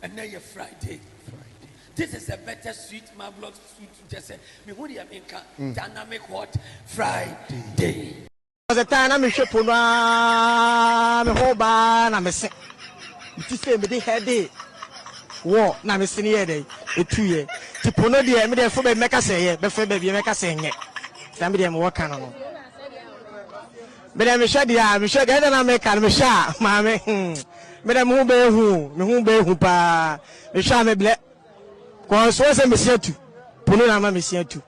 And now you're Friday. This is a better sweet, marvelous sweet. Just say, me who the America dynamic what Friday. The time I'm shaping my whole bar, I'm a sick. It is me the head. War, now I'm a senior day, a 2 year. To Pono, the Emily for make us say, before baby make us saying it. Somebody am working on. But I'm sure I'm sure I make a shot, mammy. Madam who be who pa, the shame black. Cause was a monsieur too. Punama monsieur too.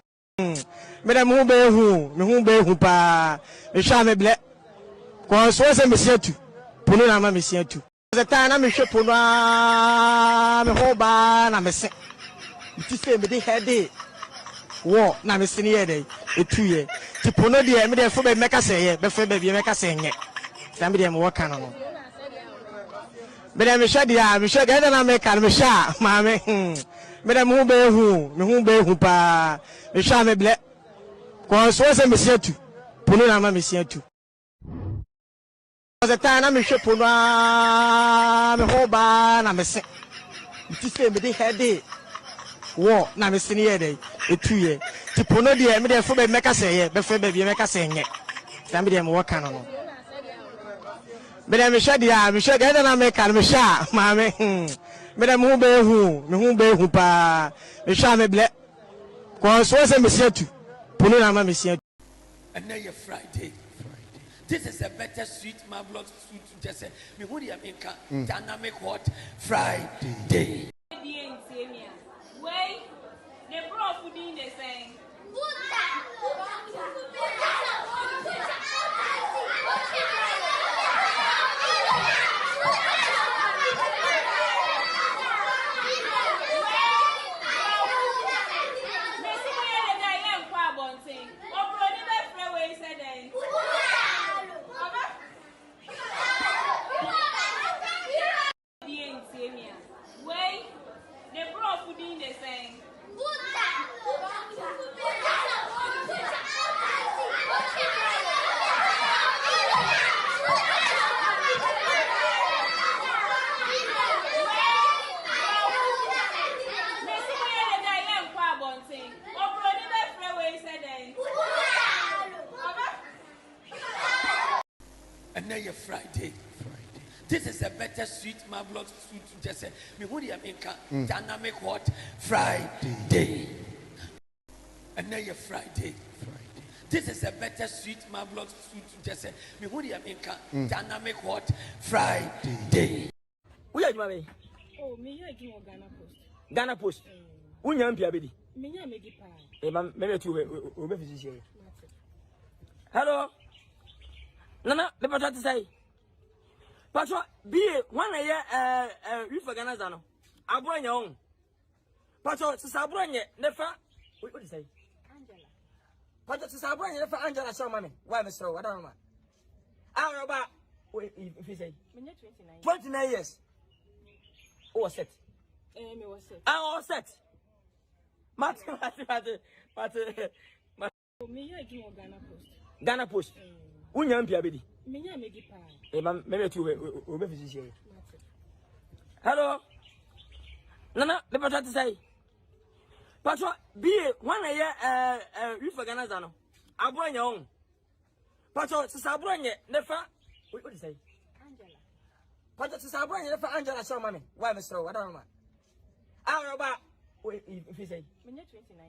Madam who be who pa, the shame black. Cause was a monsieur too. Punama monsieur too. The time I'm shaping my whole bar, I'm a sick. It is me the head. War, now I'm a senior day, a 2 year. To Pono, the Emily for make us say, before baby make us saying it. Somebody am working on. But I'm sure I make a shot, mammy. Madam who be who pa, the shame black. Cause was a monsieur too. Punama monsieur too. The time I'm shaping my whole bar, I'm a sick. It is me the head. War, now I'm a senior day, a 2 year. To Pono, the Emily for make us say, before baby make us saying it. Somebody am working on. But I'm sure I make a shot, mammy. Madam who be who pa, the shame black. Cause was a monsieur too. Punama monsieur. And now you're Friday. This is a better sweet, marvelous sweet. Just say, me who the America dynamic what Friday. Wait, the prof would be the same. Wait, the prof would be the same. And now you're Friday. This is a better sweet, marvelous sweet. Just say, me who the America dynamic what Friday. And now you're Friday. This is a better sweet, marvelous sweet. Just say, me who the America dynamic what Friday. We are my Oh, me, I do Ghana Post. Ghana Post. Unyam Piabidi. Me, I make it pie. Maybe 2 weeks. Hello. Nana, the patrol to say. Patrol, be 1 year, you for Ganazano. I bring your own. Patrol, to Sabrina, never. What do you say? Angela. Patrol, to Sabrina, never Angela, so money. Why, Mr. I don't know. I don't know about, if you say, 29 years. Oh, set. Me was set. I was set. Mate. Me, I do Ghana Post. Ghana Post. Unyam Piabidi. Me, I make it pie. Maybe 2 weeks. Hello. Nana, the patrol to say. Patrol, be 1 year, you for Ganazano. I bring your own. Patrol, to Sabrina, never. What do you say? Angela. Patrol, to Sabrina, never Angela, so money. Why, Mr. I don't know. I don't know about, if you say,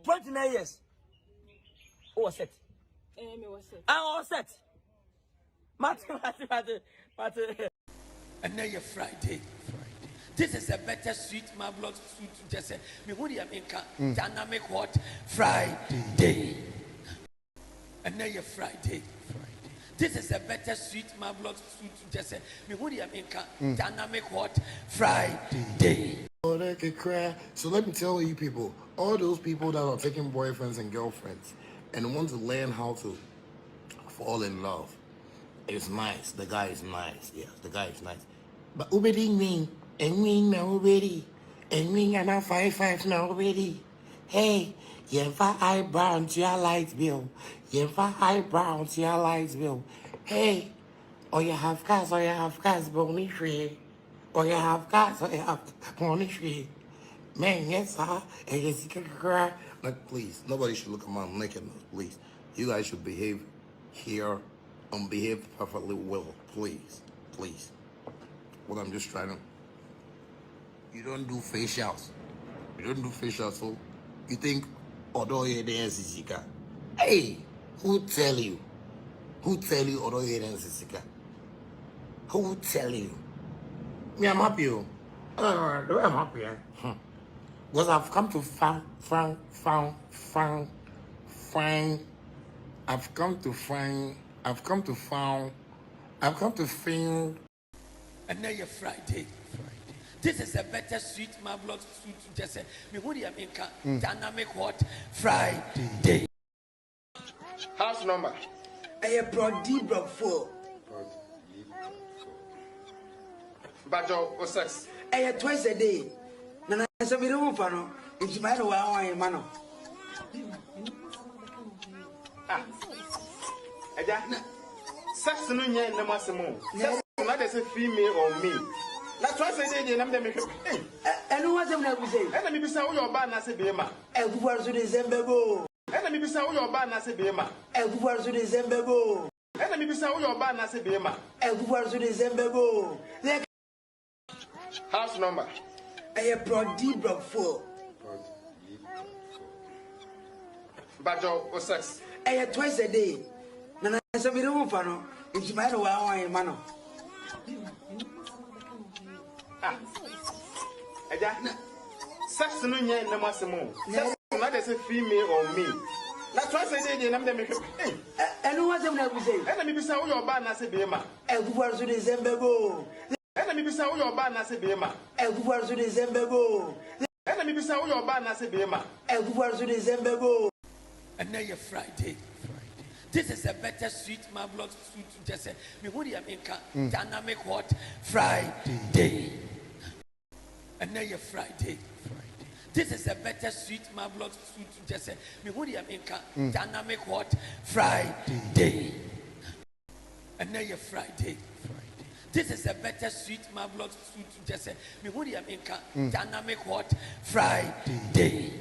29 years. Oh, set. Me was set. I was set. Mate. And now you're Friday. This is a better sweet, marvelous sweet. Just say, me who the America dynamic what Friday. And now you're Friday. This is a better sweet, marvelous sweet. Just say, me who the America dynamic what Friday. Oh, they could cry. So let me tell you people, all those people that are taking boyfriends and girlfriends and want to learn how to fall in love. It's nice. The guy is nice. Yes, the guy is nice. But ubedi mean, and me now ubedi, and me and I 5 now ubedi. Hey, you for eyebrow to your light bill. You for eyebrow to your light bill. Hey, or you have cars, but only free. or you have gas, or you have money. Man, yes, like, please, nobody should look at my naked, please. You guys should behave here and behave perfectly well, please. Please. What I'm just trying to. You don't do facials. You don't do facials, so you think, although you're there, Sisika. Hey, who tell you? Who tell you, although you're there, Sisika? Who tell you? Me, I'm happy. The way I'm happy, because I've come to find. I've come to find. And now you're Friday. This is a better sweet marvelous suit. Just say, me who the America dynamic hot Friday. House number. I brought D block 4. Bajo or sex. I twice a day. Nana said we don't know. It's my one man. Sex no nya na masemo. Sex na dey say female or me. That's why say dey na me make. And what's them na say? And me bisa wo your ba na say be ma. E kufuar so December go. And me bisa wo your ba na say be ma. E kufuar so December go. And me bisa wo your ba na say be ma. E kufuar so December go. House number. I brought D block 4. Bajo or sex. I twice a day. Nana said we don't know. It's my one man. Sex no nya na masemo. Sex na dey say female or me. That's why say dey na me make. And what's them na say? And me bisa wo your ba na say be ma. E kufuar so December go. And me bisa wo your ba na say be ma. E kufuar so December go. And me bisa wo your ba na say be ma. E kufuar so December go. And now you're Friday. This is a better sweet marvelous suit. Just say, me who the America dynamic hot Friday. And now you're Friday. This is a better sweet marvelous suit. Just say, me who the America dynamic hot Friday. And now you're Friday. This is a better sweet marvelous suit. Just say, me who the America dynamic hot Friday.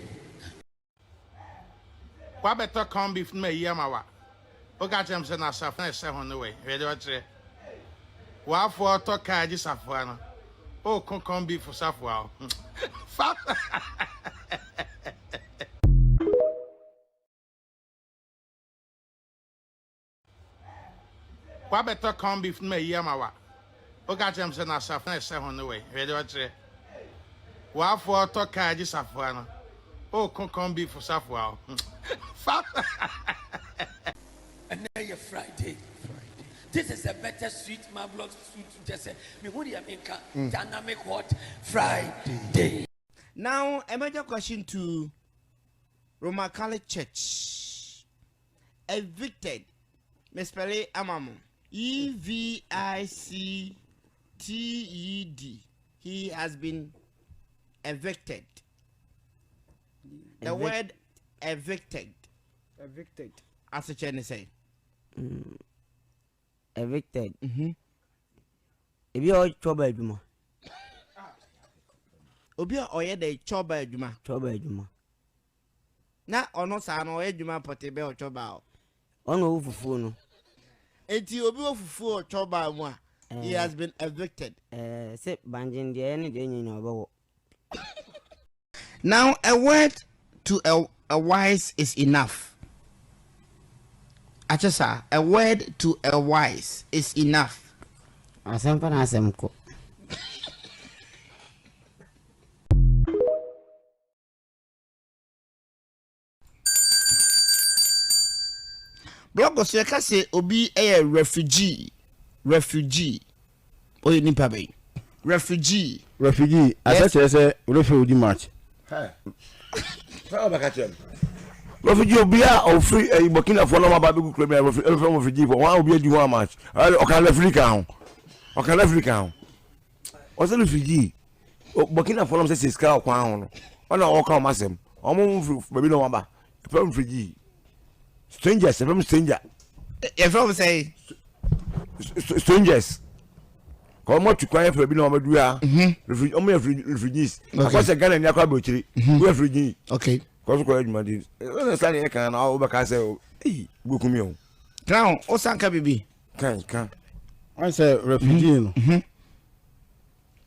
What better come beef me yamawa? Oga James na safna se ho no way. Ready what say? Wa for to kaji safwa no. O come beef for safwa. Fa. What better come beef me yamawa? Oga James na safna se ho no way. Ready what say? Wa for to kaji safwa no. Oh, come be for Safwa. And now you're Friday. This is a better sweet marvelous suit. Just say, me who the America dynamic hot Friday. Now, a major question to Roman Catholic Church. Evicted. Mespele Amamo. EVICTED. He has been evicted. The word evicted. As a Chinese say. Evicted. If you are trouble, Juma. Obia oye de choba Juma. Trouble, Juma. Na ono sa no oye Juma potebe o choba. Ono fufu no. Enti obi ofufu o choba mu a. He has been evicted. Say banjin de any de nyina obawo. Now a word to a wise is enough. Achasa, a word to a wise is enough. Asempa na asemko. Blogos yeka say obi a refugee. Oye nipa be. Refugee. As such as a refugee march. Refugee obia or free a Burkina Faso babu club refugee for one will be one match. Okay, Africa. What's a refugee? Burkina Faso says it's cow crown. On all come masem. Almost maybe no one. Refugee. Strangers, stranger. If I say strangers. Come on to quiet for being on Madua. Refugees. What's a gun and Yakabutri? We have refugee. Okay. Cause correct Madrid. Understand I can all back I say, hey, Bukumio. Now, Osanka Bibi. Can. I say refugee.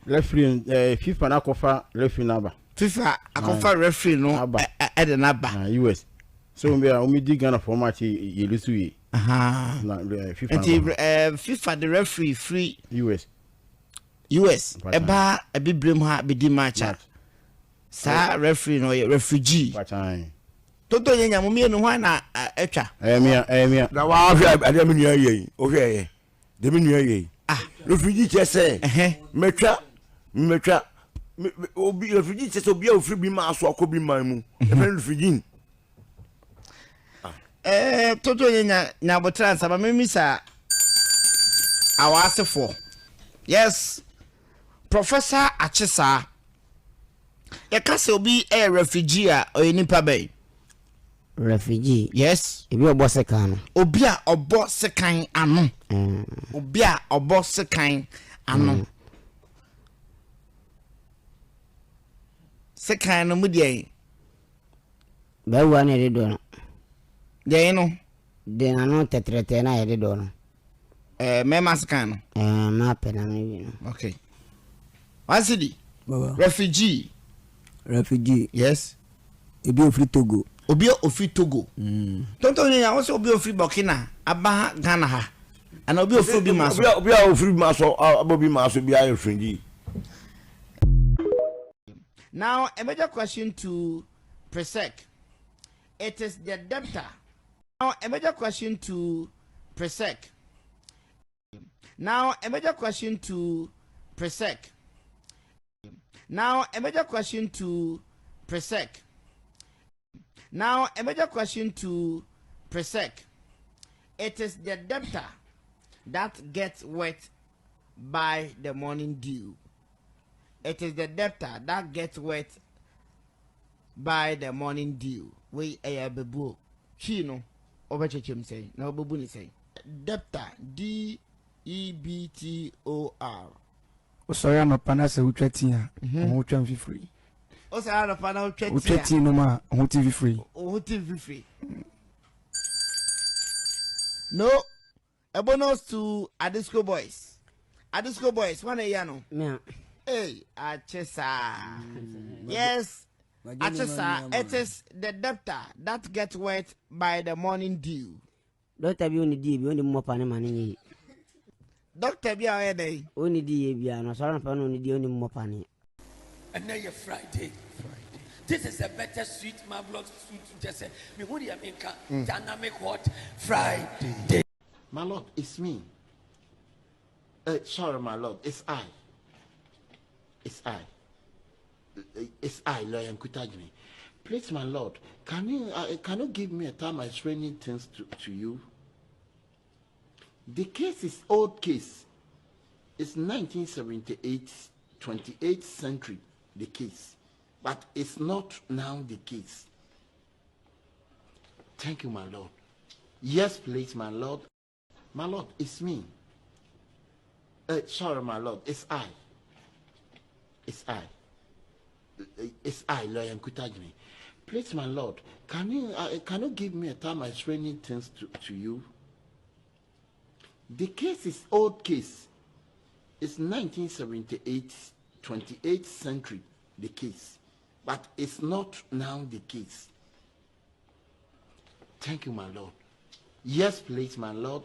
Referee, FIFA na kofa referee naba. FIFA akofa referee no at the naba. US. So we are dig Ghana format you lose to aha. FIFA the referee free US. Eba a big brim ha be di match. Sa referee no refugee. Toto yenya mo me no hwan na etwa. Emia. Na wa afia ade me nua ye. O hwe ye. De me nua ye. Refugee chese. Metwa obi refugee chese obi a ofri bi ma aso akobi man mu. E refugee. Toto yenya na botra nsaba memisa awasefo. Yes. Professor Achisa. Yakase obi a refugee or nipa bay. Refugee. Yes. Ibi obo sekan. Obi a obo sekan anu. Obi a obo sekan anu. Sekan no mudie. Be wa na de do no. De no. De na no tetrete na de do no. Mema sekan no. Ma pena me no. Okay. Wasidi. Refugee. Yes. Obi ofri Togo. Tonto ni ya obi ofri Burkina aba Ghana ha. Ana obi ofri bi maso. Obi ofri maso abobi maso bi ayo friendly. Now, a major question to Presec. It is the debtor. Now, a major question to Presec. Now, a major question to Presec. Now, a major question to Presec. Now, a major question to Presec. It is the debtor that gets wet by the morning dew. It is the debtor that gets wet by the morning dew. We a bebu. She no over chim say. No bubuni say. Debtor DEBTOR. Sorry, no panasa utretia. Who free. Osa no pana utretia no ma who TV free. Who TV free. No. A bonus to Adisco Boys. Adisco Boys, one a yano. Yeah. Hey, Achesa. Yes, Achesa. It is the debtor that gets wet by the morning dew. Doctor be only D, be only more pane money. Doctor be our day. Only D, be no sorry, only D, only more pane. And now you're Friday. This is a better sweet marvelous food to just say, me who do you mean? Dynamic hot Friday. My Lord, it's me. Sorry, my Lord, it's I. It's I, Lawyer Kutajini. Please, my Lord, can you give me a time I explaining things to you? The case is old case. It's 1978, 28th century, the case. But it's not now the case. Thank you, my Lord. Yes, please, my Lord. My Lord, it's me. Sorry, my Lord, it's I. It's I, Lawyer Kutajini. Please, my Lord, can you give me a time I explaining things to you? The case is old case. It's 1978, 28th century, the case. But it's not now the case. Thank you, my Lord. Yes, please, my Lord.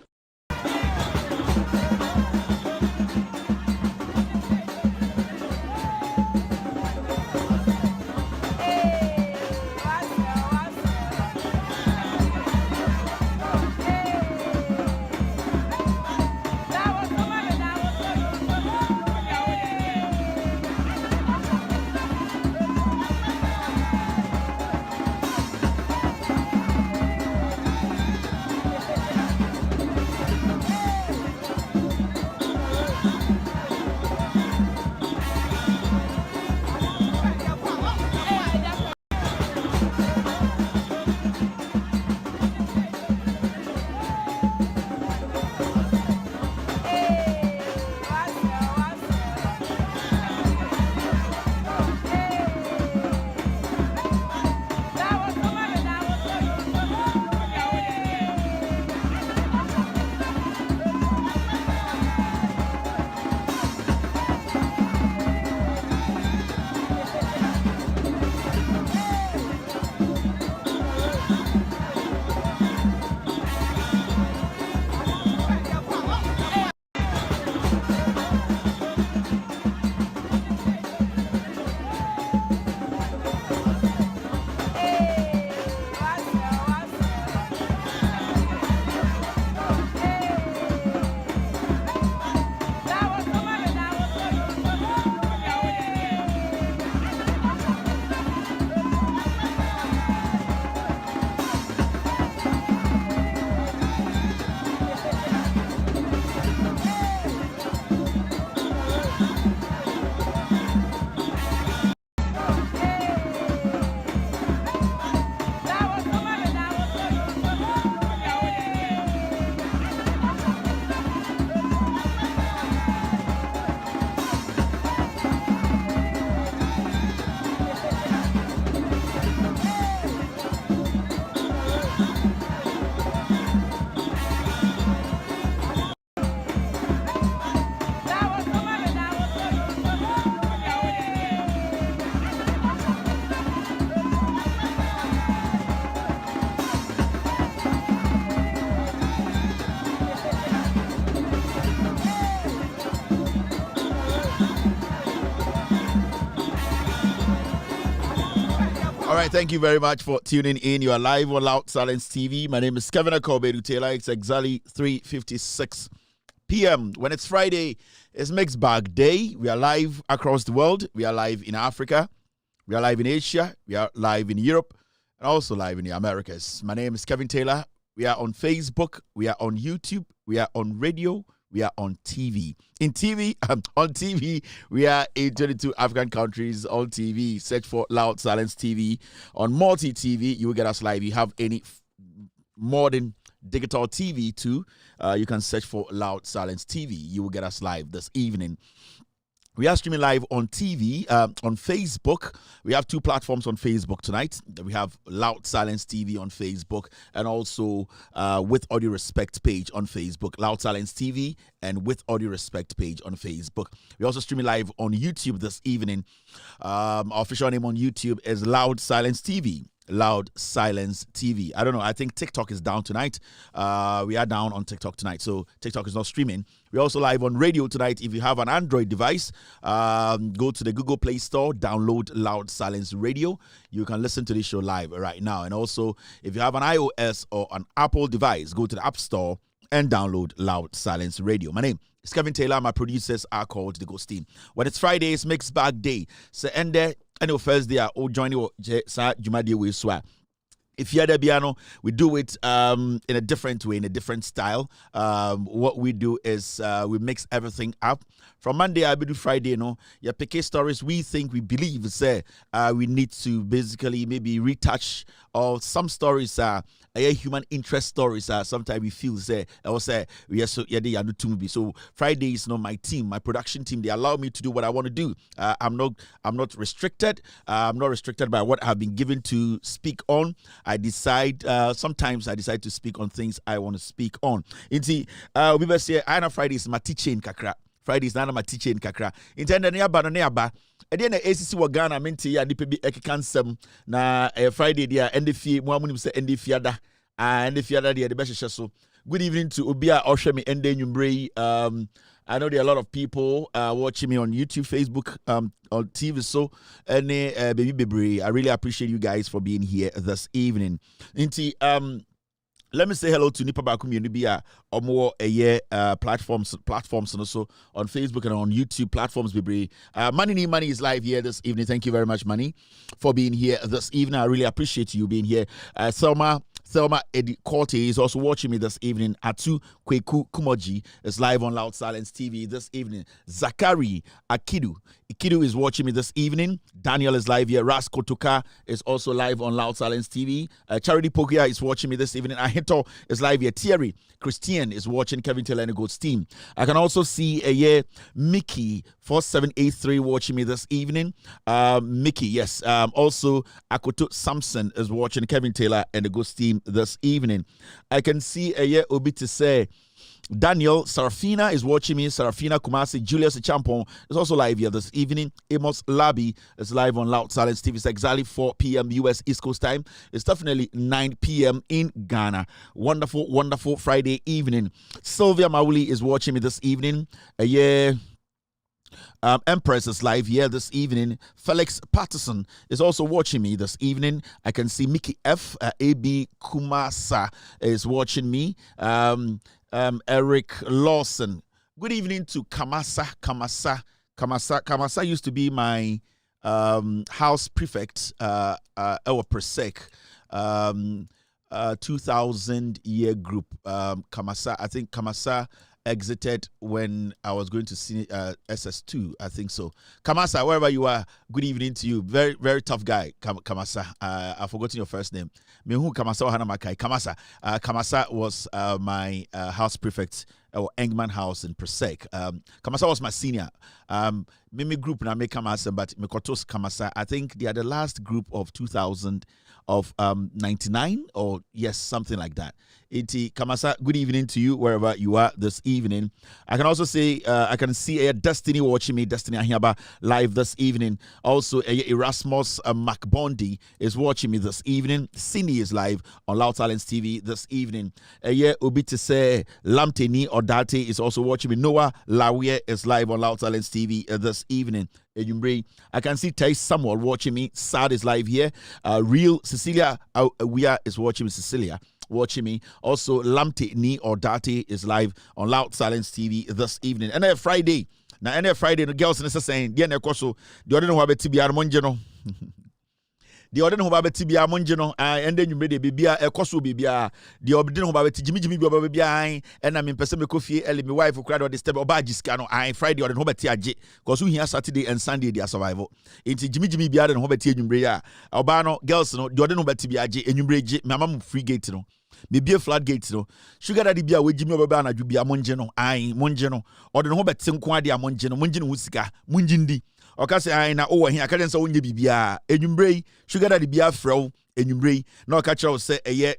All right, thank you very much for tuning in. You are live on Loud Silence TV. My name is Kevin Akobedu Taylor. It's exactly 3:56 p.m. When it's Friday, it's Mixed Bag Day. We are live across the world. We are live in Africa. We are live in Asia. We are live in Europe. And also live in the Americas. My name is Kevin Taylor. We are on Facebook. We are on YouTube. We are on radio. We are on TV. On TV, we are in 22 African countries on TV. Search for Loud Silence TV. On Multi TV, you will get us live. You have any modern digital TV too, you can search for Loud Silence TV. You will get us live this evening. We are streaming live on TV, on Facebook. We have 2 platforms on Facebook tonight. We have Loud Silence TV on Facebook and also With Audio Respect page on Facebook. Loud Silence TV and With Audio Respect page on Facebook. We're also streaming live on YouTube this evening. Our official name on YouTube is Loud Silence TV. Loud Silence TV. I don't know. I think TikTok is down tonight. We are down on TikTok tonight, so TikTok is not streaming. We're also live on radio tonight. If you have an Android device, go to the Google Play Store, download Loud Silence Radio. You can listen to this show live right now. And also, if you have an iOS or an Apple device, go to the App Store and download Loud Silence Radio. My name is Kevin Taylor. My producers are called The Ghost Team. When it's Friday, it's Mixed Bag Day. So, and the first day, I'll join you, Jumadi Wiswa. If you're the piano, we do it in a different way, in a different style. What we do is we mix everything up. From Monday, I'll be Friday, your PK stories we think, we believe, say, we need to basically maybe retouch, or some stories are human interest stories. Sometimes we feel, say, I will say, yes, so yeah, they are to be. So Friday is my team, my production team. They allow me to do what I want to do. I'm not restricted. I'm not restricted by what I've been given to speak on. I decide, sometimes I decide to speak on things I want to speak on. We must say, I know Friday is my teaching kakra. Friday is not my teaching kakra. Intended nearba no nearba. Then the ACC wa Ghana menti ya dipe bi ekikansem na Friday dia ende fie mo amunim se ende fiada ende fiada dia de be so. Good evening to Obia Oshemi ende nyumbre. I know there are a lot of people watching me on YouTube, Facebook, on TV. So, baby Bebre, I really appreciate you guys for being here this evening. Let me say hello to Nipa Bakum Yunibia or more platforms and also on Facebook and on YouTube platforms. Money is live here this evening. Thank you very much, Money, for being here this evening. I really appreciate you being here. Thelma Eddie Corte is also watching me this evening. Atu Kweku Kumoji is live on Loud Silence TV this evening. Zakari Ikidu is watching me this evening. Daniel is live here. Ras Kotuka is also live on Loud Silence TV. Charity Pokia is watching me this evening. Ahito is live here. Thierry Christian is watching Kevin Taylor and Gold's team. I can also see Mickey 4783 watching me this evening. Mickey, yes. Also, Akoto Samson is watching Kevin Taylor and the Ghost team this evening. I can see Obi to say Daniel Sarafina is watching me. Sarafina Kumasi, Julius Champon is also live here this evening. Amos Labi is live on Loud Silence TV. It's exactly 4 p.m. US East Coast time. It's definitely 9 p.m. in Ghana. Wonderful, wonderful Friday evening. Sylvia Mauli is watching me this evening. Empress is live here this evening. Felix Patterson is also watching me this evening. I can see Mickey F. A.B. Kumasa is watching me. Eric Lawson. Good evening to Kamasa. Kamasa used to be my house prefect our Persec 2000 year group. Kamasa, I think Kamasa exited when I was going to see SS2, I think so. Kamasa, wherever you are, good evening to you. Very, very tough guy, Kamasa. I've forgotten your first name. Mehu Kamasa Ohana Makai. Kamasa. Kamasa was my house prefect or Engman House in Persec. Kamasa was my senior. Mimi group na me Kamasa, but Mekotos Kamasa. I think they are the last group of 2000 of 99 or yes, something like that. Iti Kamasa, good evening to you wherever you are this evening. I can also say I can see a Destiny watching me, Destiny Ahiaba live this evening. Also Erasmus McBondi is watching me this evening. Cindy is live on Loud Silence TV this evening. Obi to say Lamteni or Odate is also watching me. Noah Lawie is live on Loud Silence TV this evening. I can see Tay Samuel watching me. Sad is live here. Real Cecilia Wia is watching me. Cecilia watching me. Also, Lamte Ni Odate is live on Loud Silence TV this evening. And Friday. Now, any Friday, the girls are saying, "Dear Nekoso, the other no have a TBR Monjano." The other no have a TBR Monjano, and then you made a bibia, a Koso bibia. The other no have a Jimmy Bibia, and I'm in Pesame Kofi, Ellie, my wife, who cried on the step of Bajiscano. I Friday or the Hobart TJ, because we here Saturday and Sunday, their survival. Into Jimmy Bia and Hobart Brea. Albano, girls, no, the other no TBI, and you break Mamma free gate, no. Maybe a flat gate, no. Sugar daddy be a way Jimmy Babana, you be a Monjano, Monjano, or the Hobart Tinquadia Monjano, Monjano Wusika, Munjindi. Or can say I know here, I can't say when you be a Enumbre, Sugar daddy be a fro, Enumbre, no catch out say a yet.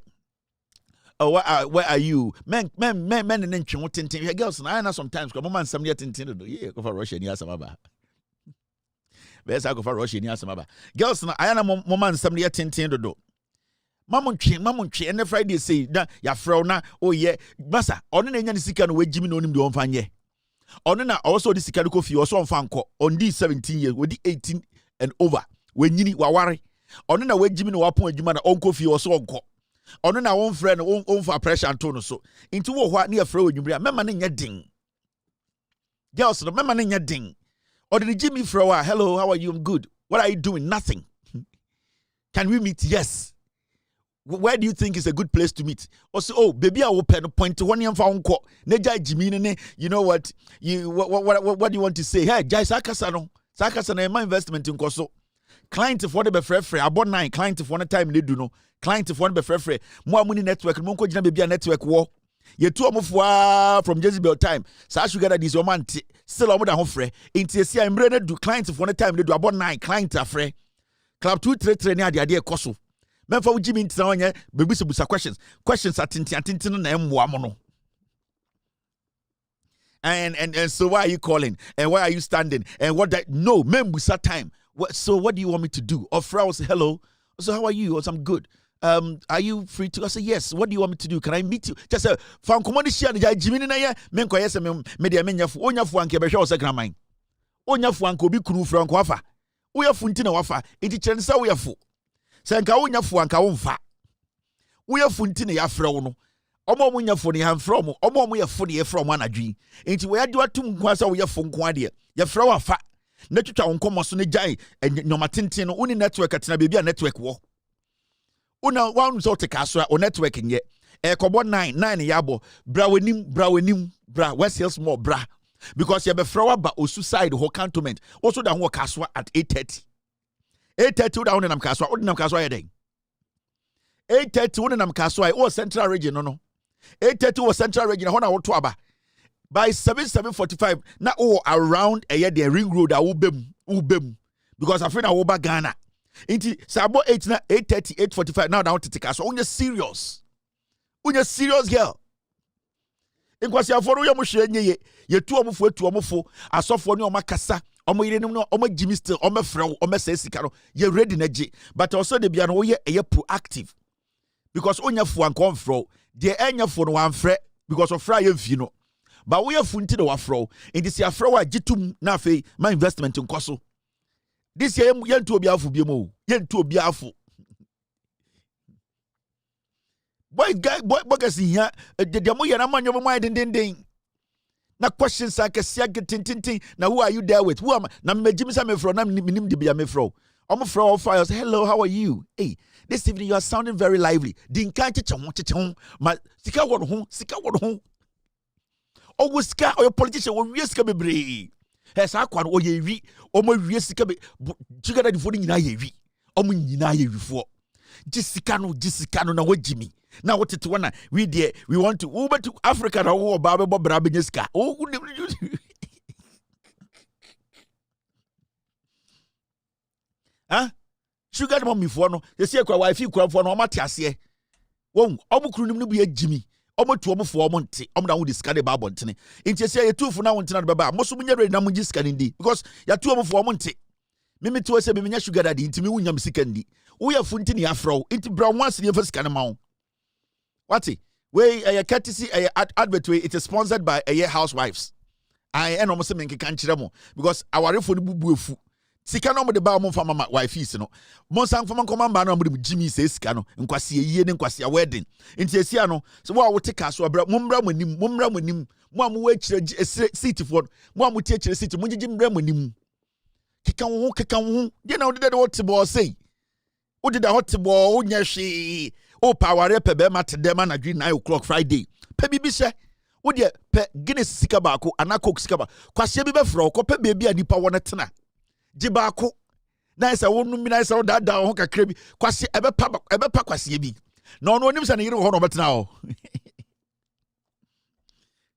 Oh, where are you? Men, and then tintin. Girls, and I know sometimes come on, some yet intended to yeah, go for Russia and Yasamaba. Best I go for Russia and Yasamaba. Girls, I know moment, some yet intended to do. Mamunchi, and the Friday say that ya frona, oh yeah, Massa, on the Sikan way Jimmy on him do on fanye. On also the Sikan coffee or some fanco on these 17 years with the 18 and over when you need wawari. On the way Jimmy no upon Jimmy on coffee or so uncle. On our own friend, own for pressure and tone so. Into what near fro you bring, member in your ding. Girls, the member in your ding. Or the Jimmy Frower, hello, how are you? I'm good. What are you doing? Nothing. Can we meet? Yes. Where do you think is a good place to meet? Also, oh, baby, I will pen point to one young found call. Neja Jimmy, you know what? What do you want to say? Hey, Jai Sakasano, my investment in Koso. Client of whatever free, about 9 client of one time they do no. Client of one free. More money network, Monko Jina baby a network war. Ye 2 of from Jezebel time. So as you get this woman still over the home free. Into see I'm ready do clients of one time they do about 9 client of free. Club 2-3 near the idea Koso. Men for Jimmy into on ye, baby busa questions. Questions are tintin and wamono. And so why are you calling? And why are you standing? And what that no, men busa time. So what do you want me to do? Or Frau say hello. So how are you? Or I'm good. Are you free to? I say yes. What do you want me to do? Can I meet you? Just say found command share the Jimmy na ye men ko yes media menya fu onya fu anke be hwe o second mind. Onya fu anke obi kunu fu anko afa. Wo ya fu ntina wafa. Enti kyerɛ nsa wo ya fu. Se anka wo nya fu anka wo mfa. Wo ya fu ntina ya frɛ wo no. Omo nya fu ne han frɛ mo. Omo ya fu ne ye frɛ mo anadwi. Enti wo ya de watum nko asa wo ya fu nko ade. Ya frɛ wo afa. Na twitwa wo nkomo so ne gyan nyoma tenten no uni network atena bebi a network wo. Una one so take aso o network nye. E kobo 9 yabo. Bra wenim bra West Hills more bra. Because you be frawa ba osu side ho cantonment. Also da ho kaswa at 8:30. 8:30 da ho nam kaswa. O nam kaswa yeden. 8:30 wo nam kaswa o central region no. 8:30 wo central region ho na wo to aba. By 7:45 na around the ring road a wo bem because afraid na wo ba Ghana. Inti sabo 8:30 8:45 now down to take us. Unya serious girl. Inkwasi aforo ya mo hwe nye ye tu omofo asofo ne omakasa omo yire nim no omo Jimmy still omo frew omo say sika no ye ready na je but also de bia no wo ye proactive because onya fu an confro de enya fu no wan frɛ because of fry mfi no but we have funti de wafro in this year afro a gitum na afei my investment in koso this year yentu obi afu biemo yentu obi afu boy kasi here de mo yana manyo mo den na questions akasia getintin na who are you there with who am na me Jimmy say me fro na minim de bia me fro omo fro fires hello how are you hey this evening you are sounding very lively din kan cheche ho ma sika wo ho owo sika o politician wo wie sika bebre he sa kwa no ye wi o ma wie sika be jigada difo nyina ye wi o mu nyina ye wifo jisika no na wajimi na wotete wana we there we want to over to Africa na wo ba be bra be sika o sugar mom before no ye see kwa wife kwa for no mate ase wo omukuru nim no bu ajimi omotu omofo omonte omda wo discard ba bontene nti ese ye tufu na wontena be ba moso munya ready na munji sika ndi because ya tu omofo omonte mimi tu ese miminya sugar daddy nti mi wunya sika ndi wo ya funti ne afro nti bra once ne fa sika ne ma wo wati We a courtesy advert way. It is sponsored by Housewives. I am almost saying because our phone bubu. Sika no mo de ba mo fa mama wife is no. Mo san fa man komamba no mo de Jimmy say sika no. Nkwase yie ne nkwase wedding. Nti esia no. So wo a wo te ka so abra mo mbra mo nim. Mo am wo akire seat for. Mo am tie akire seat mo gigi mbra mo nim. Keka wo. De na wo de what bo say. Wo de da hot bo wo nya hwe. O power pe be ma te dem na dwi 9 o'clock Friday. Pe bibi se. Wo de pe Guinness sika ba ko ana Coke sika ba. Kwase bi be fro ko pe bebi a nipa wona tena. Jibako na isa wonu mi na isa wo dada ho kakra bi kwase ebepa kwase bi na ono onim sa ne yire ho no betena ho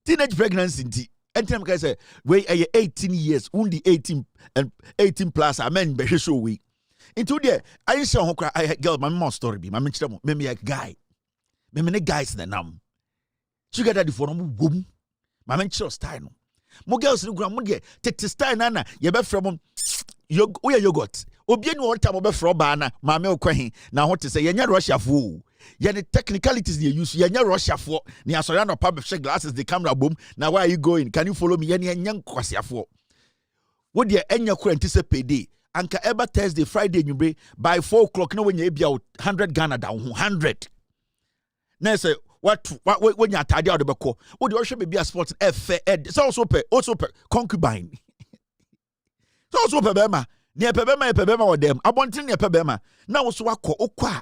teenage pregnancy nti entim ka say we 18 years only 18 and 18 plus amen be hwe we into there I say ho kra girl my mom story bi my menchire mo me a guy me ne guys na nam sugar daddy for no gom my menchire style no mo girls no gra mo de tete style na ye be from yogurt obi enu on time obefro ba na ma me okwahin na ho te say yenya Russia fo ye the technicalities they use yenya Russia fo ni asori no pub check glasses the camera boom now where are you going can you follow me ye yenya kwasiafo wo de enya kura anticipate day anka ever Thursday Friday nyumbre by 4 o'clock na wenya bia 100 Ghana down 100 na say what when you atade out the beko wo de ohwe bia sports efe so also per concubine so pebema ne pebema wo dem abontin ne pebema na wo so akọ okọ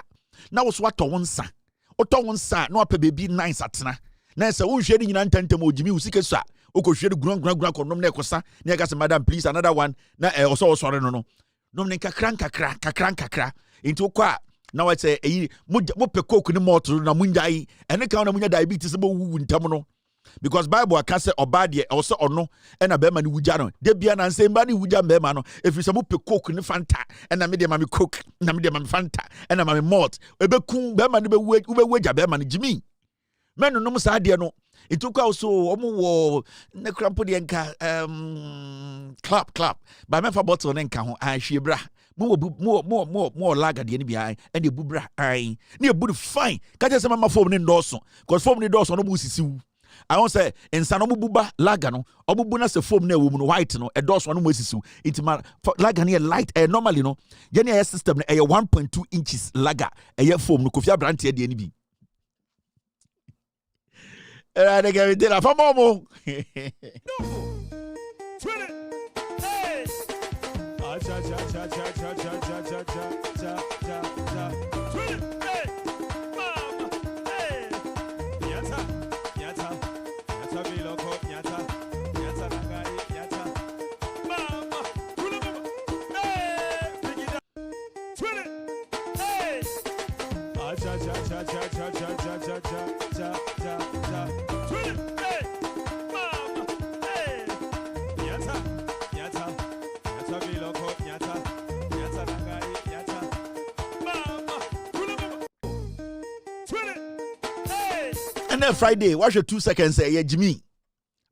na wo so atọ wonsa na opa bebi nice atena na se wo hwe ni nyina ntantem ogimi usike so a okohwe de grun konom na ekosa na ka se madam please another one na oso sore no nom ne kakra into okọ na wo say eyi mo pe coke ni motor na munjai ene kan na munya diabetes bo wu ntam no because Bible akase obade also ono na be ma ni wuja no de bia na nsem ba ni wuja be ma no efiri se mo pe coke ni fanta na me de ma me coke na me de ma me fanta na ma me malt ebekun be ma ni be wuja be ma ni jimi menu no sa de no itukwa so omo wo ne krampo de nka clap ba me fa bottle ne nka ho ahwe bra mo laga de ni bia and ebu bra ai ne ebu fine ka je se ma form ni ndoso because form ni ndoso no bu sisiu I won't say in Sanobuba Lagano, Obubuna se foam ne woman white no, a dos one was it's my Lagania light normally no, Jenny system a 1.2 inches laga, a year foam no Kofia Branty at the NB. I get it dinner for Momo. And then Friday, watch your 2 seconds say, yeah, Jimmy.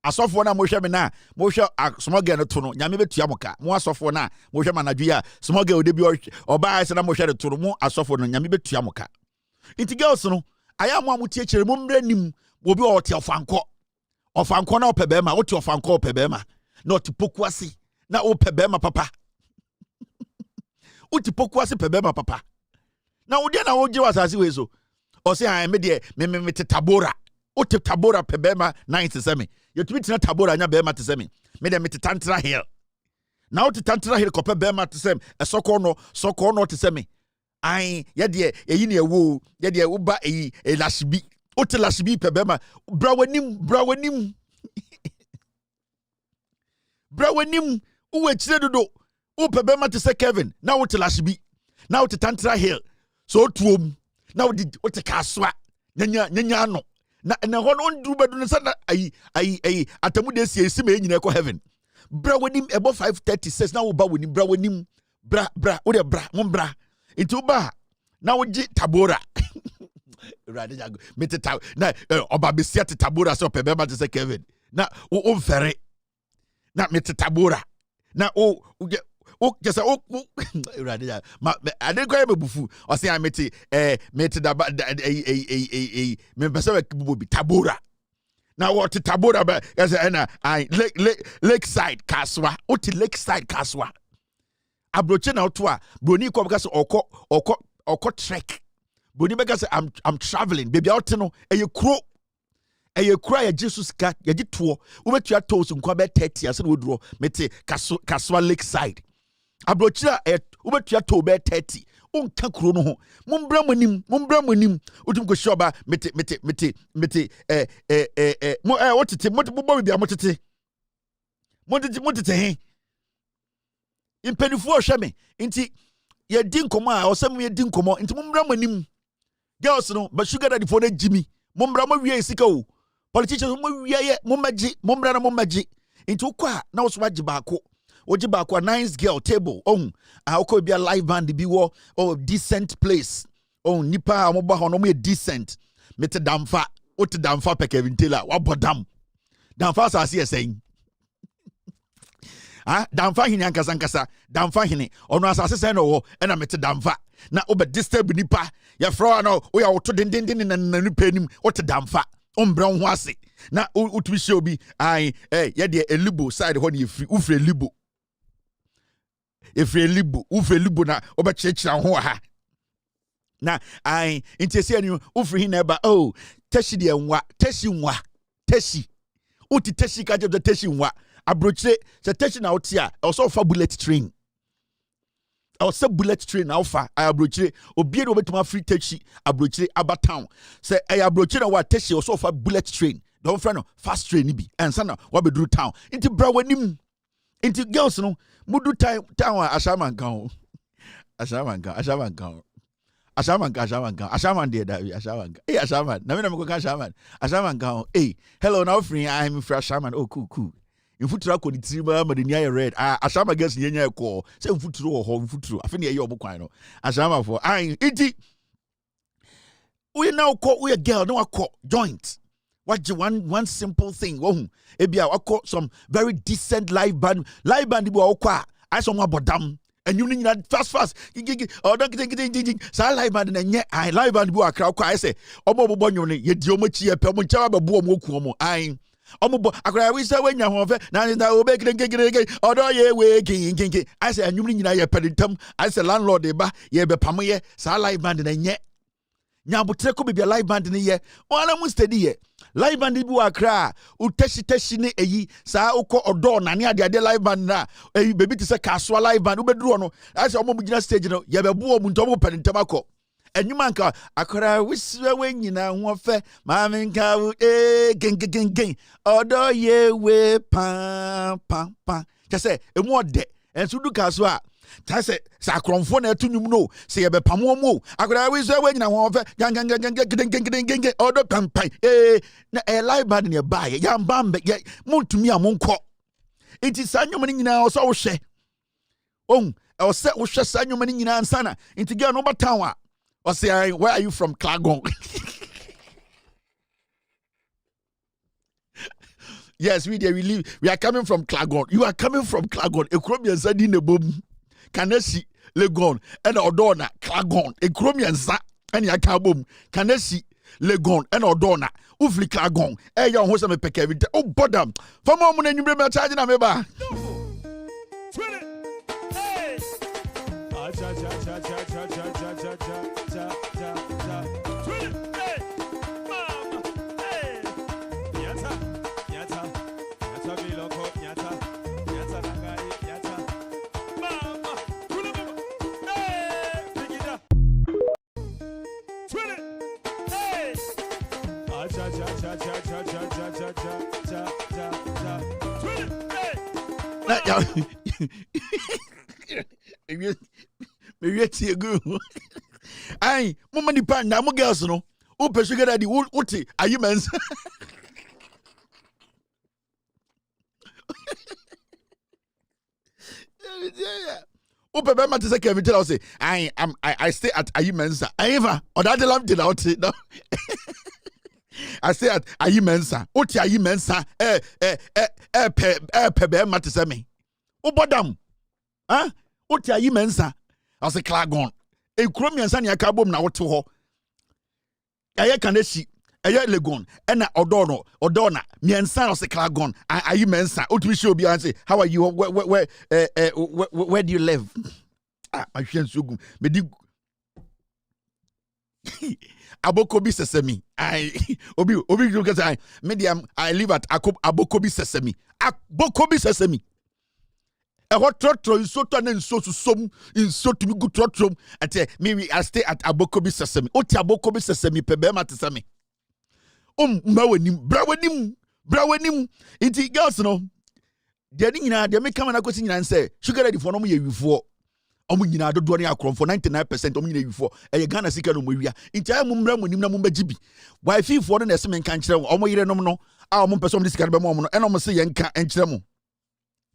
A soft one, Moshe Mena, Moshe, a small girl to know, Yamibe Tiamoka, more soft one, Moshe Manadia, small girl debut, or buy and Moshe to more a soft one, Yamibe Tiamoka. Into girls, no, I am one with teacher, Mumbranim, will be all till Fanco, or Fancona Pebema, or to Fanco Pebema, not to Pokwasi, now O Pebema Papa. Uti Pokwasi Pebema Papa. Now, then I would do as you so. Or say I made me tabora. O te tabora pebema 97. You tweet na tabora nya bema te semi. Me de mete Tantra Hill. Now to Tantra Hill kope bema te sem. E soko no te semi. Ai ye de eyi ne ewo, ye de uba eyi e lashibi. O te lashibi pebema. Brawanim. Brawanim uwe chire dodo. O pebema te se Kevin. Now te lashibi. Now to Tantra Hill. So tuom. Now did what a caswa nyanya no na ho no ndu bedu ne sana ai atamu de sie sime nyina ko heaven bra wanim ebo 536 na wo ba wanim bra wanim bra wo de bra mo bra into ba na wo gi tabora rade jago meteta na oba besia tabora so pe be ma te Kevin na wo mfere na meteta tabora na o just o urade ma I didn't go bufu or say I met da me pese be tabora. Now what tabora ba as I lakeside kaswa oti lakeside kaswa abroche na oto a broni ko because oko trek broni because I'm traveling baby out no eye kura ya Jesus ka ya gituo ubetua toes nkwa be 30 ase no duro mete kaswa lakeside abroche a ubetua to be 30 onka kuro no ho mombra monim otum ko shoba mete wotete bo bia motete he impenifu ohwe me nti ye di nkomo a osem ye di nkomo nti mombra monim girls no ba sugar daddy for the Jimmy mombra mo wie sika o politicians mo wie ye mombra na momaji nti ukwa na wo so agi baako oji baako a nice girl table akọ bi a live band bi wo decent place nipa a mo ba ho no mo decent mete damfa ote damfa Kevin Taylor wa bodam damfa asase yesen damfa hini ankasa damfa hini ono asase sen no wo na mete damfa na obe disturb nipa ya fro no o ya woto den na nipa nim ote damfa ombra ho ase na utumi hye obi ye de elibo side ho ne ufre libo efre libo na obechechira ho ha na intese ani ufre hin eba tashi de nwa tashi uti tashi ka je tashi nwa abrochire se tashi na oti a also fa bullet train na ofa abrochire obie de obetuma free tashi abrochire aba town se abrochire wa tashi also fa bullet train don friend no fast train ni bi ensa na wa beduru town inti bra wanim inti girls no mudu town ashaman kan de da ashaman ashaman na me na me ko ashaman kan hello now free I'm from ashaman cool mfuturo akọ ditiri ma de nia red ashaman girls yenya ekọ se mfuturo wo ho mfuturo afi ne ye obokwan no ashaman for iti we now call we a girl no akọ joint what one simple thing ebia akọ some very decent live band bi akọ I saw my bodam and you need fast or don't get sa live band na nye live band bu akra akọ I say omo bonyo ne ye di omo chi ye pe mo ncha ba bu omo ku omo omo akra we say wenya ho fe na obe gege odo ye we king I say anyum ni nyina ye peditam I say landlord e ba ye be pam ye sa live band na nye nyabotre ko bibia live band ne ye ona mu steady ye live band bi wa kra utashi ne eyi saa ukọ odo na ne ade live band na eyi bebi ti se kaswa live band ubeduru no ase omo mugina stage no ye be buo mu ntomo panintem akọ enyuma nka akra wiswe wenyina ho fe ma menka gen odo ye we pa kase emu ode ensu du kaso a tase sa kronfo na atunum no se ye be pamo mu akra we so we nyina ho fe gang odo pampai na live band ne ba ye ya mbambe ye muntumi a monko enti sanyom ne nyina so wo hwe o se wo hwe sanyom ne nyina ansana enti girl no batown a o say where are you from Klagon yes we are coming from Klagon you are coming from Klagon ekromia sadi ne bom Kanesi Legon and Odona Klagon Ekromianza and Yakabum Kanesi Legon and Odona Ufli Klagon young Hosame Pekevite bodam for more money you remember charging a meba me tie go ai mo mani pa na mo girls no o pe sugar daddy wote ayi mens o pe be ma te say Kevin Taylor say I stay at ayi mensa eva or that lamp did out no I say at ayi mensa oti ayi mensa pe be ma te say me o bodam Oti ayi mensa. I say Klagon. E krom mensa ni akabom na wote ho. Aye Kanesi. Aye Legon. Ena Odona. Mensa I say Klagon. Ayi mensa. Oti show bi and say, how are you? Where do you live? My friend Sugum. Me di Abokobi Sesemi. Obi look at I medium. I live at Abokobi Sesemi. Abokobi Sesemi. A hot trotro is so turn and so to some in so to be good trotro. At maybe I stay at Abokobi Sesemi. Oti Abokobi Sesemi pebema tesami. Brawenim. Iti girls no. They may come and I go sing and say, sugar ready for no year before. Omu nyina do ni akron for 99% omu nyina before e Ghana sika no mwia ntia mummra munim na mumbagibi why fee for no esem nka nkyere omu yire nom no a omu person sika be mo no e no mo se ye nka nkyere mo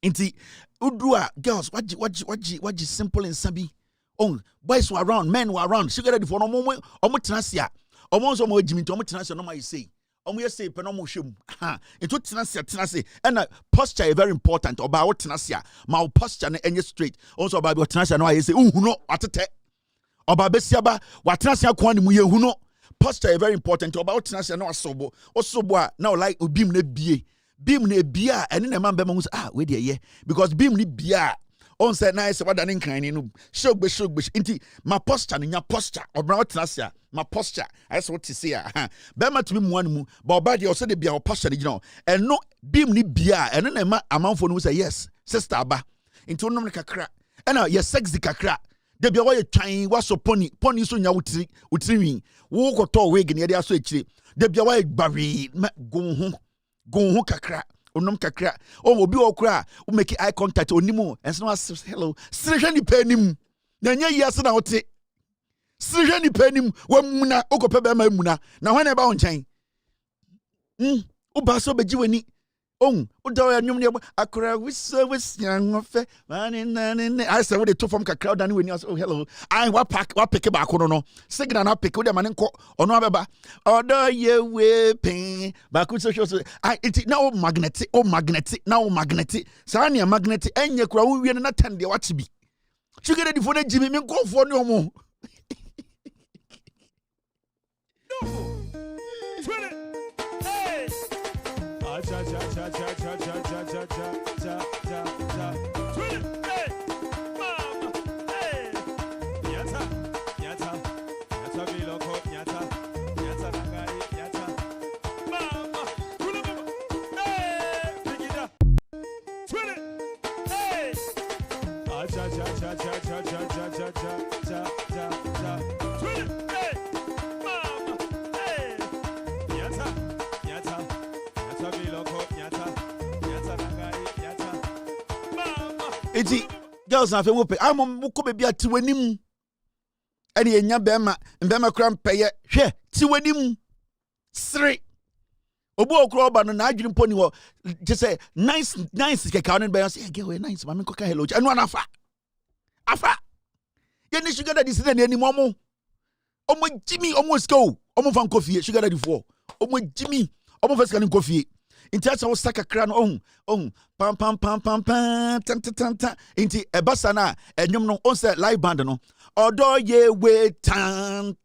nti udu a girls waji simple and sabi on boys were around men were around sugar ready for no omu tenasia omu so mo agimi nti omu tenasia no my say omu yese pe no mo hwem ha nti tenasia and posture is very important about tenasia ma posture na enye straight also about tenasia no yese uhuno atete oba besiaba wa tenasia kwa ni mu ye huno posture is very important about tenasia no osobo a na like obim na bie a ene na man be ma we dey ye because bim ni bia on say na say wada nin kan ni no shogbe inti ma posture nya posture obra tenasia ma posture I saw what to say be ma tumi mu anmu ba oba de o say de bia o posture de gina and no bim ni bia ene na ma amanfo no say yes sister aba inti onom ne kakra ena ye sexy kakra de bia wo ye twan wa so pony so nya wutiri wi wo koto wig ne de aso ekire de bia wa ye gbari gon ho kakra onom kakra obi okra o make eye contact onimu enso hello sirehwe ni panim na nya yase na wote sirehwe ni panim wa muna okope be ma muna na hwan e ba won chan o ba so beji wani udawo ya nyum ne akora wisyan ofe I say we dey to from kakra dan wani oh hello I wa pick ba ko no signal na pick we dey man nko ono abeba odo ye we pin ba ku so it now magnetic sa na magnetic enye kura wo wie na tan de wate bi sugar ready for the jimi me nko fo ne omo Eti girls na fe mo pe amom ko be bia ti wanim ene enya bema kra mpeye hwe ti wanim sre obu okro oba no na adwiri mponi ho je say nice ke ka no be say girl we nice ma me koka hello anu anafa afa ye ni sugar daddy sit na ani momo omo jimi omo sko omo fan coffee sugar daddy for omo jimi omo fa scan coffee inti asa wo saka kra no pam tan inti ebasa na enyum no on say live band no odo ye we tan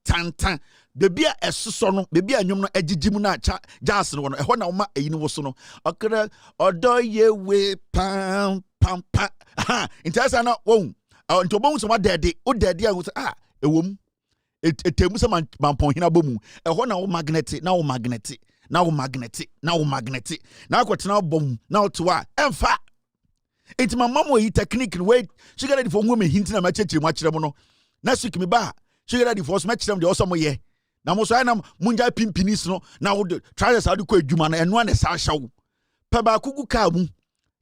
bebia esoso no bebia enyum no agigim na jazz no e ho na wo ma eyi no wo so no okra odo ye we pam inti asa na nti obon so ma dede o dede a wo say ewom etemu se man pon hina bomu e ho na wo magnetic now magnetic now kwatena bom now to wa emfa enti my mom we technique way she get ready for women hinting na ma chechire mo akire mo no next week me ba she get ready for so ma chire mo de oso mo ye na mo so ai na munja pimpinis no na wo try as adu ko adwuma na eno na sa hyawo pa ba kugu ka mu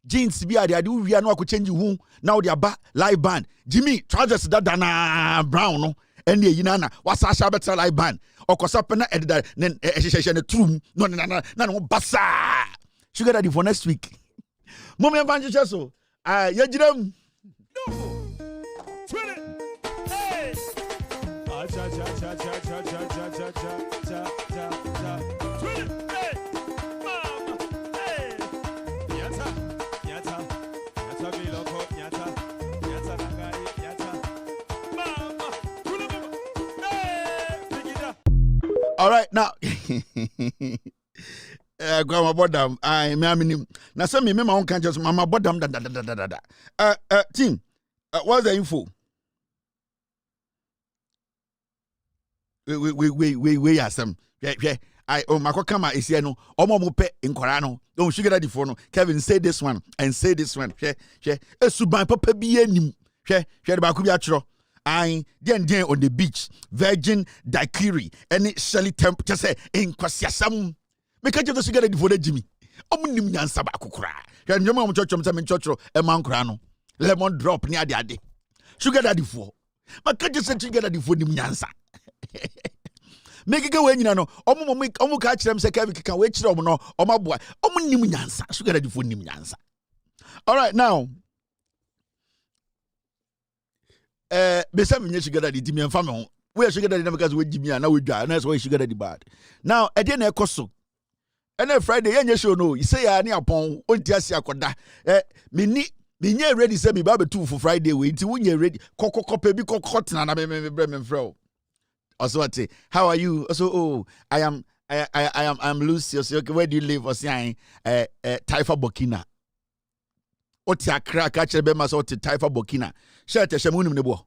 jeans bi ade wi na ko change hu na wo de aba live band Jimmy trousers dada na brown no ene yi na wasa sha better live band okosa pe na edida ne ehehehye ne trum no na basa sugar daddy for next week mom yan van je so ya jiram hey All right, now. Grandma Bodam, I mean, now some me, my own conscious, Mama Bodam, Team, what's the info? We are some. Yeah. Mako Kama is here no. Omo mo pe inkorano. Don't sugar daddy for no. Kevin say this one and say this one. Suban papa bi anim. The baku bi atro. Then on the beach, Virgin Daiquiri, any Shelly Temp just say in Kwasiasam. Make a just sugar daddy for the Jimmy. Nim nyansa ba kukura. Hwe nyoma mo chocho mta me chocho e mankura no. Lemon drop ni ade. Sugar daddy for. Maka just say sugar daddy for nim nyansa. Make it go when you know, omu catch them say Kevin can wait no, my boy, nim nyansa, sugar daddy for nim nyansa. All right, now, besame sugar daddy, Timmy and family, where sugar daddy never because we Jimmy and now we die, and that's why sugar daddy bad. Now, at the end of Koso, and then Friday, and you show no, you say I near upon Ontiasia Koda, me ready, say me Baba 2 for Friday, wait till when you're ready, Coco Baby Cotton, and I'm Bremen Fro. Also, I say, how are you? Also, I'm Lucy. So, okay, where do you live? Or say, Taifa Burkina. Oti akra catch the bema so Taifa Burkina. Share te shemunim nebo.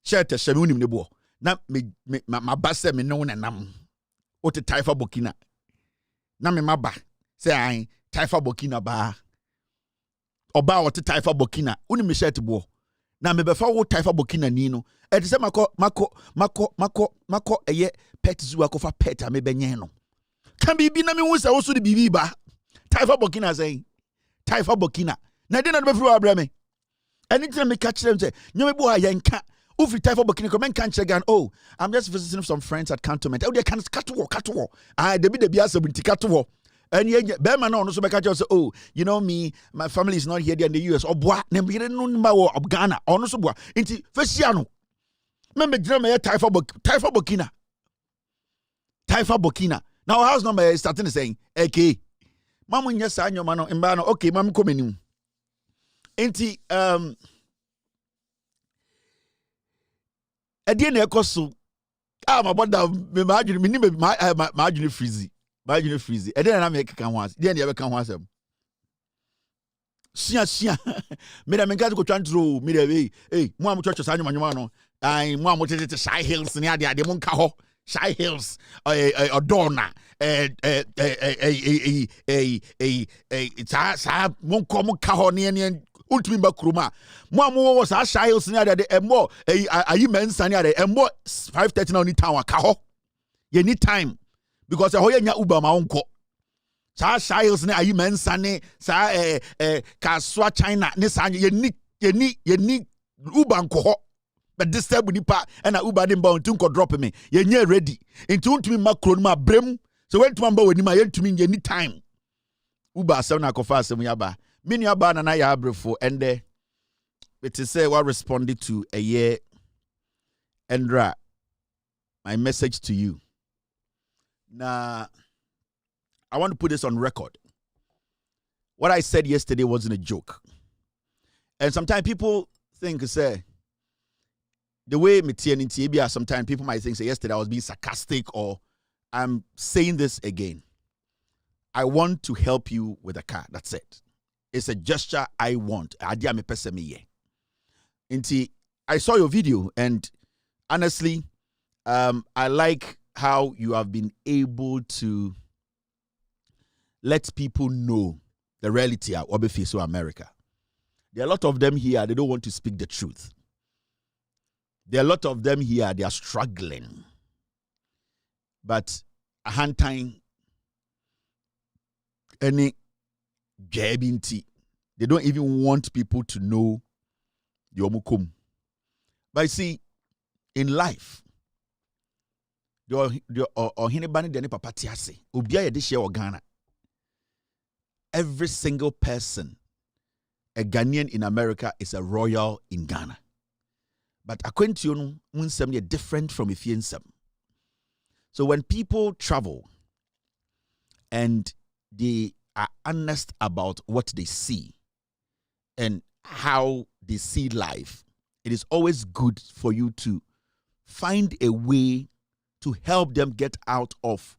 Share te shemunim nebo. Na my basse me no na nam. Oti Taifa Burkina. Na me maba. Say I Taifa Burkina ba. Oba oti Taifa Burkina. Uni me share te bo. Na me befa wo Taifa Burkina ni no. E te se mako eye pet zoo akofa pet a me benye no. Kan bibi na me hu se wo so de bibi ba. Taifa Burkina say. Taifa Burkina. Na de na be fru abra me. Anytime me catch them say, "Nyome bo ayenka." Ufi Taifa Burkina come and can't again. Oh, I'm just visiting some friends at Cantonment. Oh, they can catwo. They be asabunti catwo. And yeah, Berman no so catch us. Oh, you know me, my family is not here in the US. Or boy, nembe no mba of Ghana. Or no so boy. Inti fesiano. Remember Jeremy Taifa Burkina. Taifa Burkina. Now house number is starting to saying, "Okay, mamu nyesa anyo mano imbano. Okay, mamu komenu." Inti Ediye na ekoso. My brother me imagine freezy. Imagine freezy. Ediye na me keka ho as. Ediye na be kan ho asem. Sia. Me da me nka ko twantro, me da hey, mo am church sanyo manyo no. Ai mo am tete Shy Hills ni ade mo nka ho. Shy Hills Odona sa mo nko ka ho ne ultimi bakruma mo amu sa Shy Hills ni ade emmo ayi mensa ni ade emmo 5:30 na ni town ka ho ye need time because ho ye nya Uber ma onko sa Shy Hills ni ayi mensa ni sa kaswa China ni sa ye ni Uber nko ho but this time nipa and Uber dem ba ontu nko drop me ye nya ready into ultimi makro ma brem so when to mba wani ma ye ntumi ye need time Uber asem na kofa asem ya ba mini aba na ya abrefo and it is say what responded to a year Endra my message to you now I want to put this on record. What I said yesterday wasn't a joke, and sometimes people think say the way me TNT sometimes people might think say yesterday I was being sarcastic or I'm saying this again. I want to help you with a car. That's it. It's a gesture I want. I saw your video and honestly, I like how you have been able to let people know the reality of what we face in America. There are a lot of them here, they don't want to speak the truth. There are a lot of them here, they are struggling. But a hand time, any jabinti, they don't even want people to know the omukum. But you see, in life, every single person, a Ghanaian in America, is a royal in Ghana. But according to you, they're different from Ifiensem. So when people travel and they are honest about what they see and how they see life, it is always good for you to find a way to help them get out of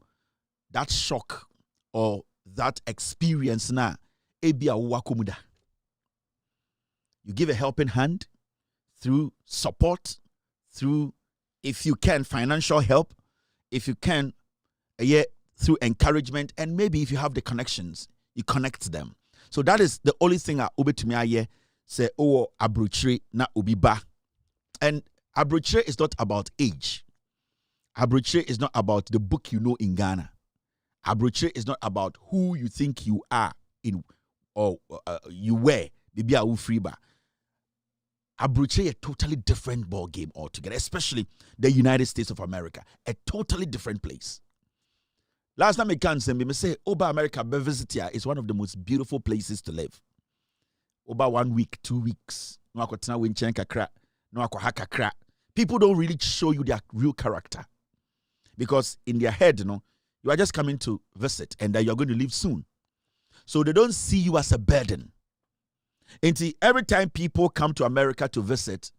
that shock or that experience na ebia wakomuda. You give a helping hand through support, through, if you can, financial help, if you can, through encouragement, and maybe if you have the connections, you connect them. So that is the only thing I obe to me aye say abrochire na obiba. And abrochire is not about age. Abrochire is not about the book you know in Ghana. Abrochire is not about who you think you are in or you were. Maybe a freeba. Abrochire a totally different ball game altogether, especially the United States of America, a totally different place. Last time I can say, Oba America visit here is one of the most beautiful places to live. Oba 1 week, 2 weeks, no akotena winchen kakra, no akoha kakra. People don't really show you their real character because in their head, you are just coming to visit and that you're going to leave soon. So they don't see you as a burden. And every time people come to America to visit,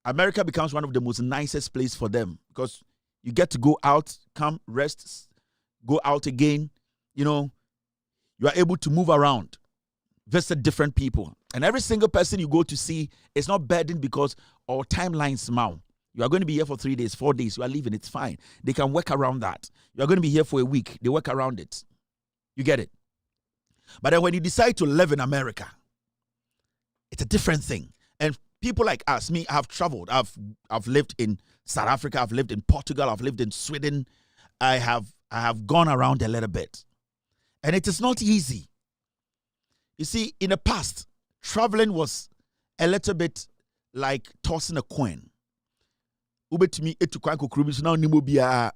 America becomes one of the most nicest places for them because you get to go out, come rest, go out again. You are able to move around, visit different people. And every single person you go to see is not burdened because our timelines now. You are going to be here for 3 days, 4 days. You are leaving. It's fine. They can work around that. You are going to be here for a week. They work around it. You get it? But then when you decide to live in America, it's a different thing. And people like us, me, I've traveled. I've lived in South Africa. I've lived in Portugal. I've lived in Sweden. I have gone around a little bit. And it is not easy. You see, in the past, traveling was a little bit like tossing a coin. Ubetumi etukwan kokrobi so na onimo bia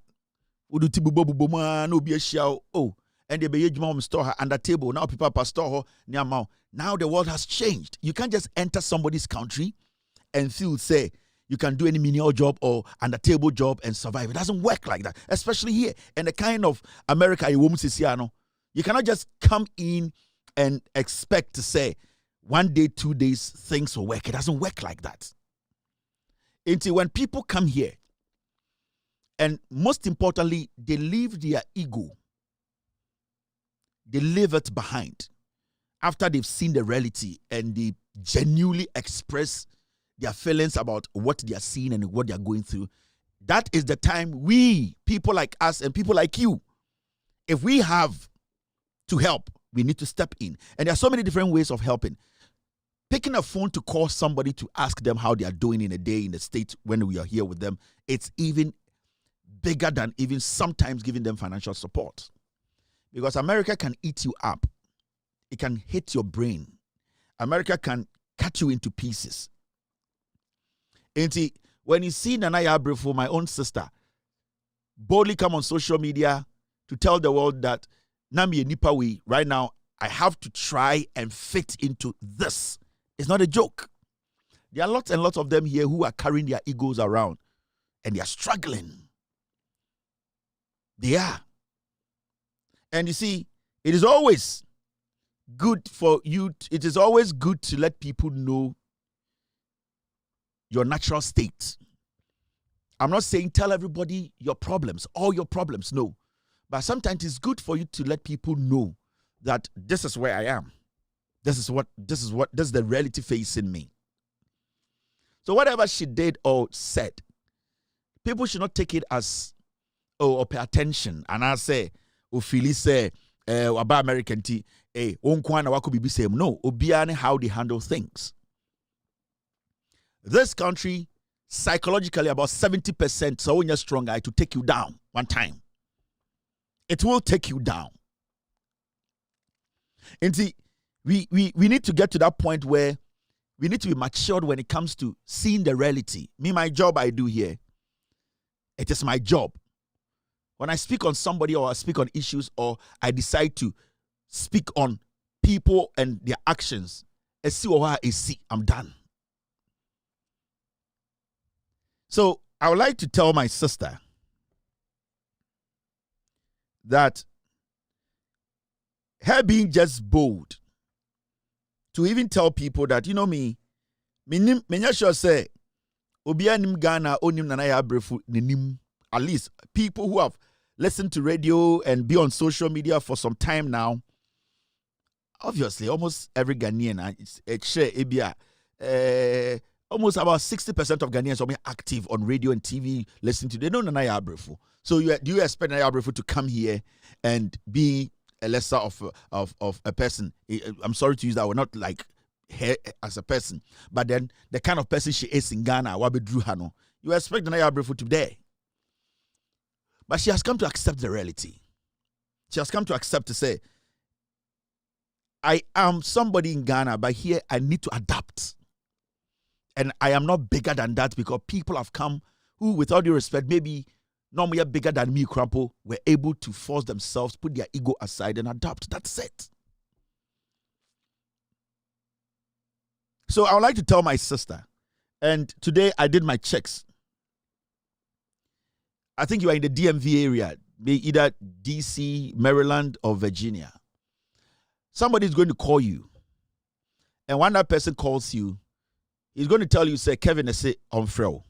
uduti bubo ma na obi ahia and they be ejuma store her under table now people pastor ho near mouth. Now the world has changed. You can't just enter somebody's country and feel say you can do any menial job or under table job and survive. It doesn't work like that, especially here in the kind of America you won't see. You cannot just come in and expect to say 1 day, 2 days things will work. It doesn't work like that. Until when people come here, and most importantly, they leave their ego. They leave it behind after they've seen the reality and they genuinely express their feelings about what they are seeing and what they are going through. That is the time we, people like us and people like you, if we have to help, we need to step in. And there are so many different ways of helping. Picking a phone to call somebody to ask them how they are doing in a day in the States when we are here with them, it's even bigger than even sometimes giving them financial support. Because America can eat you up. It can hit your brain. America can cut you into pieces. And when you see Nanaya Abrefo, my own sister, boldly come on social media to tell the world that Nami Nipawi, right now, I have to try and fit into this. It's not a joke. There are lots and lots of them here who are carrying their egos around and they are struggling. They are. And you see, it is always good for you. It is always good to let people know your natural state. I'm not saying tell everybody your problems, all your problems, no. But sometimes it's good for you to let people know that this is where I am. This is the reality facing me. So whatever she did or said, people should not take it as, or pay attention. And I say, Philly say, about American tea, no, obiane how they handle things. This country, psychologically, about 70%, so when you're strong guy to take you down one time. It will take you down. And see, we need to get to that point where we need to be matured when it comes to seeing the reality. Me, my job I do here, it is my job. When I speak on somebody or I speak on issues or I decide to speak on people and their actions, I'm done. So I would like to tell my sister that her being just bold to even tell people that, you know me sure say, Obianim Ghana, Onim Nanaya Abrefo, Ninim, at least people who have listened to radio and be on social media for some time now, obviously, almost every Ghanaian, almost about 60% of Ghanaians are active on radio and TV listening to. They know Nana Abrefo. So do you expect Nana Abrefo to come here and be a lesser of a person? I'm sorry to use that word, not like her as a person, but then the kind of person she is in Ghana, Wabi Drew Hano. You expect Nana Abrefo to be there. But she has come to accept the reality. She has come to accept to say, I am somebody in Ghana, but here I need to adapt. And I am not bigger than that because people have come who, with all due respect, maybe normally bigger than me, Crampo, were able to force themselves, put their ego aside and adapt. That's it. So I would like to tell my sister, and today I did my checks. I think you are in the DMV area, either DC, Maryland, or Virginia. Somebody is going to call you. And when that person calls you, he's going to tell you, say, Kevin, say, on Frel.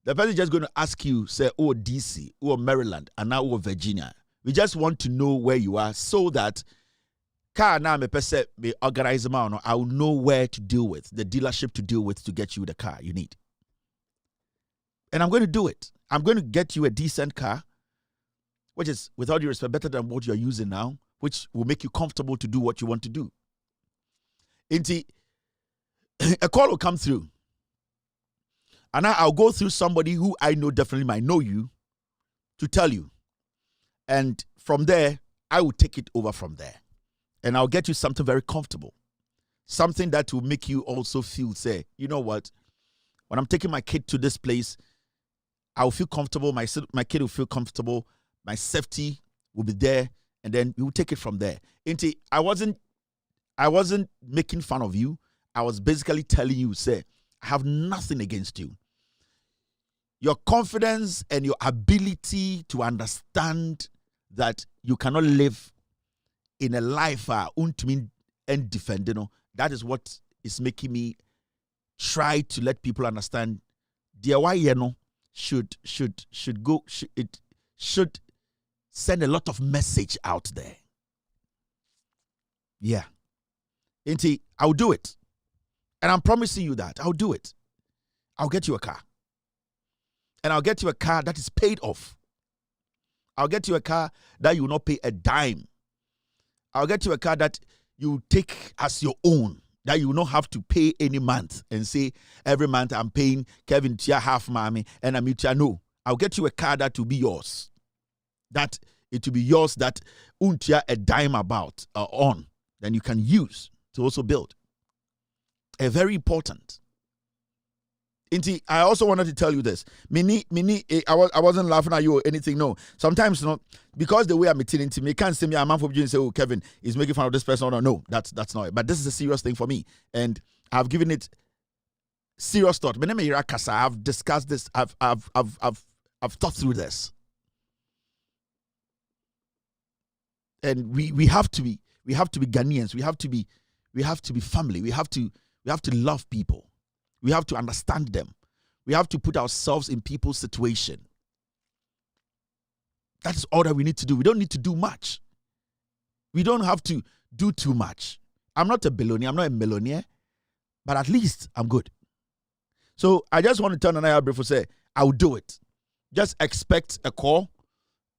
The person is just going to ask you, say, oh, DC, oh, Maryland, and now, oh, Virginia. We just want to know where you are so that car now me person me organize man, I will know where to deal with, the dealership to deal with to get you the car you need. And I'm going to do it. I'm going to get you a decent car, which is, with all due respect, better than what you're using now, which will make you comfortable to do what you want to do. A call will come through. And I'll go through somebody who I know definitely might know you to tell you. And from there, I will take it over from there. And I'll get you something very comfortable. Something that will make you also feel, say, you know what? When I'm taking my kid to this place, I'll feel comfortable. My kid will feel comfortable. My safety will be there. And then we will take it from there. I wasn't making fun of you. I was basically telling you, say, I have nothing against you. Your confidence and your ability to understand that you cannot live in a life and defend, that is what is making me try to let people understand. Dear why should send a lot of message out there. Yeah. I'll do it. And I'm promising you that. I'll do it. I'll get you a car. And I'll get you a car that is paid off. I'll get you a car that you will not pay a dime. I'll get you a car that you take as your own, that you will not have to pay any month and say, every month I'm paying Kevin Tia half mommy and I'm Tia. No. I'll get you a car that will be yours. That it will be yours that untia a dime about on. Then you can use to also build. A very important. I also wanted to tell you this. I wasn't laughing at you or anything. No. Sometimes, because the way I'm meeting me can't say me a man for and say, oh, Kevin is making fun of this person. No, that's not it. But this is a serious thing for me. And I've given it serious thought. I've discussed this. I've thought through this. And we have to be Ghanaians. We have to be family. We have to love people. We have to understand them. We have to put ourselves in people's situation. That is all that we need to do. We don't need to do much. We don't have to do too much. I'm not a billionaire. I'm not a millionaire. But at least I'm good. So I just want to tell Nana Abrefo, say, I'll do it. Just expect a call.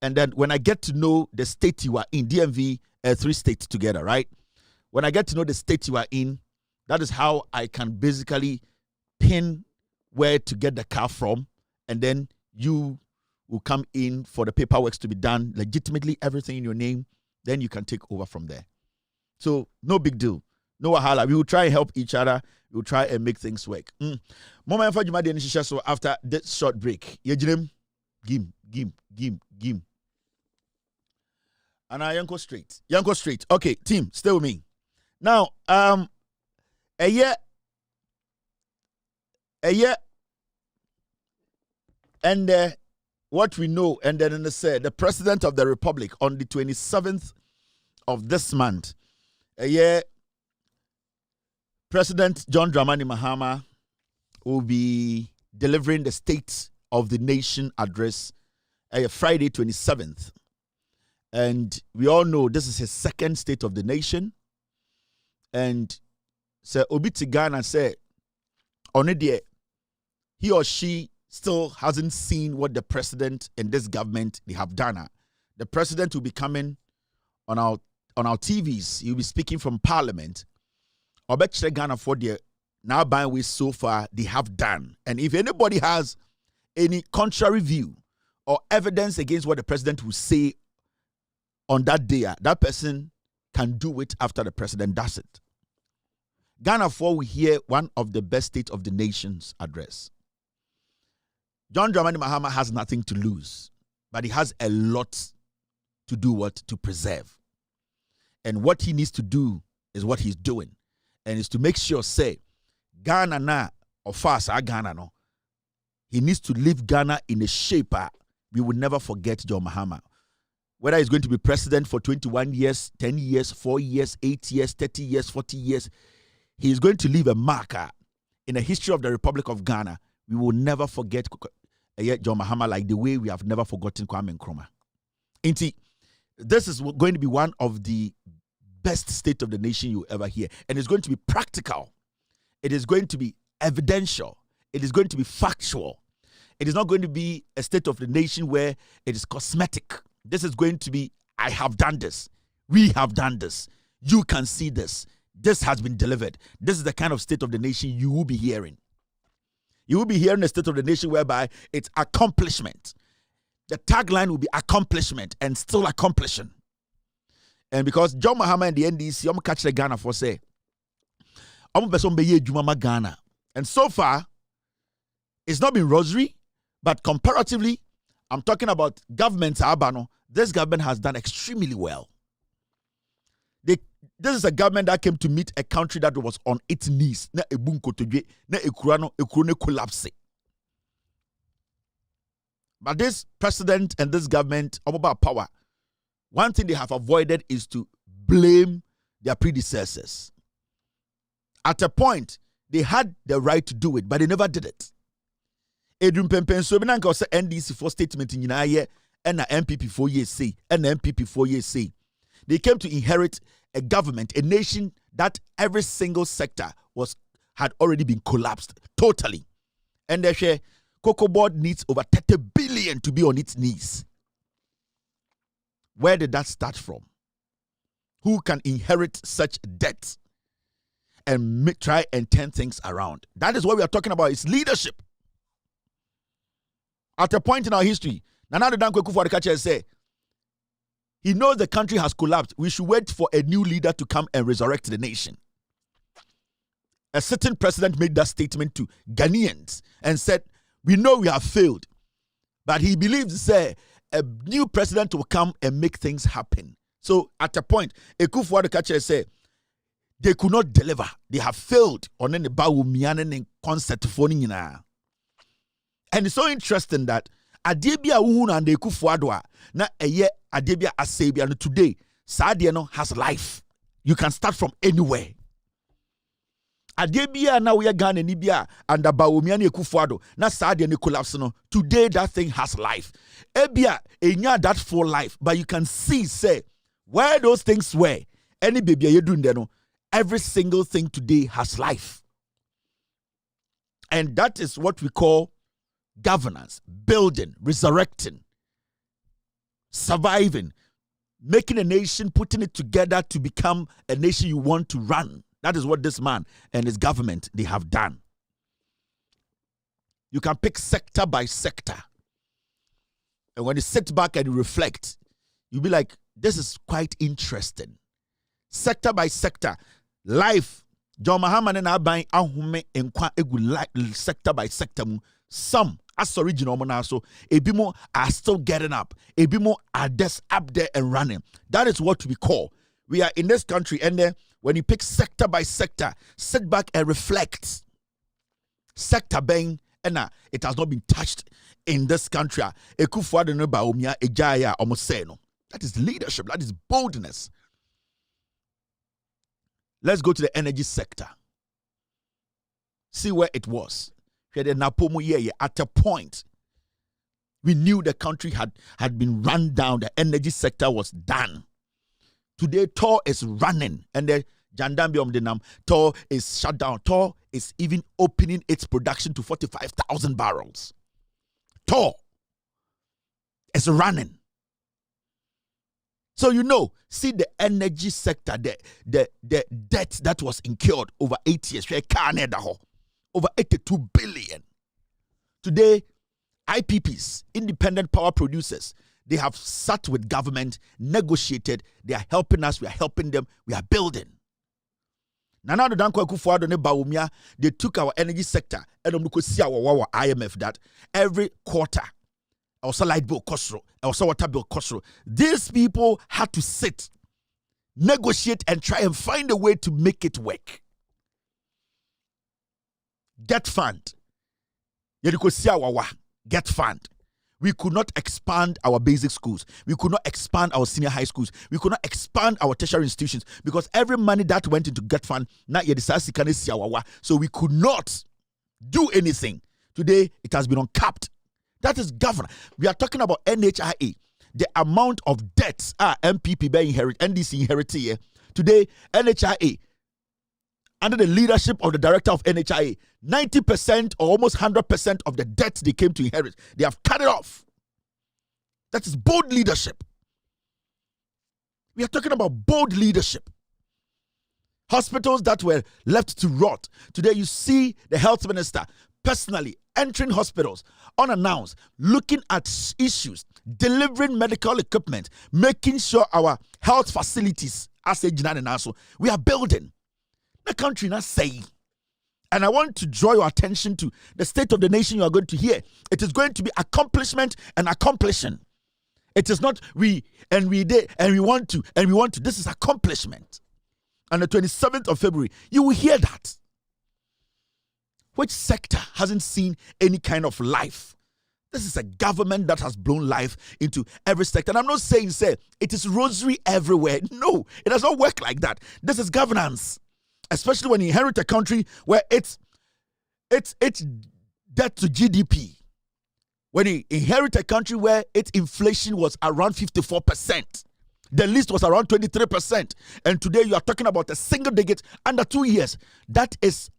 And then when I get to know the state you are in, DMV, 3 states together, right? When I get to know the state you are in, that is how I can basically pin where to get the car from, and then you will come in for the paperwork to be done legitimately, everything in your name, then you can take over from there. So no big deal. No wahala. We will try and help each other. We will try and make things work. Moment for Jumadi, so after this short break, Gim. And I Yanko straight. Okay, team, stay with me. Now, a year, and what we know, and then the President of the Republic on the 27th of this month, President John Dramani Mahama will be delivering the State of the Nation address, Friday 27th. And we all know this is his second State of the Nation. And so Obi Tigana said, on it, he or she still hasn't seen what the president and this government they have done. The president will be coming on our TVs. He'll be speaking from Parliament. I bet Ghana for the now by way so far they have done. And if anybody has any contrary view or evidence against what the president will say on that day, that person can do it after the president does it. Ghana 4 will hear one of the best State of the Nation's address. John Dramani Mahama has nothing to lose, but he has a lot to do what? To preserve. And what he needs to do is what he's doing. And is to make sure, say, Ghana na, or fast, Ghana no. He needs to leave Ghana in a shape we will never forget John Mahama. Whether he's going to be president for 21 years, 10 years, 4 years, 8 years, 30 years, 40 years, he is going to leave a marker in the history of the Republic of Ghana. We will never forget John Mahama like the way we have never forgotten Kwame Nkrumah. Inti, this is going to be one of the best State of the Nation you ever hear. And it's going to be practical. It is going to be evidential. It is going to be factual. It is not going to be a State of the Nation where it is cosmetic. This is going to be, I have done this. We have done this. You can see this. This has been delivered. This is the kind of State of the Nation you will be hearing. You will be hearing a State of the Nation whereby it's accomplishment. The tagline will be accomplishment and still accomplishing. And because John Mahama and the NDC, I'm catch the Ghana for say, I'm person be Jumama Ghana. And so far, it's not been rosary, but comparatively, I'm talking about government Abano. This government has done extremely well. This is a government that came to meet a country that was on its knees. Na ebunko toje, na ekurane collapse. But this president and this government, about power, one thing they have avoided is to blame their predecessors. At a point, they had the right to do it, but they never did it. Edwin Pempen so binanka was NDC for statement in Yinaye and MPP 4 years say and MPP 4 years say. They came to inherit a government, a nation that every single sector had already been collapsed totally. And they say Cocoa Board needs over 30 billion to be on its knees. Where did that start from? Who can inherit such debt and try and turn things around? That is what we are talking about. It's leadership. At a point in our history, Nana Dankwa Akufo-Addo say, he knows the country has collapsed. We should wait for a new leader to come and resurrect the nation. A certain president made that statement to Ghanaians and said, we know we have failed, but he believes, say, a new president will come and make things happen. So at a point, Akufo-Addo said, they could not deliver. They have failed on any Bawumian concert for Nina. And it's so interesting that Adebia Uhuna and Akufo-Addo na eye Adebia Asebia today Sadiano has life. You can start from anywhere. Adebia na we are Ghana Nibia and Bawumian Akufo-Addo na Sadiano collapse no. Today that thing has life. Ebia enya that full life, but you can see say where those things were. Any baby you doing there no. Every single thing today has life. And that is what we call governance, building, resurrecting, surviving, making a nation, putting it together to become a nation you want to run. That is what this man and his government, they have done. You can pick sector by sector. And when you sit back and you reflect, you'll be like, this is quite interesting. Sector by sector, life, John Mahama and Abai Ahume and sector by sector. Some as original so Ebimo are still getting up. Ebimo are just up there and running. That is what we call. We are in this country, and then when you pick sector by sector, sit back and reflect. Sector bang, and it has not been touched in this country. Akufo-Addo ba omia ejaya omoseno. That is leadership. That is boldness. Let's go to the energy sector. See where it was. At a point, We knew the country had been run down. The energy sector was done. Today, Tor is running. And the Jandambi Denam, Tor is shut down. Tor is even opening its production to 45,000 barrels. Tor is running. So see the energy sector, the debt that was incurred over 8 years, over 82 billion. Today, IPPs, independent power producers, they have sat with government, negotiated, they are helping us, we are helping them, we are building. Nana do Dankwa Akufo-Addo ne Bawumia, they took our energy sector, and we see our IMF that every quarter, also light bill kosro, also water bill kosro. These people had to sit, negotiate, and try and find a way to make it work. Get fund. Get fund. We could not expand our basic schools. We could not expand our senior high schools. We could not expand our tertiary institutions because every money that went into Get Fund, so we could not do anything. Today, it has been uncapped. That is governance. We are talking about NHIA. The amount of debts MPP by inherit, NDC inherited here. Today, NHIA, under the leadership of the director of NHIA, 90% or almost 100% of the debts they came to inherit, they have cut it off. That is bold leadership. We are talking about bold leadership. Hospitals that were left to rot. Today you see the health minister personally entering hospitals unannounced, looking at issues, delivering medical equipment, making sure our health facilities, as we are building. The country not saying. And I want to draw your attention to the state of the nation you are going to hear. It is going to be accomplishment and accomplishing. It is not we did and we want to. This is accomplishment. On the 27th of February, you will hear that. Which sector hasn't seen any kind of life? This is a government that has blown life into every sector. And I'm not saying, it is rosary everywhere. No, it does not work like that. This is governance. Especially when you inherit a country where it's debt to GDP. When you inherit a country where its inflation was around 54%. The list was around 23%. And today you are talking about a single digit under 2 years. That is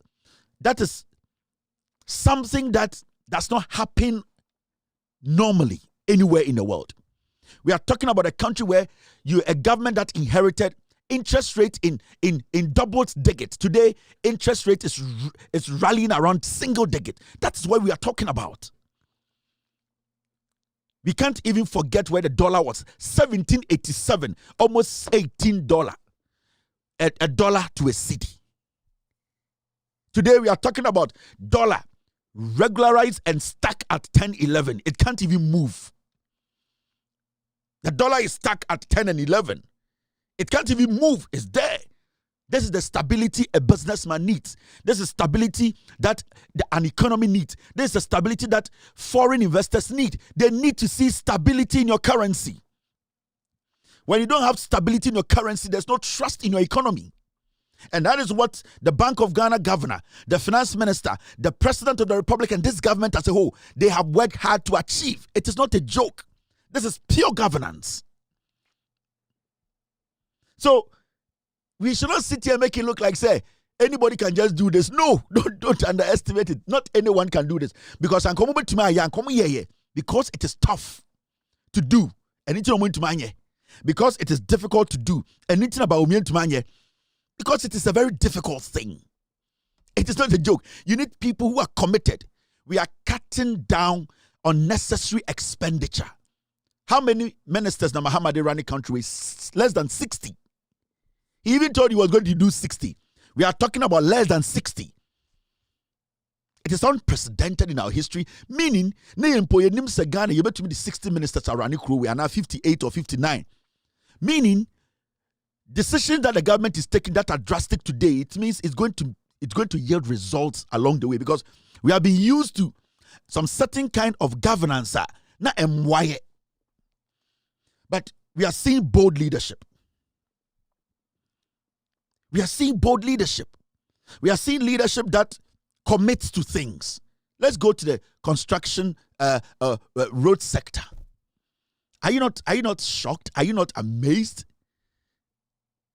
something that does not happen normally anywhere in the world. We are talking about a country where you're a government that inherited interest rate in double digits. Today, interest rate is rallying around single digit. That's what we are talking about. We can't even forget where the dollar was. 1787, almost $18. A dollar to a city. Today, we are talking about dollar regularized and stuck at 10.11. It can't even move. The dollar is stuck at 10 and 11. It can't even move. It's there. This is the stability a businessman needs. This is stability that an economy needs. This is the stability that foreign investors need. They need to see stability in your currency. When you don't have stability in your currency, there's no trust in your economy. And that is what the Bank of Ghana governor, the finance minister, the president of the republic, and this government as a whole, they have worked hard to achieve. It is not a joke. This is pure governance. So, we should not sit here and make it look like, anybody can just do this. No, don't underestimate it. Not anyone can do this. Because it is tough to do. Because it is difficult to do. Because it is a very difficult thing. It is not a joke. You need people who are committed. We are cutting down unnecessary expenditure. How many ministers na Mahamadeh ran the country with? Less than 60. He even told he was going to do 60. We are talking about less than 60. It is unprecedented in our history, meaning, the 60 ministers around the crew, we are now 58 or 59. Meaning, decisions that the government is taking that are drastic today, it means it's going to yield results along the way, because we have been used to some certain kind of governance, but we are seeing bold leadership. We are seeing bold leadership. We are seeing leadership that commits to things. Let's go to the construction road sector. Are you not shocked? Are you not amazed?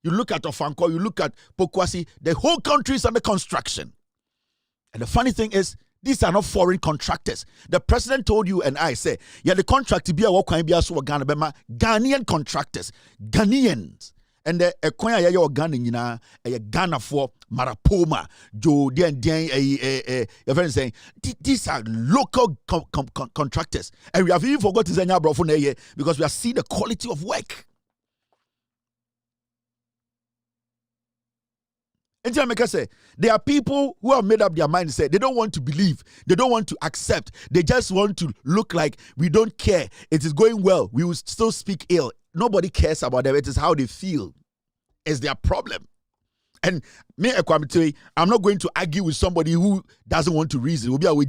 You look at Ofanko, you look at Pokwasi, the whole country is under construction. And the funny thing is, these are not foreign contractors. The president told you and I say, yeah, the contract to be a Ghanaian contractors, Ghanaians. And the Equia ya Ghana, a Ghana for Marapoma, Joe, friend saying these are local contractors. And we have even forgot to say because we have seen the quality of work. And Jamaica say there are people who have made up their mind and say they don't want to believe, they don't want to accept, they just want to look like we don't care. It is going well. We will still speak ill. Nobody cares about them. It is how they feel. It's their problem. And me, I'm not going to argue with somebody who doesn't want to reason. I'm not going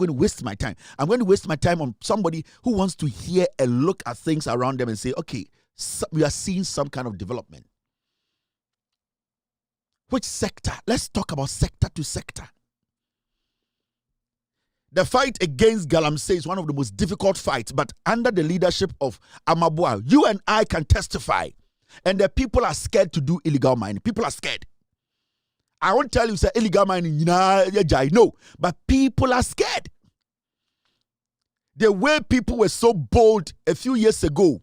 to waste my time. I'm going to waste my time on somebody who wants to hear and look at things around them and say, okay, so we are seeing some kind of development. Which sector? Let's talk about sector to sector. The fight against Galamsey is one of the most difficult fights, but under the leadership of Amabua, you and I can testify. And the people are scared to do illegal mining. People are scared. I won't tell you, say illegal mining, no, but people are scared. The way people were so bold a few years ago,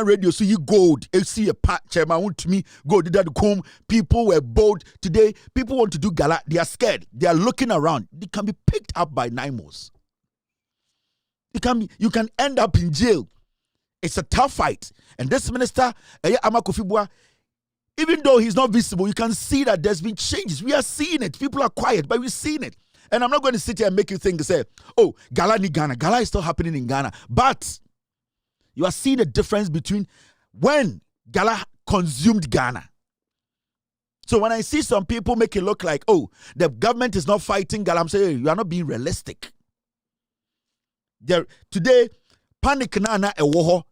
radio, so you gold, see a patch, want to me, gold, did that comb. People were bold. Today, people want to do gala. They are scared. They are looking around. They can be picked up by NIMOs. You can end up in jail. It's a tough fight. And this minister, Amakofibua, even though he's not visible, you can see that there's been changes. We are seeing it. People are quiet, but we're seeing it. And I'm not going to sit here and make you think, say, oh, gala ni Ghana. Gala is still happening in Ghana. But you are seeing the difference between when Gala consumed Ghana. So when I see some people make it look like, oh, the government is not fighting Gala, I'm saying, you are not being realistic. Today, panic na a war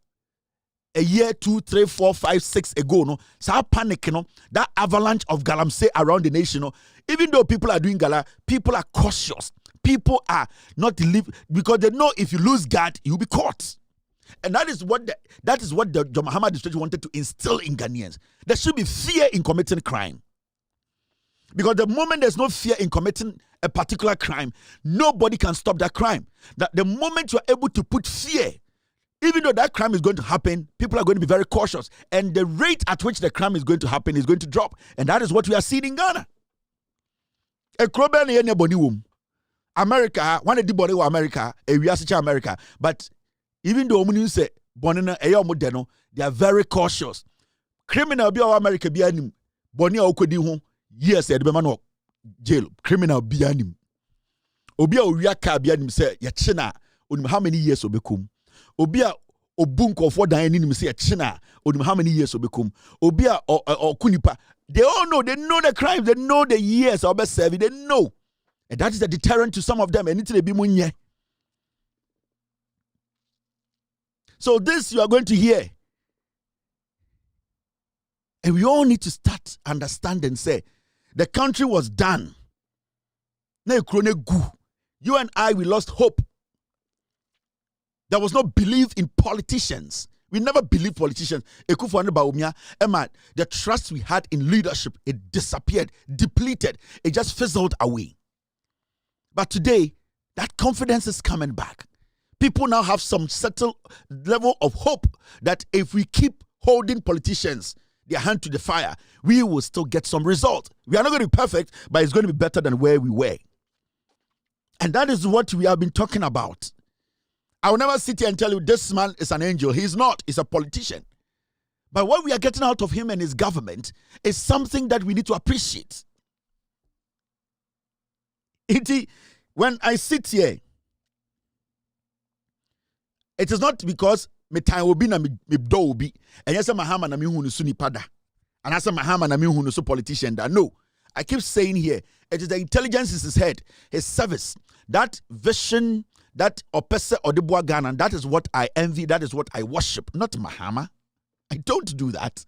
a year, 2, 3, 4, 5, 6 ago, no. So panic, no, that avalanche of Galamsey around the nation, no. Even though people are doing Gala, people are cautious. People are not because they know if you lose guard, you'll be caught. And that is what the John Mahama district wanted to instill in Ghanaians. There should be fear in committing crime. Because the moment there's no fear in committing a particular crime, nobody can stop that crime. That the moment you're able to put fear, even though that crime is going to happen, people are going to be very cautious. And the rate at which the crime is going to happen is going to drop. And that is what we are seeing in Ghana. America, one of the body of America, America, but even though you say they are very cautious. Criminal be our America be anim. Boni okodi ho yes e de be no jail. Criminal be anim. Obi a owia ka be anim say ye china onim how many years obekum. Obi a obunko for dan anim say ye china onim how many years obekum. Obi a okunipa. They all know, they know the crimes, they know the years obe serve, they know. And that is a deterrent to some of them. And it's be munye. So this you are going to hear. And we all need to start understand and say, the country was done. You and I, we lost hope. There was no belief in politicians. We never believed politicians. The trust we had in leadership, it disappeared, depleted. It just fizzled away. But today, that confidence is coming back. People now have some settled level of hope that if we keep holding politicians their hand to the fire, we will still get some result. We are not going to be perfect, but it's going to be better than where we were. And that is what we have been talking about. I will never sit here and tell you this man is an angel. He's not. He's a politician. But what we are getting out of him and his government is something that we need to appreciate. When I sit here, it is not because me time will be na me do will be. And yes, Mahama na mi hunu su nipada. And I say Mahama na mi hunu su politician da. No, I keep saying here, it is the intelligence in his head, his service, that vision, that opese odebua Ghana. That is what I envy. That is what I worship. Not Mahama. I don't do that.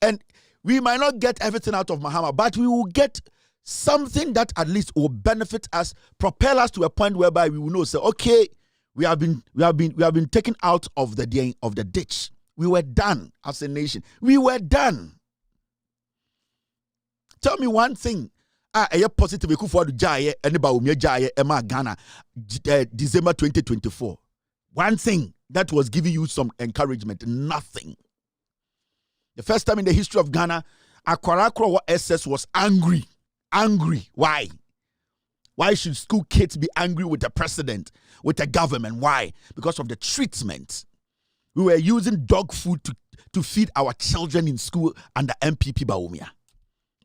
And we might not get everything out of Mahama, but we will get something that at least will benefit us, propel us to a point whereby we will know, say, okay, we have been taken out of the ditch. We were done as a nation. We were done. Tell me one thing. A positive Ghana December 2024. One thing that was giving you some encouragement. Nothing. The first time in the history of Ghana, Akwarakro SS was angry. Angry. Why? Why should school kids be angry with the president, with the government? Why? Because of the treatment. We were using dog food to feed our children in school under MPP Bawumia.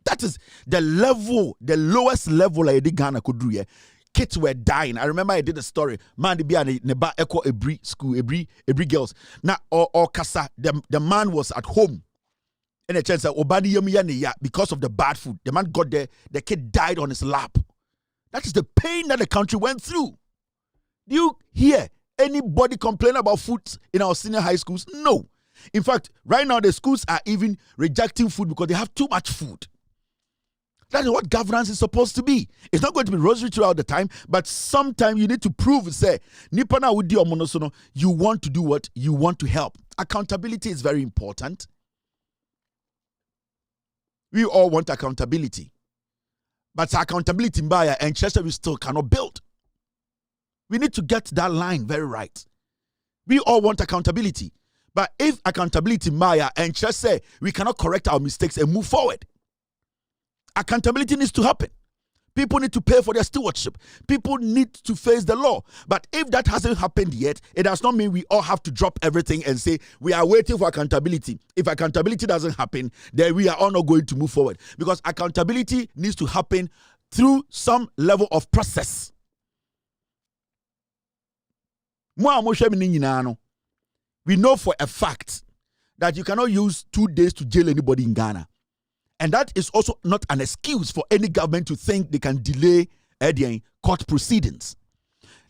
That is the level, the lowest level I did Ghana could do here. Kids were dying. I remember I did a story. Man, they be a neba echo every school, every girls. Now or kasa, the man was at home. And a chance that Obadi because of the bad food. The man got there, the kid died on his lap. That is the pain that the country went through. Do you hear anybody complain about food in our senior high schools? No. In fact, right now the schools are even rejecting food because they have too much food. That is what governance is supposed to be. It's not going to be rosary throughout the time, but sometimes you need to prove, say, Nipana Udi Omonosono, you want to do what? You want to help. Accountability is very important. We all want accountability. But accountability in Baya and Chester we still cannot build. We need to get that line very right. We all want accountability. But if accountability in Baya and Chester we cannot correct our mistakes and move forward. Accountability needs to happen. People need to pay for their stewardship. People need to face the law. But if that hasn't happened yet, it does not mean we all have to drop everything and say we are waiting for accountability. If accountability doesn't happen, then we are all not going to move forward. Because accountability needs to happen through some level of process. We know for a fact that you cannot use 2 days to jail anybody in Ghana. And that is also not an excuse for any government to think they can delay court proceedings.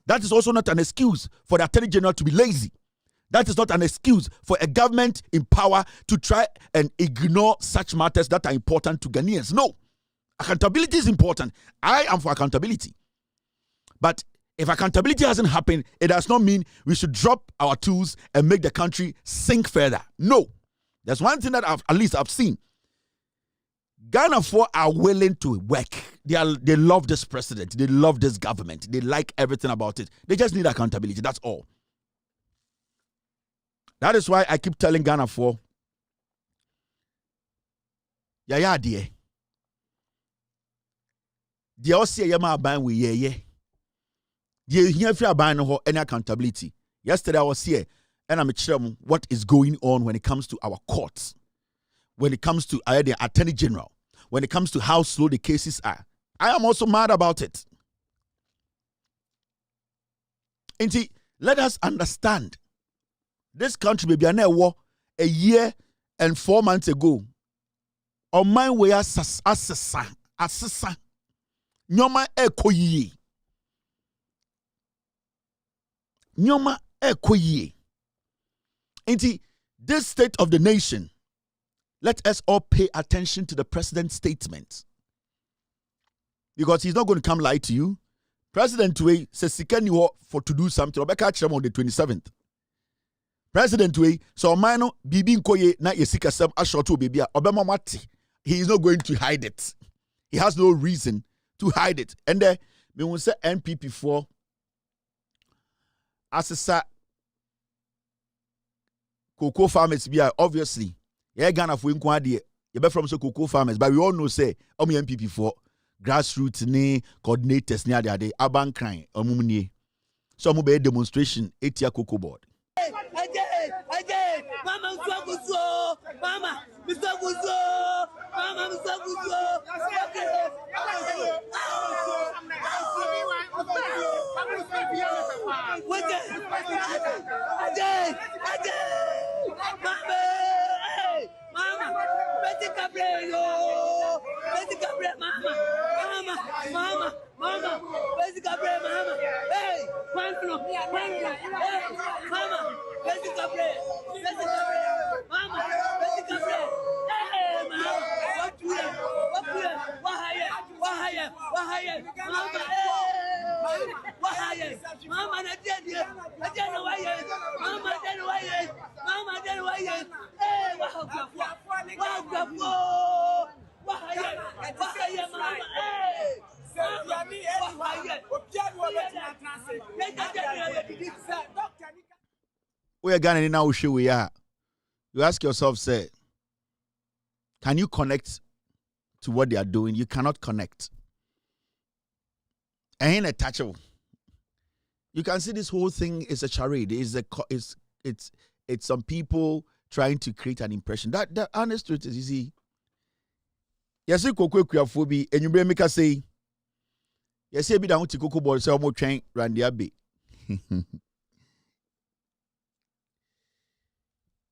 That is also not an excuse for the Attorney General to be lazy. That is not an excuse for a government in power to try and ignore such matters that are important to Ghanaians. No. Accountability is important. I am for accountability. But if accountability hasn't happened, it does not mean we should drop our tools and make the country sink further. No. There's one thing that at least I've seen. Ghana 4 are willing to work. They love this president. They love this government. They like everything about it. They just need accountability. That's all. That is why I keep telling Ghana 4, Yaya dear. The Ossia Yama ban we ye. You hear free ban no any accountability. Yesterday I was here and I'm telling what is going on when it comes to our courts. When it comes to the Attorney General, when it comes to how slow the cases are. I am also mad about it. And let us understand. This country, baby, I know a year and 4 months ago, on my way assessa, nyoma ekoyi. Nyoma ekoyi. And this state of the nation, let us all pay attention to the president's statement. Because he's not going to come lie to you. President Way says he can for to do something. On the 27th. President Way, so mine bibi nkoye na yesika sem ashoto baby obema mati. He is not going to hide it. He has no reason to hide it. And then we will say NPP4 assessa cocoa farmers be obviously. Yeah, Ghana for inquiry. You be from so cocoa farmers, but we all know say MPP4 grassroots ni coordinators ni ade aban crying omumnie. So mo be demonstration etia cocoa board. Again, Mama Mr. Mama, Mr. Guzo, Mama, Mr. Guzo. Again, Mama, Betty Cabrero, Betty Cabrero, Mama, Betty Cabrero, Mama, hey, Mama, Betty Cabrero, Mama, Betty Cabrero, hey, Mama. Wahaya, Wahaya, Mama, Mama, we are Ghana now. We are. You ask yourself, say, can you connect to what they are doing? You cannot connect. Ain't attachable. You can see this whole thing is a charade. It's some people trying to create an impression. That honest truth is easy. Yes, you cocoa phobia, and you bring me say. Yes, you be down to cocoa ball, so more train Randy Abbey.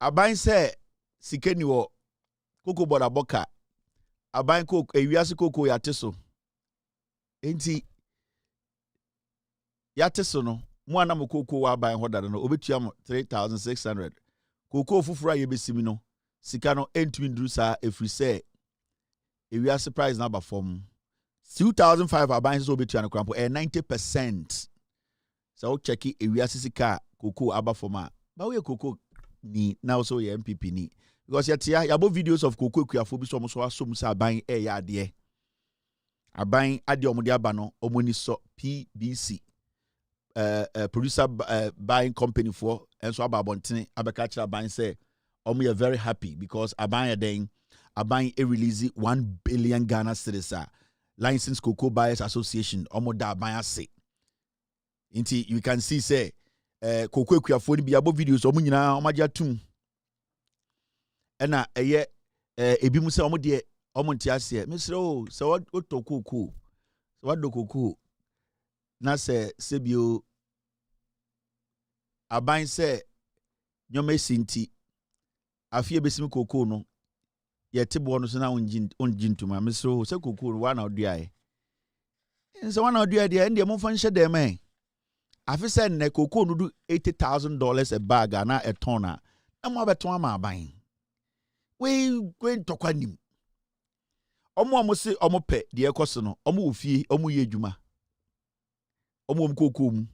Aban say, Sikeni wo cocoa ball aboka. Aban cook, a wiase cocoa yateso. Enti yateso no, mwana mo cocoa wa aban hoda no, obetuam 3,600. Cocoa fufura yebesimi no, sika no entwi ndru sa efri say. If we are surprised now, but from 2,500 are buying so between 90%. So check it. If we are sika cocoa aba forma, but we cocoa ni now so your MPP ni because yet about videos of cocoa kuafo so so buying a yard are buying adi omudia bano omoni so PBC producer buying company for and so about bontene abekacha buying say omu very happy because abaya den Aban a release 1 billion Ghana cedis Licensed Cocoa Buyers Association omoda aban say. Inti you can see say cocoa kuafo bi abo videos omo nyina omaja tum. Ena eye ebi mu say omo de omo ntiase mesre o say what to cocoa. So what do cocoa na say sebio aban say nyoma sinti afie besim cocoa no yete bo no so na onjintuma mesro se kokoro wa na oduae nse wa na oduae de ende mo fa nhye dem afi se ne kokoro no do $80,000 a bag na a ton na mo abeton ama aban we ntokwa nim omo se omo pe de ekoso no omo ofie omo ye adwuma omo kokoro mu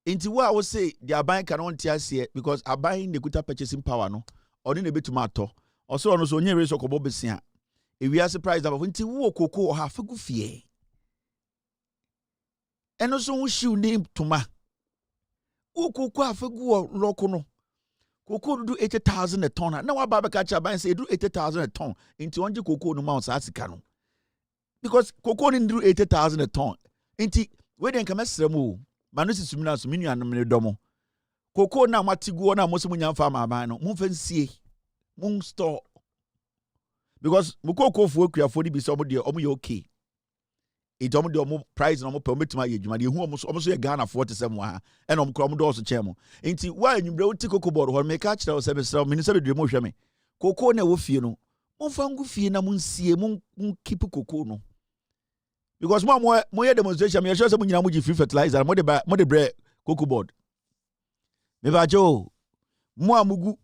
enti wa wo say the aban can on tiase because aban ne kuta purchasing power no oni ne betuma ato also no so nyere so kobo besia e we are surprised about nti wo koko ha fagu fie eno so wo shiu name toma wo koko afagu loko no koko do 80,000 a ton na wa baba ka cha ban say do 80,000 a ton nti onje koko no ma sa sika no because koko ni do 80,000 a ton nti we den kamesrem o manu sisumina so minu anum ne domo koko na matiguo na mo so munya fa ma ban no mo fa nsie mun store because mukoko fu akuafo di bi so omo de omo ye okay e omo de omo price na omo pe omo tima ye dwuma de hu omo so ye Ghana 47 ha e na omo kro omo do so chemo enti wa anwumbre wo ti koko board ho me ka kire wo se besra me se bedre mo hwe me koko na wo fie no mo fa ngu fie na mun sie mun keep koko no because mo ye demonstration me sure se mo nyina mo gi free fertilizer mo de bre koko board me ba jo mo amugu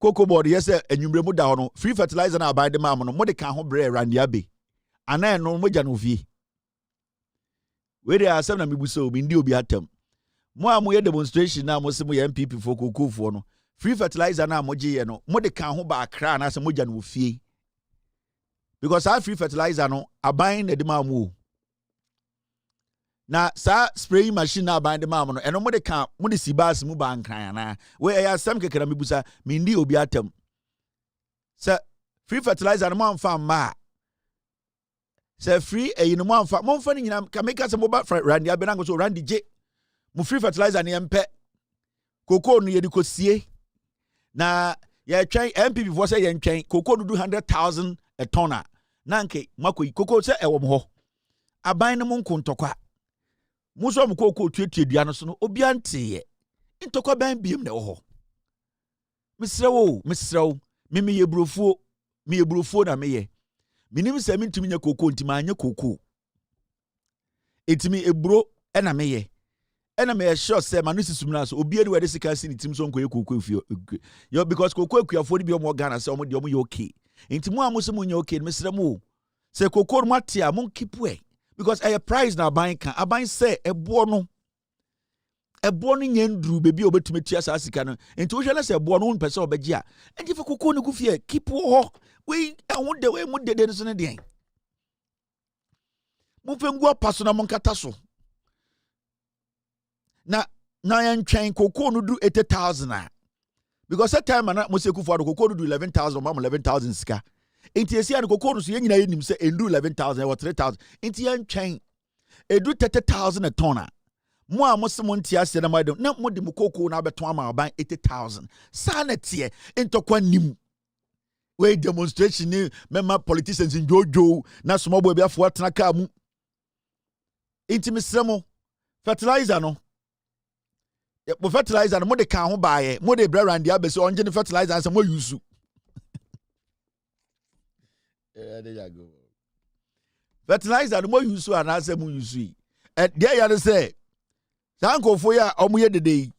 cocoa board yes enwumre mu da ho no free fertilizer na abai de ma mo no mo de kan ho bre Randy Abbey ana no mo gya no fie we dey asem na mebuso bi ndi obi atam mo amu ye demonstration na mo se mo ye MPP for cocoa fo no free fertilizer na mo gye ye no mo de kan ho ba akra na se mo gya no fie because our free fertilizer no abai na de ma mo na sa spraying machine na aban de ma mo no eno mo de kan mo de sibas mu ba nkran na we ya sam kekera mebusa me ndi obi atam sa free fertilizer no mo amfa ma sa free no mo amfa ni nyina ka make se mo ba Randy Abbey na so Randy J mo free fertilizer ne empe koko no ye di kosie na ye twen MPP for say ye twen koko no do 100,000 a ton na nke makoyi koko se ewo mo ho aban ne mo nkontokwa muso mu koko tuetie dua no so no obi anteye ntokwa ban biem na wo ho misrewo me ye brofuo na me ye minim se mintumi nya koko ntima anya koko etimi ebro na me ye ena me sure say manu sisumna so obi edi we de sika si ni tim so nkoye koko efio yo because koko akuafo ni bi omo Ghana say omo de omo ye okay enti mu amuso mu nya okay misremo Se cocoa matia mon keep way because a price na aban kan aban say ebo no nyendru baby obetumi tia sa sika no enti wo hwe na se ebo no pese obegia enti fa cocoa no gu fie keep ho we won de we mu de so ne den mo fengu apaso na mon kata so na yan twen cocoa no du 80,000 because that time na mo se ku for cocoa no du 11,000 ma 11,000 sika. Inti esi an kokoro so yenyina yenim se endu 11,000 or 3,000 inti yan twen edu 30,000 a ton mo a mo se mo ntia se na madam na mo de mo kokoro na beton ama aban 80,000 sanete intokwa nim we demonstration ni mema politicians in jojo na small boy bia fo atena ka mu inti misremo fertilizer no mo fertilizer no mo de ka ho baaye mo de brand dia be se onje ni fertilizer se mo use. There you go. Fertilizer no more use and answer mu use. And there you say, "Sanko for ya omuye dede."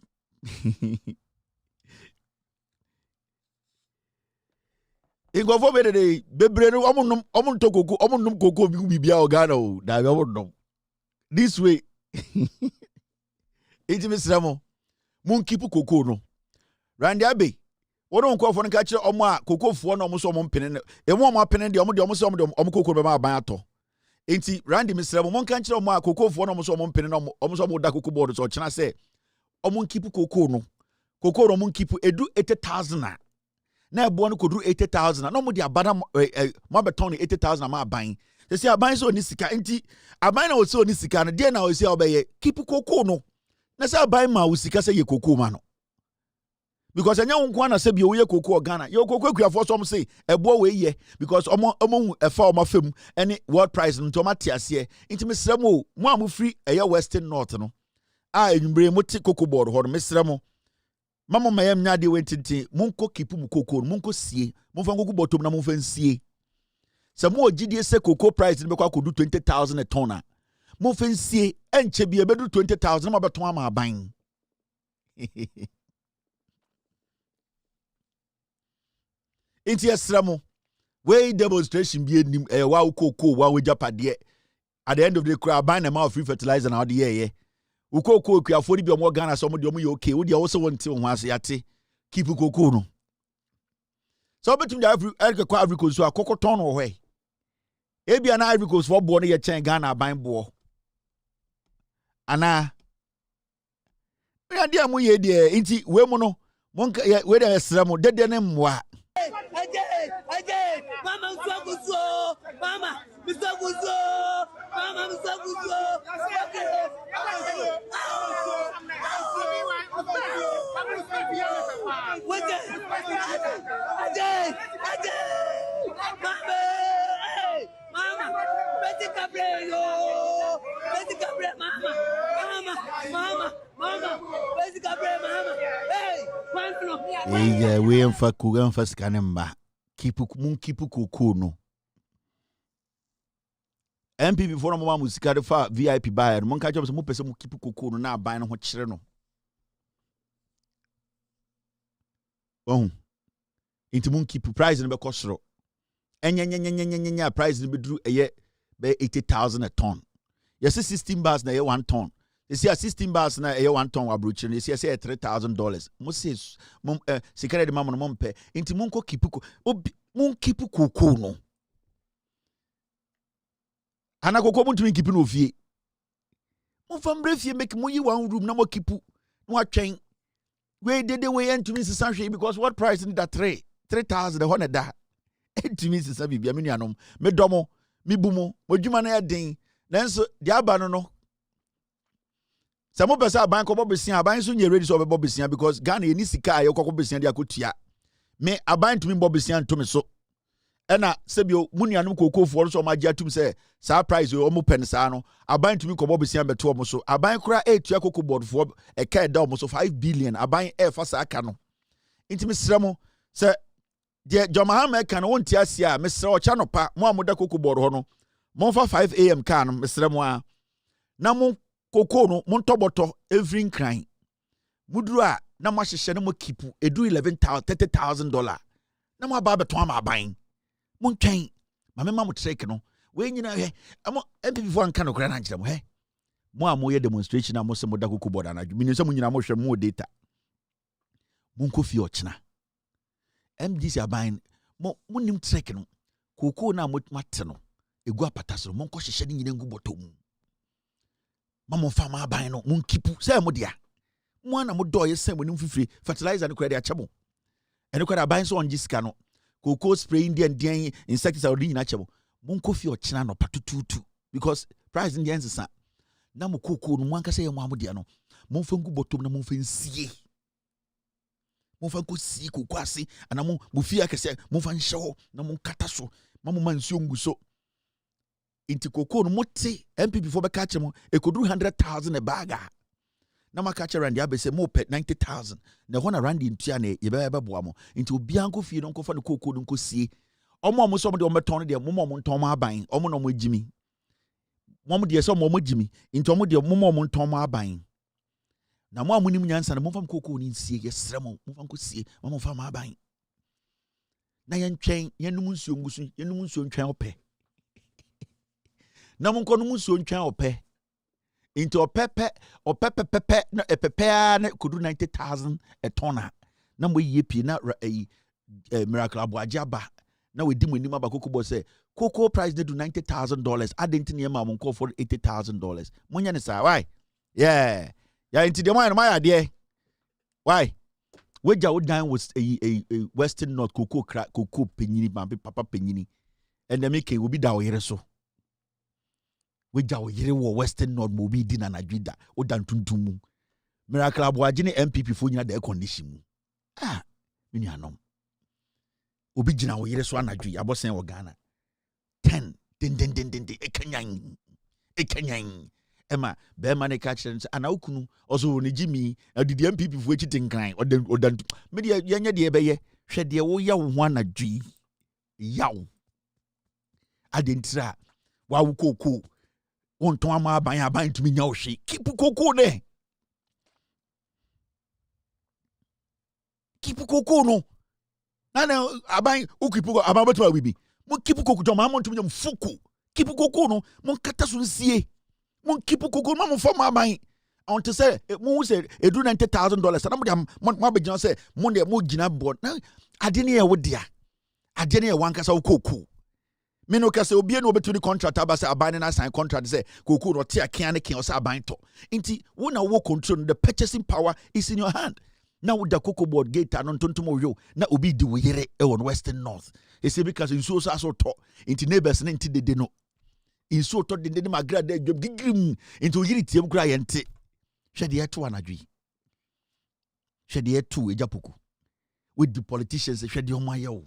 Ingo for me dede. Bebre no omun to koko omun num koko bibia ogana o. Da we omun. This way. Iti misramo. Mun keep koko no. Randy Abbey. Wọ́n nkọ́ fọ́n ká kyerɛ ọmọ a kokofoɔ na ọmọ sọ ọmọ mpene ne emu ọmọ apene de ọmọ sọ ọmọ kokoro bɛma aban atɔ enti Randy misrɛ mo nka kyerɛ ọmọ a kokofoɔ na ọmọ sọ ọmọ mpene na ọmọ sọ ọmọ da koko board so ɔkyena sɛ ọmọ nkipu koko no kokoro ọmọ nkipu edu 80,000 na ɛboɔ no koduru 80,000 na ọmọ de abana mo abɛtɔn ne 80,000 ma aban sɛ aban sɛ oni sika enti aban na ɔsɛ oni sika no deɛ na ɔsɛ ɔbɛyɛ kipu koko no na sɛ aban ma wo sika sɛ yɛ koko ma no. Because anya unkwa na sebi oye koko Ghana yo koko kuafo so say ebo we ye because omo efa omo fam any world price nto mate ase nti mesrem o mo amufri eye western north no a enwumbre mo te koko board ho no mesrem mama mayam nya de wentintin monko kipu mu koko monko sie monfa koko bottom na monfa nsie se mo ogidie se koko price ne bekwa kodu 20,000 a ton a monfa nsie enche bia bedu 20,000 na mabeton ama aban. Inti esramo we demonstration bi enim wa ukoko wa wejapade at the end of the day buy na ma free fertilizer na ode ye ukoko kuafo bi omo Ghana so mo de omo ye okay wo de wo so wonte ho ase yate keep ukoko no so betum ja Africa kwa Africa so akoko ton no hwe e bia na Africa so bo no ye chen Ghana aban bo ana ya dia mo ye de inti we mo no monka we de esramo dede ne mwa. Again, Mama Msaguzo, Mama Msaguzo, Mama Msaguzo. Yeah, we emfa kuga emfa skanemba. Kipu koko no. MPP for mama musika de fa VIP buyer. Mon ka job se mo pese mo kipu koko no na aban no ho kyere no. Oh. Inti mon kipu price no be kosoro. Enya price no be duru eye be 80,000 a ton. Yes 16 bars na ye 1 ton. You see, 16 bars na 1 ton wa bruchi. You see, $3,000. Mo say, sikere de mama no mompe. Inti munko kipuko. Mun kipu koko no. Ana koko mun tumi kipu no fie. Mon fambre fie make mo yi one room na mo kipu. No atwen. We dede we entumi sisa hwe because what price in that 3,000 the honor da. Entumi sisa bibia me nuanom. Me domo, me bumo, mo dwuma na ya den. Nanso dia aba no. Some person aban ko bobesia aban so nye ready so be bobesia because Ghana eni sika aye ko bobesia dia kotua me aban tumi bobesia ntumi so ena sebio munuanum kokofo so ma giatum say surprise o mo pen sa no aban tumi ko bobesia beto mo so aban kura etua koko board for e ka da mo so 5 billion aban e fa sa aka no intimi sremo se de jomahama aka no wonti asia me sre o cha no pa mo amoda koko board ho no mo fa 5 am ka no me sremo a na mo koko no montoboto every crime muduru a na mahyehyɛ no mo kipu edu $30,000 na mo aba beto ama aban montwen ma me ma mo trek no when you know, I'm everyone can of grand them. Hey, more demonstration. I'm most of the cocoa board and I mean, some more data. Munko Fiochna. MDC are buying more munim trekking. Cocoa now with matano. A guapataso, Monko shedding in Gubotum. Mamma Fama buying no Munkipu, Samodia. One of do is sent when free fertilizer and credit chamo. And look at a buying so on Giscano. Cocoa spray Indian insects are really natural. Munko Fiochna no patutu because price in the answer. Namu cocoa no one can say a Mamudiano. Monfungu botum na Monfin see. Monfanko si kukwasi anamu mufia kese monfan show na mon kataso mamu mansuo nguso inti koko no mote MPP for be catch mo e kodru 100,000 a baga na ma catch around ya be say mo pet 90,000 na ho na rand intua na ye be boa mo inti obianko fie no nkofa no koko no nkosie omo so mo de ometon de mo nton ma aban omo no mo jimi mo de so mo jimi inti omo de mo nton ma aban na mo amunim nyansa na mo fam koko ni nsie yesre mo fam ko sie mo fam aban na yentwen yenum nsuo ngusu yenum nsuo ntwen ope na mo nko num nsuo ntwen ope into opepe na epepe na kudu 90,000 a tonna na mo yepi na miracle aboajaba na we di mo nima ba koko bo say cocoa price dey do $90,000 adenti ne ma mo nko for $80,000 mo nya ne sa why yeah. Ya into the man my idea. Why? We jaw down with a Western North cocoa crack cocoa penini bambi papa penini. And the make will be da yere so. We jaw yere wo Western North mo bi di na nadwida o dan tuntum. Miracle aboagye ne MPP fo nyina da condition mu. Ah, mini anom. Obi gina wo yere so anadwi abosen wo Ghana. 10 din ekanyan. Emma, bear money catchers, and Aukunu, also on Jimmy, did the MPP for which it incline, or done media yanya de beye, shed the old yow one a G. Yow. I didn't try. Wow, cocoa. One toma by a bind to me now, she keep cocoa there. Keep cocoa no. Now, I buy Ukipo about what we be. Mon keep cocoa to my mount to me, Fuku. Keep cocoa no, mon catasun see. Mon kipu koko ma mo for my mind. I want to say mo say e do $90,000 and mo be John say mo de mo gina board na ade ne e wo dia ade ne e wan kasa wo koko me no kasa obi no betu the contract aba say aban na sign contract say koko no te akan ne ken o say aban to nti wo na wo control the purchasing power is in your hand na wo da koko board gate no tontomo yo na obi di wo yere e won Western North e say because in so to nti neighbors ne nti de no in so to the magra de job gigrim into yiri tiem kura yente hwede yeto anadwi hwede yeto ejapuku with the politicians hwede omaye wo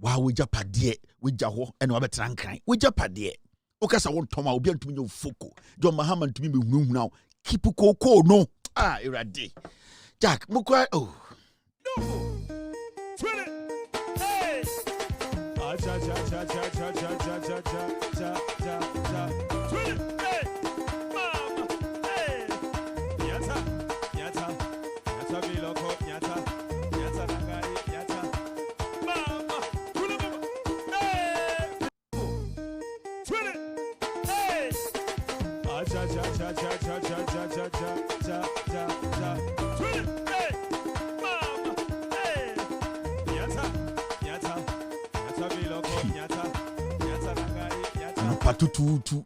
wa we japade we jaho ene wa betrankan we japade o kasa won toma obi antumi nyo foko John Mahama ntumi be hunhuna keep koko no ah irade Jack mukwa oh no cha cha cha cha cha cha cha cha cha cha cha hey mama hey nyata biloko nyata nagai nyata mama hey hey cha cha cha cha cha cha cha cha cha cha cha hey mama hey nyata patututu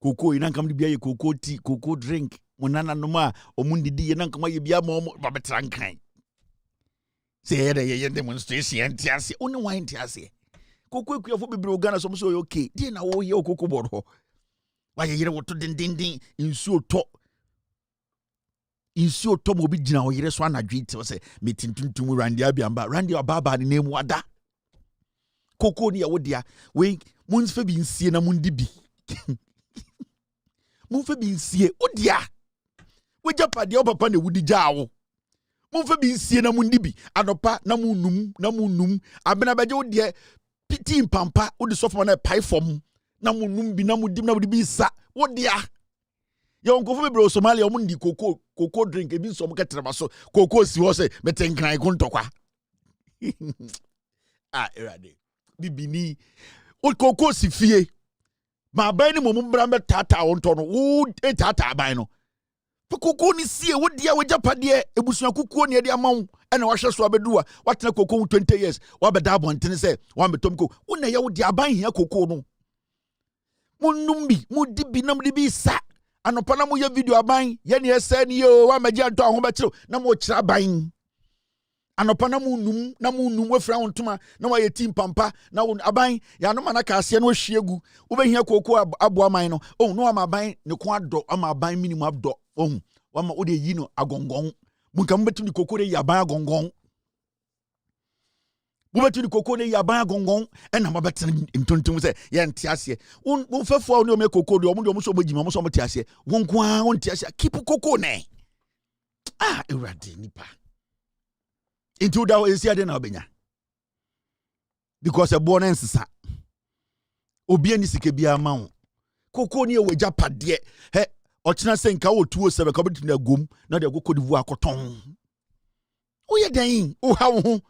koko ina kam bia ye koko tea koko drink monana noma omundidi ye nan kam ye bia mo babetrankan say ye demonstration entiase oni wine entiase koko ekuafo bebre ogana so so okay die na wo ye koko board ho wa ye yere woto dindindin insuo to mo bi gina wo yere so anadwi te say metintuntum randi abiamba randi ababa ne nemu ada koko ni ya wodia we munfe bi nsie na mundi bi munfe bi nsie odia we japade o papa na wudi jaawo munfe bi nsie na mundi bi anopa na munum abena beje wodie piti mpampa wodi sofo na pai fom na munum bi na mudi na wudi bi sa wodia yo nkofo bebre Somalia o mundi koko drink ebi nso mo ketreba so koko si ho se metenkran ko ntokwa ah erade bibini o koko si fie ma ban ni mom bra me tata wonto no wo tata ban no koko ni sie wo dia wo japade ebusua kukuo ne de amawo ena wa hwe so abedu a watena koko 20 years wa beda abontene se wa betom ko wo na ye wo dia ban hia koko no munumbi mudibi nam de bi sa anopa na mo ye video aban ye ne ese ni yo wa magye anto aho be kire na mo kira ban anopa na munum we fra wontuma na wa ye team pampa na aban ya no mana ka ase na wo hwiegu wo be hia koko abo aman no oh no ama aban ne ko ado ama aban minimum abdo oh wama wo de yi no agongon munka mbetu ni koko de ya ban agongon bubetu ni koko de ya ban agongon ena mabetene ntontom se ye nte ase won fefo ne o me koko de o mo de o mo so magima mo so mo te ase won ko a won te ase keep koko ne ewrade nipa into that is here na obenya because e bo na nsesa obi ani sike bia ma wo koko ne e wagya pade he ochina senka wo 207 ka betu na gom na de koko divu akoton oye dan o ha wo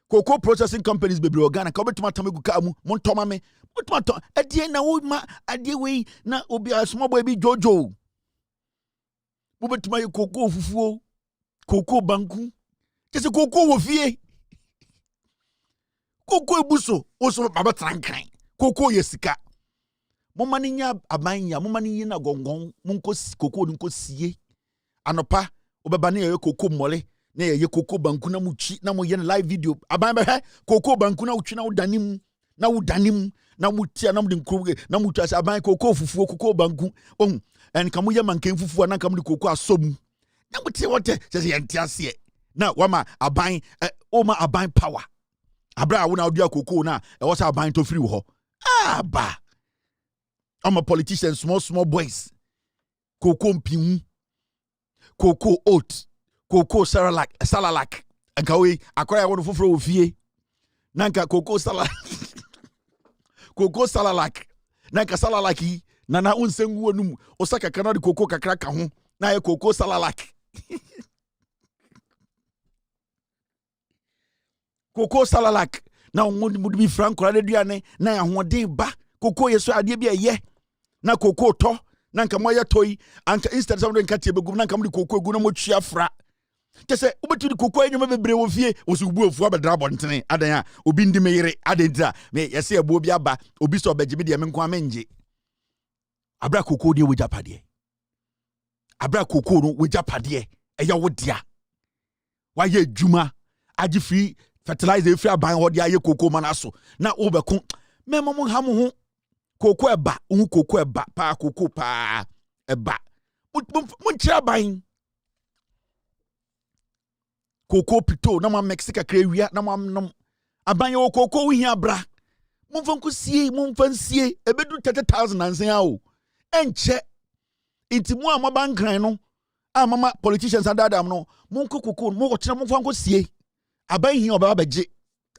Cocoa processing companies be Ghana ka betuma tamegu ka mu montoma me betuma to adie na wo ma adie we na obi a small boy bi jojo wo betuma ye cocoa fufuo cocoa banku tese cocoa wo fie cocoa ebuso wo so baba trankan cocoa yesika mo mani nya abanya mo mani yi na gongon mo nko cocoa nko sie anopa obeba na ye cocoa mole na ye koko banku na muchi na mo ye live video aban be he koko banku na uchi na udanim na mutia na mudi nkruge na mutia se aban koko fufuo koko banku en kamu ye manken fufuo na kamu koko asom na mutia wote se ye ntiase na wama aban ma aban power abra wo na odia koko na e wo sa aban to free wo ba I'm a politician small boys koko mpinu koko oat Coco salalak akawe akoya wono foforo ofie nanka coco salalak nanka salalaki nana unsengu onum osaka kana de coco kakra ka ho na ye coco salalak coco salalak na won bi franco la duane na ya hoden ba coco yeso ade bi eye na coco to nanka moya toyi anka instead of nka tie begum nanka mo de coco egu na mo twia fra tese ubetu di koko enyuma bebre wo fie osubu ofu abedra bontene adan a obi ndi meyire adan dira me yese ebo obi aba obi so begime de me nko amenje abra koko de wo japade abra koko no wo japade eya wo dia wa ye adwuma agi free fertilizer free aban ho de aye koko manaso na wo beko memo mo ha mo ho koko eba hu koko eba pa koko pa eba mo nchira ban Coco pito na ma Mexica krewia na ma nom abanye wo coco wi hia bra momfansie ebedu 30,000 ansen a o enche inti mu amabankran no amama politicians adadam no monko coco mo ko kire momfanko sie aban hia oba beje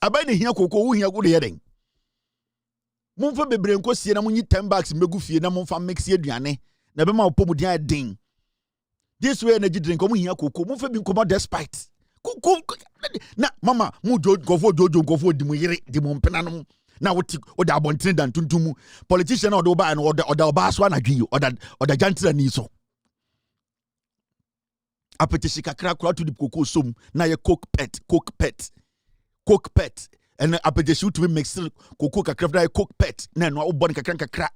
aban ne hia coco wo hia go de yeden momfa bebre nko sie na monyi 10 bags megu fie na momfa mix aduane na be ma opomudin adin this way energy drink mo hia coco momfa bi nkomo despite na mama mu gofo jojo gofo di mu yire di mu mpenanum na woti oda abontene dan tuntumu politician na oda ba na oda ba so na dwi oda jantra ni so apetishi kakra kura to di koko som na ye coke pet and apetishi to mix koko kakra na ye coke pet na no obon kakra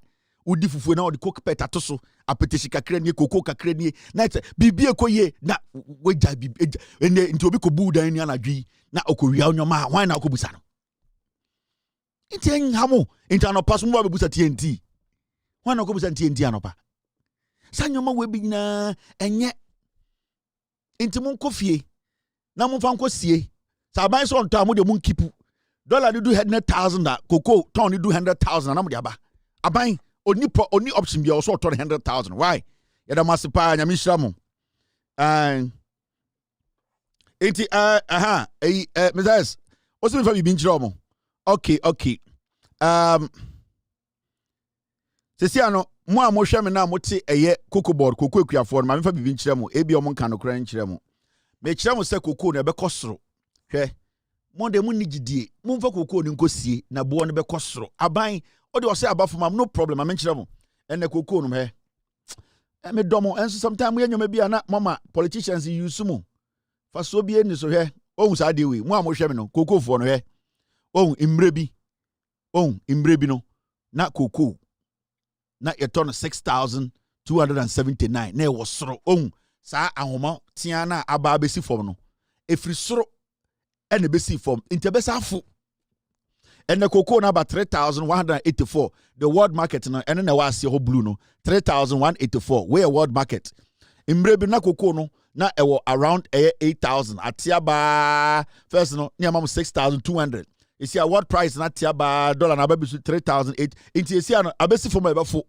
udi fufu na odi coke pet atoso apetishi kakra ni koko kakra ni na bibie koye na weja bibie nti obi ko buudan ni anadwi na okowia onyoma hwan na okobusa no nti enhamo nti anopa so mo bebusa TNT hwan na okobusa TNT anopa sanyoma we bi nyina enye nti mon kofie na mon fa nkosie saban so onto amode mon kipu dollar do 100,000 koko ton do 100,000 na mo de aba aban Only option be also 100,000. Why? Yada masipa nyami shiramu. Enti Messias. What's the family binchiramu? Okay. Sisi ano mo a mo hwe me na mo te eye cocoa board cocoa ekuafo ma me fa binchiramu ebi o mo nka no kra nchiramu. Me chiramu se cocoa na be kosoro. Hwe mo de mo nigidie mo mfa kokoo ni nkosie na bo no be kosoro aban o de o say abafo no problem amenkyere mo ene kokoo no he me domo enso sometimes we nyoma bia na mama politicians use mo fa so bi eni so he ohun sa de we mo amohwe me no kokoo fo no he ohun imbre bi no na kokoo na yeto no 6,279 na e wo soro ohun sa ahoma tia na aba besi fom no efiri soro ene besi fom intebesa afu ene kokoo na about 3,184 the world market no ene na wa ho blue no 3,184 where world market imbre bi na kokoo no na ewo around 8,000 atiaba first no near 6,200 you see a world price na atiaba dollar na baby 3,008 inti you see no abesi fom ebefo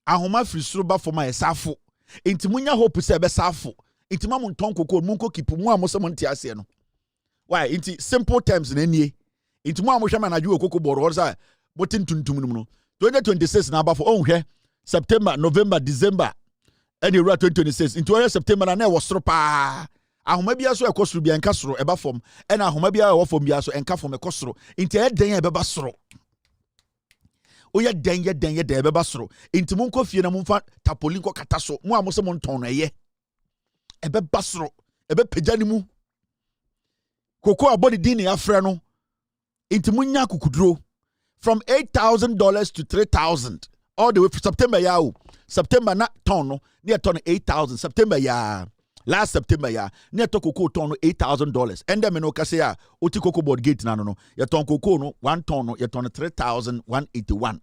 ahoma firi soro ba fom esafo inti munya hope se ebesafo inti mamu nton kokoo munko kipu mu amose mo ntiase no why inti simple terms na nie inti mu amohwe ma na dwo kokoo boro ho say botin tuntum no 2026 na abafo onhwe September November December and you 2026 into September na e wo soro pa ahoma bia so ekosoro bia enka soro eba fom ena ahoma bia wo fom bia so enka fom ekosoro inti e den e beba soro oya den ye beba soro inti mu nkofie na mu mfa tapoli nko kata so mu amose mo nton na ye e beba soro e be pejani mu kokoo abodi din ya frɛ no inti mu nya kukuduro from $8,000 to 3,000 all the way for September ya September na ton no near ton 8,000 September ya last September ya near to kokoo ton no $8,000 and them no kase ya oti kokoo board gate na no ya ton kokoo no 1 ton no ya ton 3,181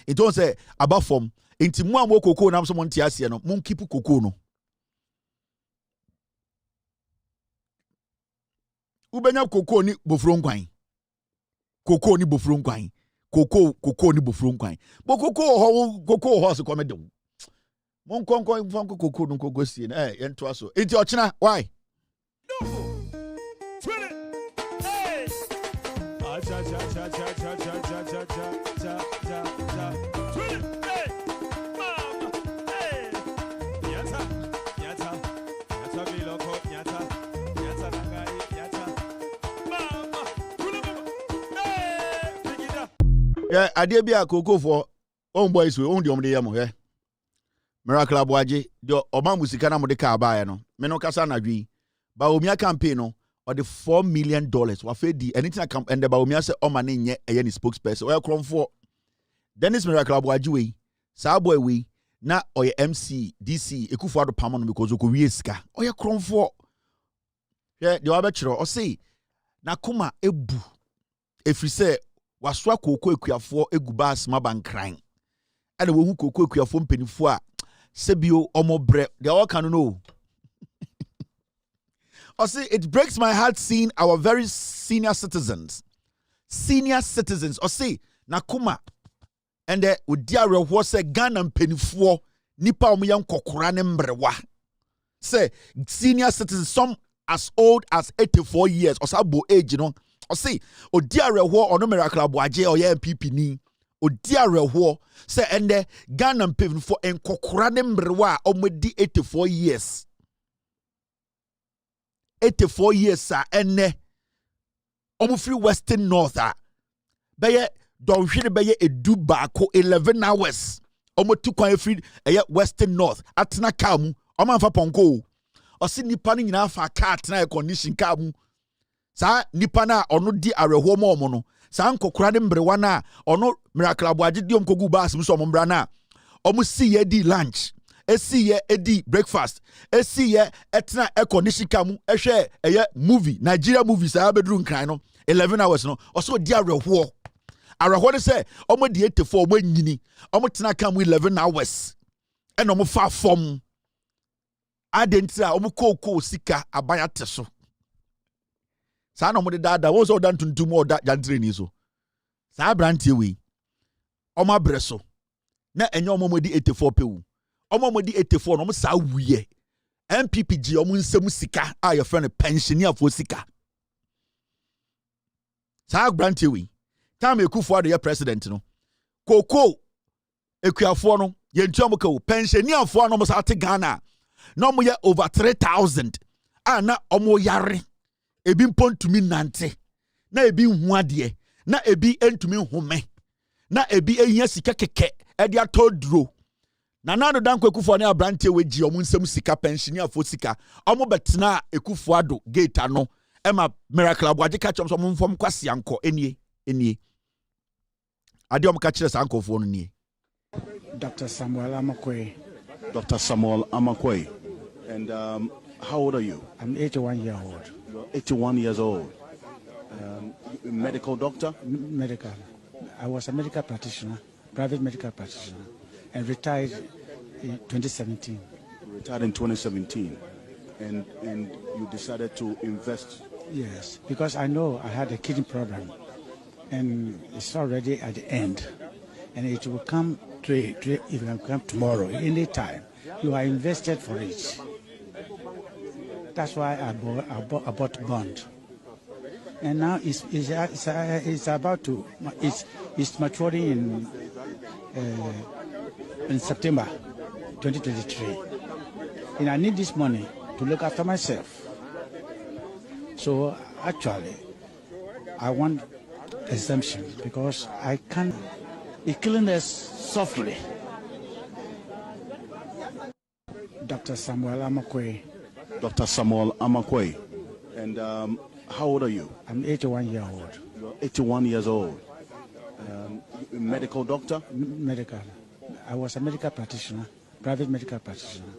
it don't say about from inti mu amwo kokoo na so mo ntiase no mun keep kokoo no ubenya kokoo ni bofuro nkwan kokoo ni bofuro nkwan kokoo ni bofuro nkwan bo kokoo ho so komede mon konkon fam kokoo no kokoo sie na yento aso enti ochina why yeah, ade bia kokoo for on boys we on de omde yam he miracle aboaje de oba musika na mode ka baaye no me no kasa na dwi ba omia campaign no or the $4 million wa fe di anything I come and the ba omia se o ma ne nye eye ni spokesperson o yakrom for Dennis miracle aboaje we sa boy we na oye MC DC ekufo ado pam no because ko wie sika o yakrom for yeah de wa be kiro o say na kuma ebu efri se waswa kokoo ekuafo egubas mabankran ana wo hu kokoo ekuafo mpanifo a sebio omobre they all can know I say it breaks my heart seeing our very senior citizens I say nakuma and the udiare wo say Ghana mpanifo nipa omyan kokora ne mbrewa say senior citizens some as old as 84 years or sabo age you know I say, Odiareho or no miracle aboaje or MPP ni. Odiareho say and the Ghana paving for en kokurane mbrewa omedi 84 years. 84 years sir ene free Western North beye don hwene beye edu baako 11 hours. Tu kwan free Western North atena kamu omanfa ponko. Osi nipa ni nyina fa ka atena air condition kamu. Sa nipa na ono di areho mo no sa nkokora de mbrewa na ono miracle aboaje di omkogu bas so mo mbra na omo si ye di lunch esi ye edi breakfast esi ye etna air condition kamu ehwe movie Nigeria movie sa bedru nkran no 11 hours no oso di areho de say omo di 84 omo nyini omo tena kamu 11 hours eno omo fa fom adentra omo kokoo sika abaya teso sa no mo de dada wo so dan tuntum o da jantre ni so sa brantie we o ma breso na enye o mo di 84 pewu o mo di 84 no mo sa wuye MPPG o mo nsem sika a your friend pensioner for sika sa brantie we time Akufo Addo ye president no kokoo ekuafo no ye ntuam ka wo pensioner fo no mo sa te Ghana no mo ye over 3,000 na o mo yare ebi mpɔntumi nante na ebi hu adeɛ na ebi entumi home na ebi ehia sika keke ɛde atɔ duro na nado danko Akufo ne abrante weji ɔmo nsɛm sika pension afo sika ɔmo betena Akufo ado gate ano ɛma Miracle Aboagye ka kyom so ɔmo mfom kwase anko enie ade ɔmo ka kyerɛ sankofo no nie. Dr. Samuel Amakwe. Dr. Samuel Amakwe. And how old are you? I'm 81 years old. You're 81 years old. Medical doctor? Medical. I was a medical practitioner, private medical practitioner, and retired in 2017. You retired in 2017, and you decided to invest? Yes, because I know I had a kidney problem, and it's already at the end, and it will come it will come tomorrow, any time. You are invested for it. That's why I bought bond. And now it's about to it's maturing in September 2023, and I need this money to look after myself. So actually, I want exemption because I can't. It's killing us softly. Dr. Samuel Amakwe. Dr. Samuel Amakwe. And how old are you? I'm 81 years old. You're 81 years old. Medical doctor? Medical. I was a medical practitioner, private medical practitioner,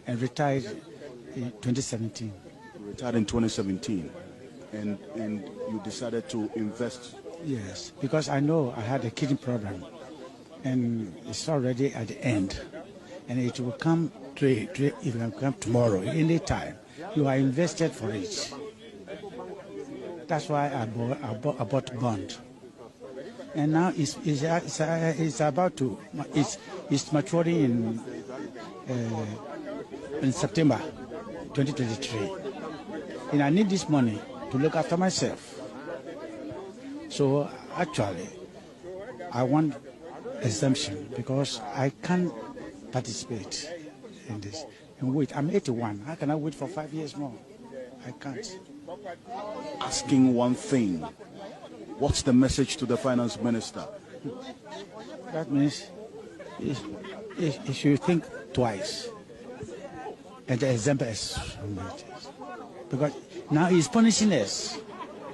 and retired in 2017. You retired in 2017, and you decided to invest? Yes, because I know I had a kidney problem, and it's already at the end, and it will come it will come tomorrow, any time. You are invested for it. That's why I bought bond. And now it's about to it's maturing in September 2023, and I need this money to look after myself. So actually, I want exemption because I can't participate in this. And wait, I'm 81. How can I wait for 5 years more? I can't. Asking one thing. What's the message to the finance minister? That means he should think twice. And the example is because now he's punishing us.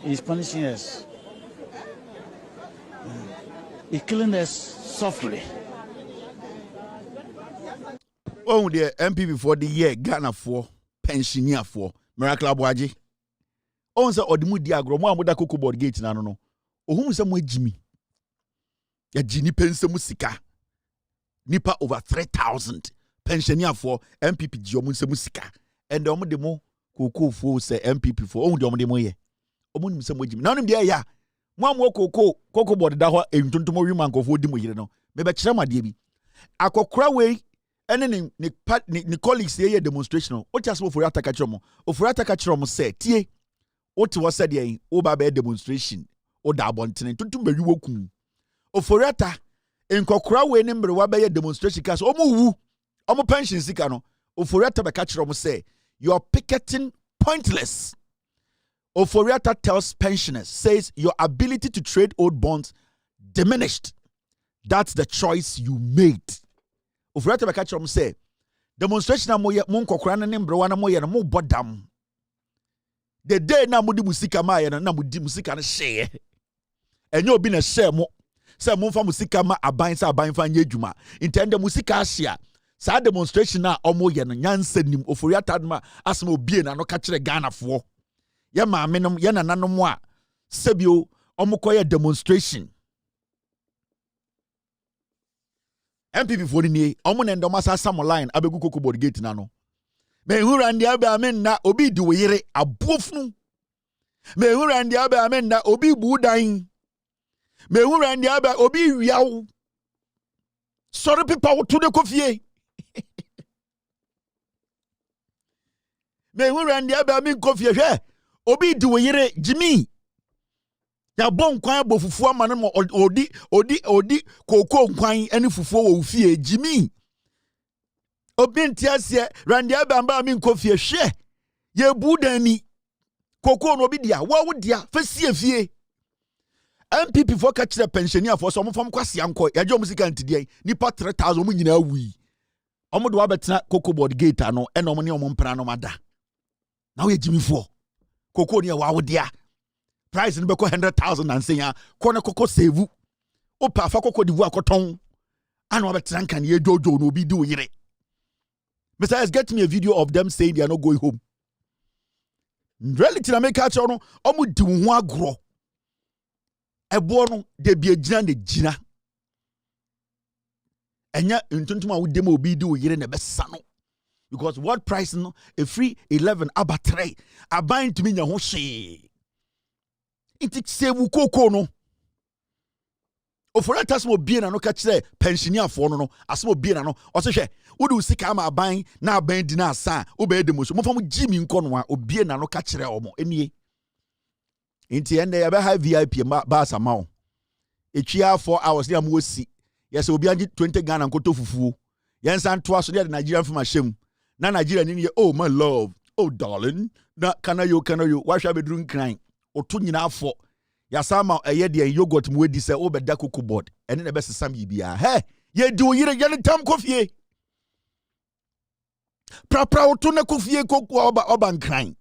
He's punishing us. He's killing us softly. Oh, the MP before the year Ghana for pensioner for Miracle Aboagye. On say odimu di agro mo amoda Cocoa Board gate na no. Ohun se mo agimi. Ya jini pensemu sika. Nipa over 3,000 pensioner for MPP ji omu nsemu sika. And omu de mo Cocoa for say MPP for ohun de omu de mo ye. Omu nim se mo agimi. Na onim de ya. Mo amu Cocoa Board da ho entontomo wi mankofo di mo yire no. Me be kire made bi. Akokora we ene ni colleagues here demonstration. O ti aso for attack kire mo say tie Oti was said ye o ba be demonstration o da abontene tuntum be wiwokum oforiata enkokora we ne mbre wa be demonstration case o mu wu o mu pension sika no oforiata be ka kire mo say you are picketing pointless. Oforiata tells pensioners says your ability to trade old bonds diminished. That's the choice you made. Oforiata be ka kire mo say demonstration na mo nkokora ne mbre wa na mo ye no mo bodam. The day na mudi musika ma ye na mudi musika na share. Enye obi na share mo. Se mo fa musika ma aban sa aban fa nya adwuma. Intende musika share. Sa demonstration na omo ye no nyansa nim oforiata ma asema obie na no ka kire Ghana fo. Ye ma menom ye nananom a sebio omo koye demonstration. MPP for ni omo na ndom asa sam line abegu Cocoa Board gate na no. Me hurandi abe amen na obi di weyere abofnu. Me hurandi abe amen na obi budan. Me hurandi abe obi wiaw. Sorry people to the kofie. Me hurandi abe amen kofie hwe. Obi di weyere Jimmy. Ya bon kwan bofufu amane mo odi koko kwan ene fufuo wo fie Jimmy. Obintiasie randi abamba mi nkofie hwe ye budani Cocoa no be dia. What would dia? Fie. MPP for catch the pensioner for some from Kwasi Anko. Ya jo musika ntidia. Nipa 3,000 mu nyina wi. Omo do abetena Cocoa board gate ano e no mo ne omo mpra no mada. Na we jimi fo. Cocoa ne wa wodia. Price no be 100,000 and say ya. Kone Cocoa save. Opa fa Cocoa divu akoton. Ano abetena kan ye jojo no bi do yire. Mr. S, get me a video of them saying they are not going home. Reality na make catch on omo di ho agro. Ebo no de bi agina na gina. Enya ntuntuma wo dem obi di oyire na besa no. Because what price no a free 11 abatre aban to me nya ho hwe. Iti sewu Cocoa no. Ofora tasmo bie na no ka kire pensioner fo no asmo bie na no o se hwe wo du sika ma aban na aban di na asa wo be de mo so mo fam jimi nko no a obie na no ka kire omo enie nti ende ya be high VIP ba sama o etwia 4 hours ya mo osi yes obi anje 20 Ghana nkoto fufuo yensa ntoa so de Nigerian from ashem na Nigeria ni ye oh my love oh darling na kana yo wa hwa be duru nkran oto nyina afọ Yasama eye de yogurt mu edi se obeda Cocoa board ene na be sesam yibia he ye di oyire ye tam kofie pra oto na kofie Cocoa oba nkran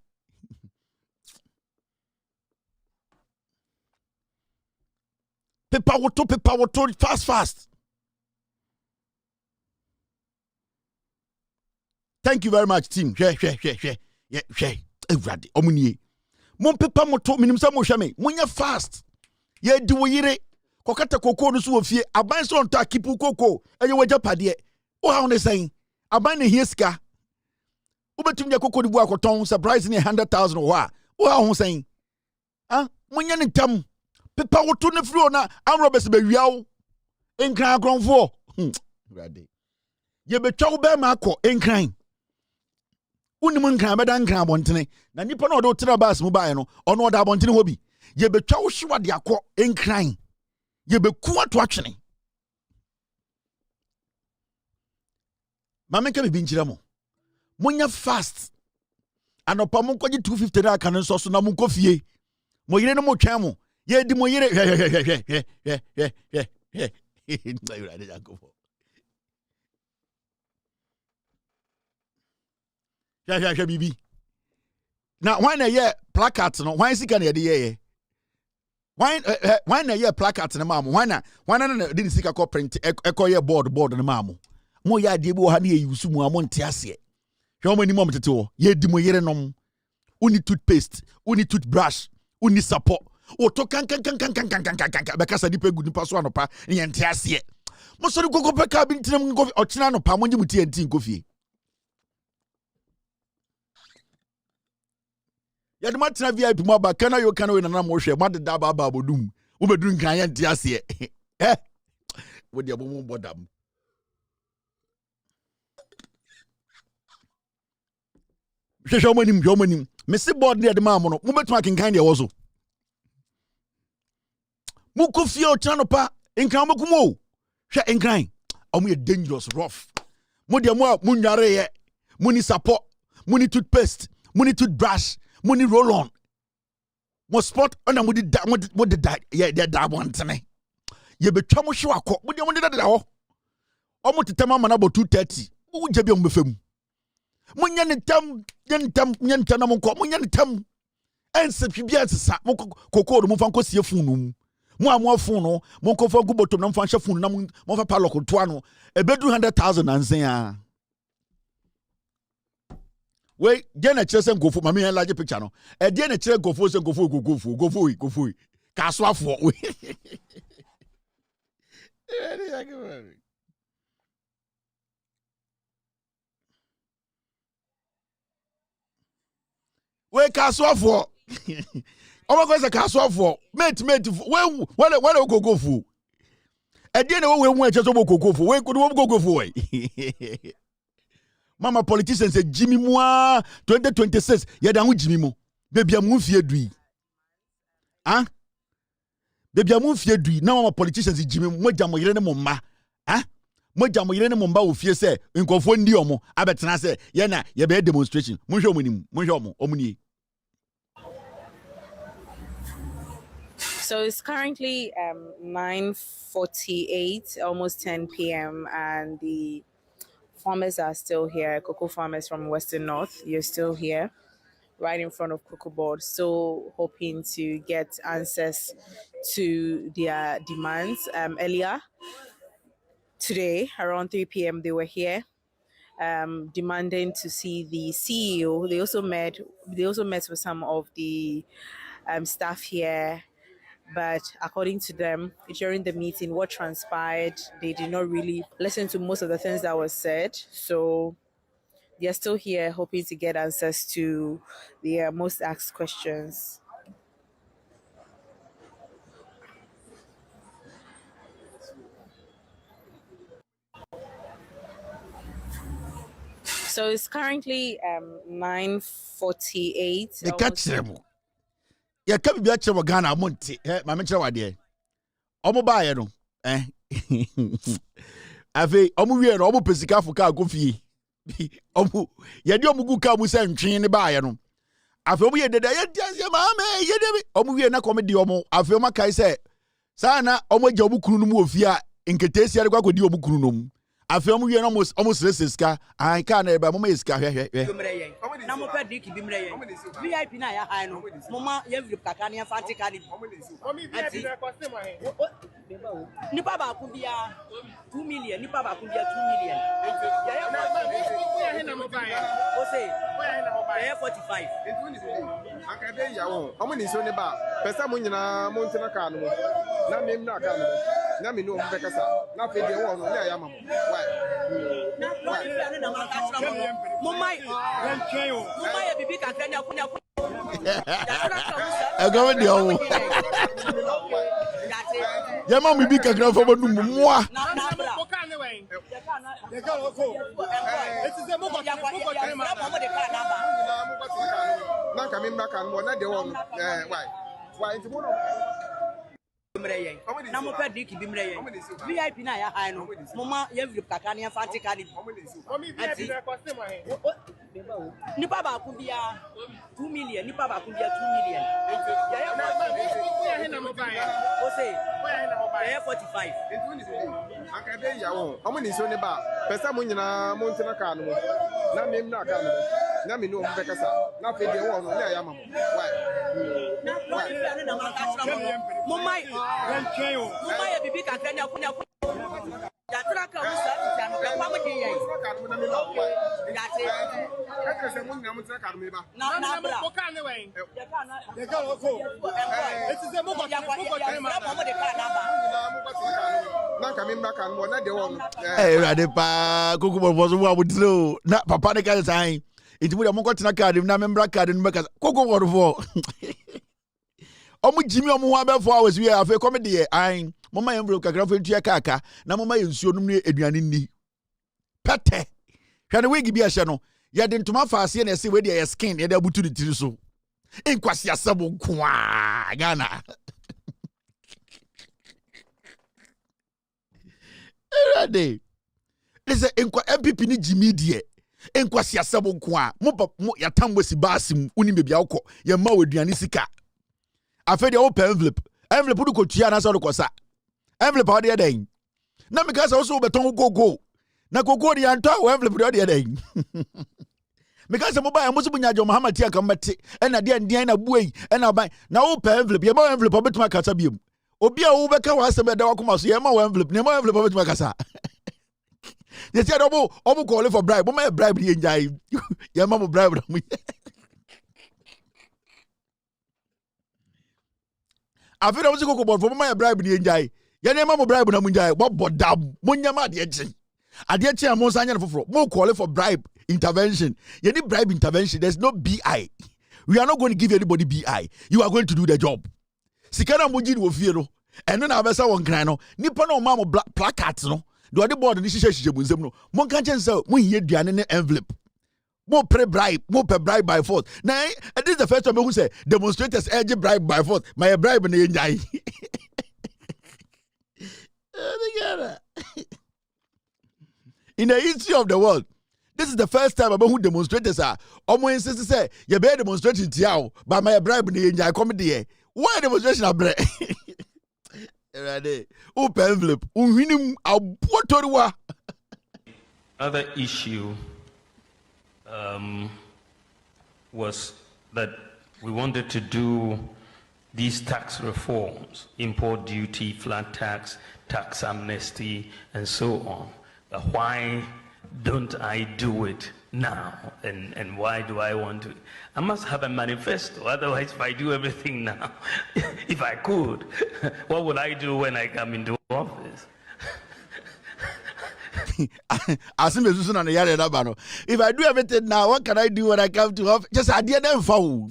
pepa woto fast. Thank you very much team hwe everybody omunie Mon pepa moto minim sa mo hwe me munya fast ye di wo yire kokata Cocoa no so wo fie aban so onto akipu Cocoa enye waja pade wo ha one sen aban ne hieska wo betum nya Cocoa di bu akoton surprise ne 100,000 wo ha ho sen munya ne tam pepa woto ne frio na amrobes be wiawo enkran agronfo rade ye betwa wo be ma akọ enkran Unimun nkran beda nkran abontene na nipa na odo tira bas mu bae no ono oda abontene hobi ye betwa wo hwa de akọ enkran ye beku ato atwene mama ke bi nkyira mo munya fast anopa mo kwaji 250 na aka no so na mo nkofie mo yire no mo twan mo ye di mo yire Yeah, bibi. Now, why na ye placards no? Why sika na ye? Why na ye placards na mamu? Why na didn't sika ko print eko ye board na mamu? Mo ya de bi wo ha na ye yusu mu amonte ase. Hwe mo ni mo mtete wo. Ye di mo yere nom. Uni toothpaste, uni toothbrush, uni support. O to kan be kasa di pegu nipa so anopa ye nte ase. Mo so Cocoa peka bi ntinam nkofi ochina no pa mo nyi muti enti nkofie. Yadi matina VIP mo ba kana yo kana we na mo hwe mo de da ba bodum wo bedu nkan ye ntia se wo de abo mo bodam hwe manim me se board ne de ma mo no mo betuma kenkan de wo so mo ko fie o chano pa nkan mo kumo hwe nkan o mo ye dangerous rough mo de mo nware ye mo ni support mo ni toothpaste mo ni toothbrush money roll on. Mo spot on mo di da ye da bontene. Ye betwa mo hwe akọ. Mo de da ho. O mo tetema ma na bo 230. Wo je bi o mbefam. Mo nya ne tam na mo nkọ. Mo nya ne tam. Ense bibia nsesa. Mo Cocoa do mo fa nkosie funu mu. Mo amo funu, mo nko fa gubotom na mo fa hwe funu na mo fa palok to ano. Ebedu 100,000 ansen a. Wait, get a chest and go for my man large picture. No, a dinner chair go for go for Castle for wait, Castle for oh my God, a castle for mate, when go for a dinner we went just over go for where could we go for Mama politicians say Jimmy Moa 2026 yeda hu Jimmy mo baby amu fie dui baby amu fie dui na mama politicians Jimmy mo jamo yire ne mo mma mo jamo yire ne mo mba wo fie se nkofo ndi omo abetena se ye na ye be demonstration mo hwe omo nim mo hwe omo omunie So it's currently 9:48, almost 10 p.m. and the farmers are still here. Cocoa farmers from Western North, you're still here, right in front of Cocoa Board, still hoping to get answers to their demands. Earlier today, around 3 p.m., they were here. Demanding to see the CEO. They also met with some of the staff here, but according to them, during the meeting, what transpired, they did not really listen to most of the things that was said. So they're still here hoping to get answers to their most asked questions. So it's currently 9:48. The catch them. Yeah, come be at Ghana Monte. My mention wa there. Omo ba no. Ave omo wie no omo pesika fuka go fie. Omo ye de omo gu ka mu se ntwen ne ba no. Ave omo ye deda ye dia ma me ye de omo wie na come de omo ave omo kai se sa na omo gya omo kunu no mu ofie a nketesi ade kwa kodi omo kunu no mu. Afi omo wie no almost reseska an ka na eba mama eska hwehwe na mo pedi ki bimre yen VIP na ya high no mama ye vip kaka na fanti ka ni VIP na cost mo he nipa ba ku bia 2 million nipa ba ku bia 2 million ya he na mo buy o say ya 45 aka be ya wo omo ni so ne ba pesa mo nyina mo ntina ka no na mem na ka no na me no mo be kasa na fe de wo no na ya mama Yama mi bi kakra fo bonu mmoa na ka me mbaka no na de wo no why nti mo no na mo pedi ki bimre yen VIP na ya high no mama ye vip kaka na fanti ka ni VIP na cost mo he nipa ba ku bia 2 million nipa ba ku bia 2 million ya he na mo buy o say ya 45 aka be ya wo omo ni so ne ba pesa mo nyina mo ntina ka no na mem na ka no na me no mo be kasa na fe de wo no na ya mama why mama ya bibi kakra nya kunya ya tra ka musa ya no ka mo de yen ya te ka se mo nyina mo tra ka no me ba na bra ko ka ne wen ya ka ko eti se mo ko ya mo de ka na ba na ka me mbaka no na de wo no rade pa kuku bo so wa budro na papa ne ka sai iti mu de mo ko tena card na membra card no meka kuku bo fo omu jimi omu ho abefo hours we afa come de an mama envelope kakra fo ntua kaka na mama yensuo no ne aduane ni pete hwane we gibi ahye no ye de ntoma faase na ese we de ye skin ye de abutu ni tiri so enkwasi asabo nkoa Ghana erade lese enkwa MPP ni jimi die enkwasi asabo nkoa mo ya tambo si basim uni bebi akọ ye ma waduane sika afa de open envelope du ko tua na so do kosa envelope o de den na me ka so beton gogo na gogo de anto o envelope de den me ka se mo ba mo so bunya jo Muhammad tia kan bete e na de ndien na buei e na ban na open envelope ye ma envelope betuma kasa biem obi a wo beka wa asem de wakoma so ye ma envelope ne ma envelope betuma kasa they said obo call for bribe mo bribe de njai ye ma mo bribe na mo afira wo sikoko bofo mama ya bribe ni enjai ya na ma mo bribe na munjai bodam munyama ade echi amon sanya no foforo mo call for bribe intervention you need bribe intervention. There's no BI. We are not going to give anybody BI. You are going to do the job sikana mo jini wo fie no eno na abesa won kran no nipa no ma mo placard no do ade board ni hihye bu nsem no mo kan chen say mo hiye duane ne envelope more bribe by force. Now, this is the first time who say demonstrators urge bribe by force. My bribe in the in the history of the world, this is the first time about who demonstrators are. Almost say you be demonstrating tiao, but my bribe in the come there. Why demonstration abre? Erade. Open envelope. Unhinim abotoriwa. Other issue was that we wanted to do these tax reforms, import duty, flat tax, tax amnesty, and so on. But why don't I do it now? And why do I want to? I must have a manifesto. Otherwise, if I do everything now, if I could, what would I do when I come into office? If I do everything now, what can I do when I come to office? Just I didn't foul.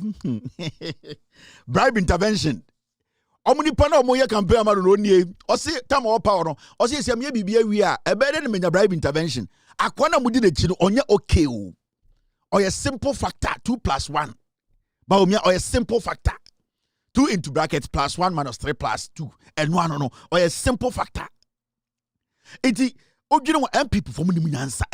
Bribe intervention. Omuni pana omoye campaign amaro nie. Osi tam o power no. Osi ese me bibia wi a e be de menya bribe intervention. Akwana mudi de chi no onye okay o. Oye simple factor 2 + 1. Ba omia oye simple factor. 2 into brackets plus 1 minus 3 plus 2. And no no. Oye simple factor. Enti ogino wa MPP for mu nyansa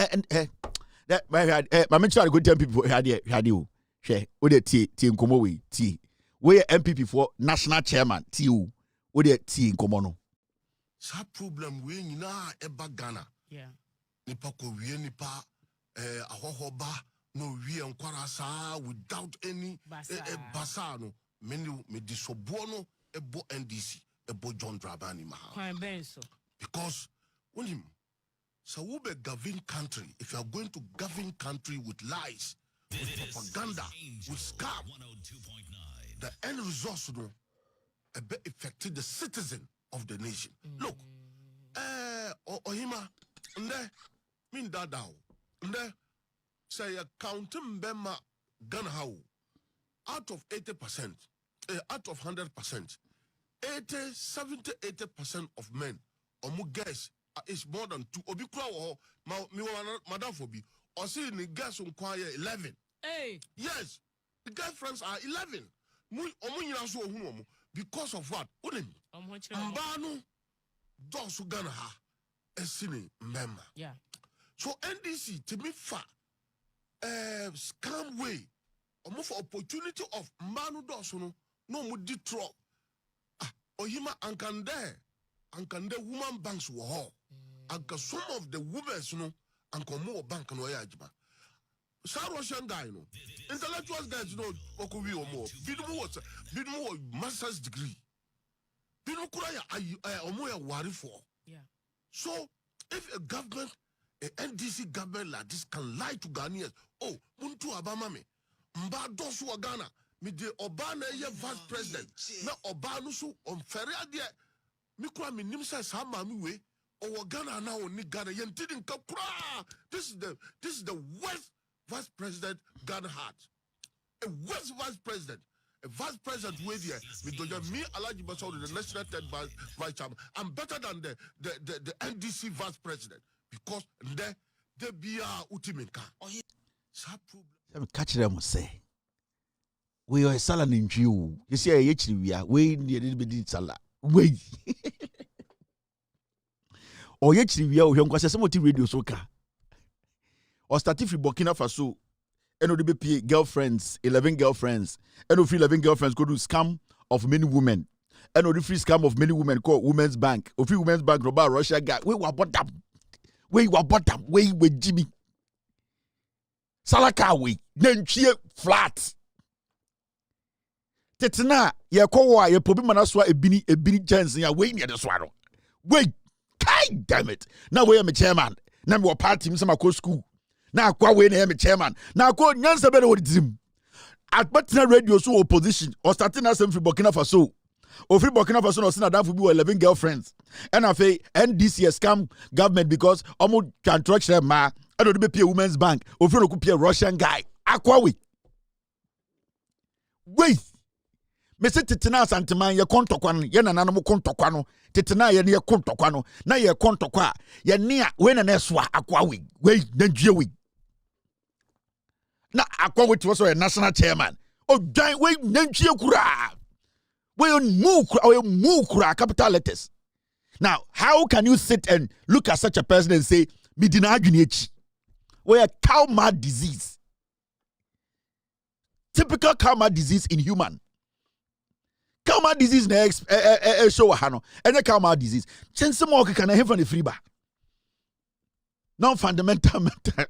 that my mention go tell people here o. Hwe o de tie nkomo we tie. We MPP for national chairman TU. We dey tea nkomo no. Sa problem we nyina eba Ghana. Yeah. Nipa ko wie nipa ahohoba no wie nkwara sa without any basa no me disobo no ebo NDC ebo John Dramani Mahama. Because when him so we be govern country, if you are going to govern country with lies, with propaganda, with scam, the end result will affect the citizen of the nation. Look, Ohima, mean that down. Say counting Bema Ghana how out of 80%, out of 100%, 80% of men or more guys is more than 2. Obi kwa wo madam fobi. Or see the girls on choir 11. Hey. Yes, the girlfriends are 11. Because of what? Mbano dosu Ghana ha esini member. Yeah. So NDC to me fa scam way. For opportunity of mbano dosu no mu ditro. Ohima ankande woman banks were all. And some of the women and come more bank no yajba. Some Russian guy no. Intellectuals guys okubi or more. Bidumo master's degree. Bidumo kuraya omoya worry for. Yeah. So if a government, a NDC government like this can lie to Ghanaians, oh, muntu abamame, mba dosu wa Ghana, mi de Obana ye vice president, na Obanu su on feria de, mikura mi nimsa sa mami we, or Ghana now ni Ghana yen didn't come. This is the worst vice president Ghana had. A worst vice president. A vice president with me Alaji Basaudi, the national third vice chairman. I'm better than the NDC vice president because they be ultimate car. Let me catch them say. We are a salad in you. You see, we are way near a little bit salad. Wait. Or yet we are young because some radio soka. Or starting from Burkina Faso. NODBP girlfriends, 11 girlfriends. NO3 11 girlfriends go to scam of many women. NO3 scam of many women called Women's Bank. Of Women's Bank, Robert Russia guy. We were bottom. We were bottom. We were Jimmy. Salaka we. Then cheer flat. Tetina, ye kowa ye pobi manaswa ebini chance ya we near the swallow. Wait, God damn it. Now we am a chairman. Now we party him some school. Now kwa we na chairman. Now kwa nyansa better what it at Batina radio so opposition or starting as from Burkina Faso. Or free Burkina Faso or Sinadam for 11 girlfriends. And I say NDC scam government because almost can track them ma. I don't be a Women's Bank. Or free could be a Russian guy. Aqua we. Wait. Mese titina santiman ye kontokwano ye nananamo kontokwano titina ye ne kontokwano na ye kontokwa ye ne we na neswa akwa we na dwie we na akwa we to so a national chairman o dan we na dwie kura we move kura capital letters. Now how can you sit and look at such a person and say midina adwene echi we a cow mad disease, typical cow mad disease in human. Calma disease next show hano. Any calma disease. Chance more can I have on the free bar. Non fundamental matter.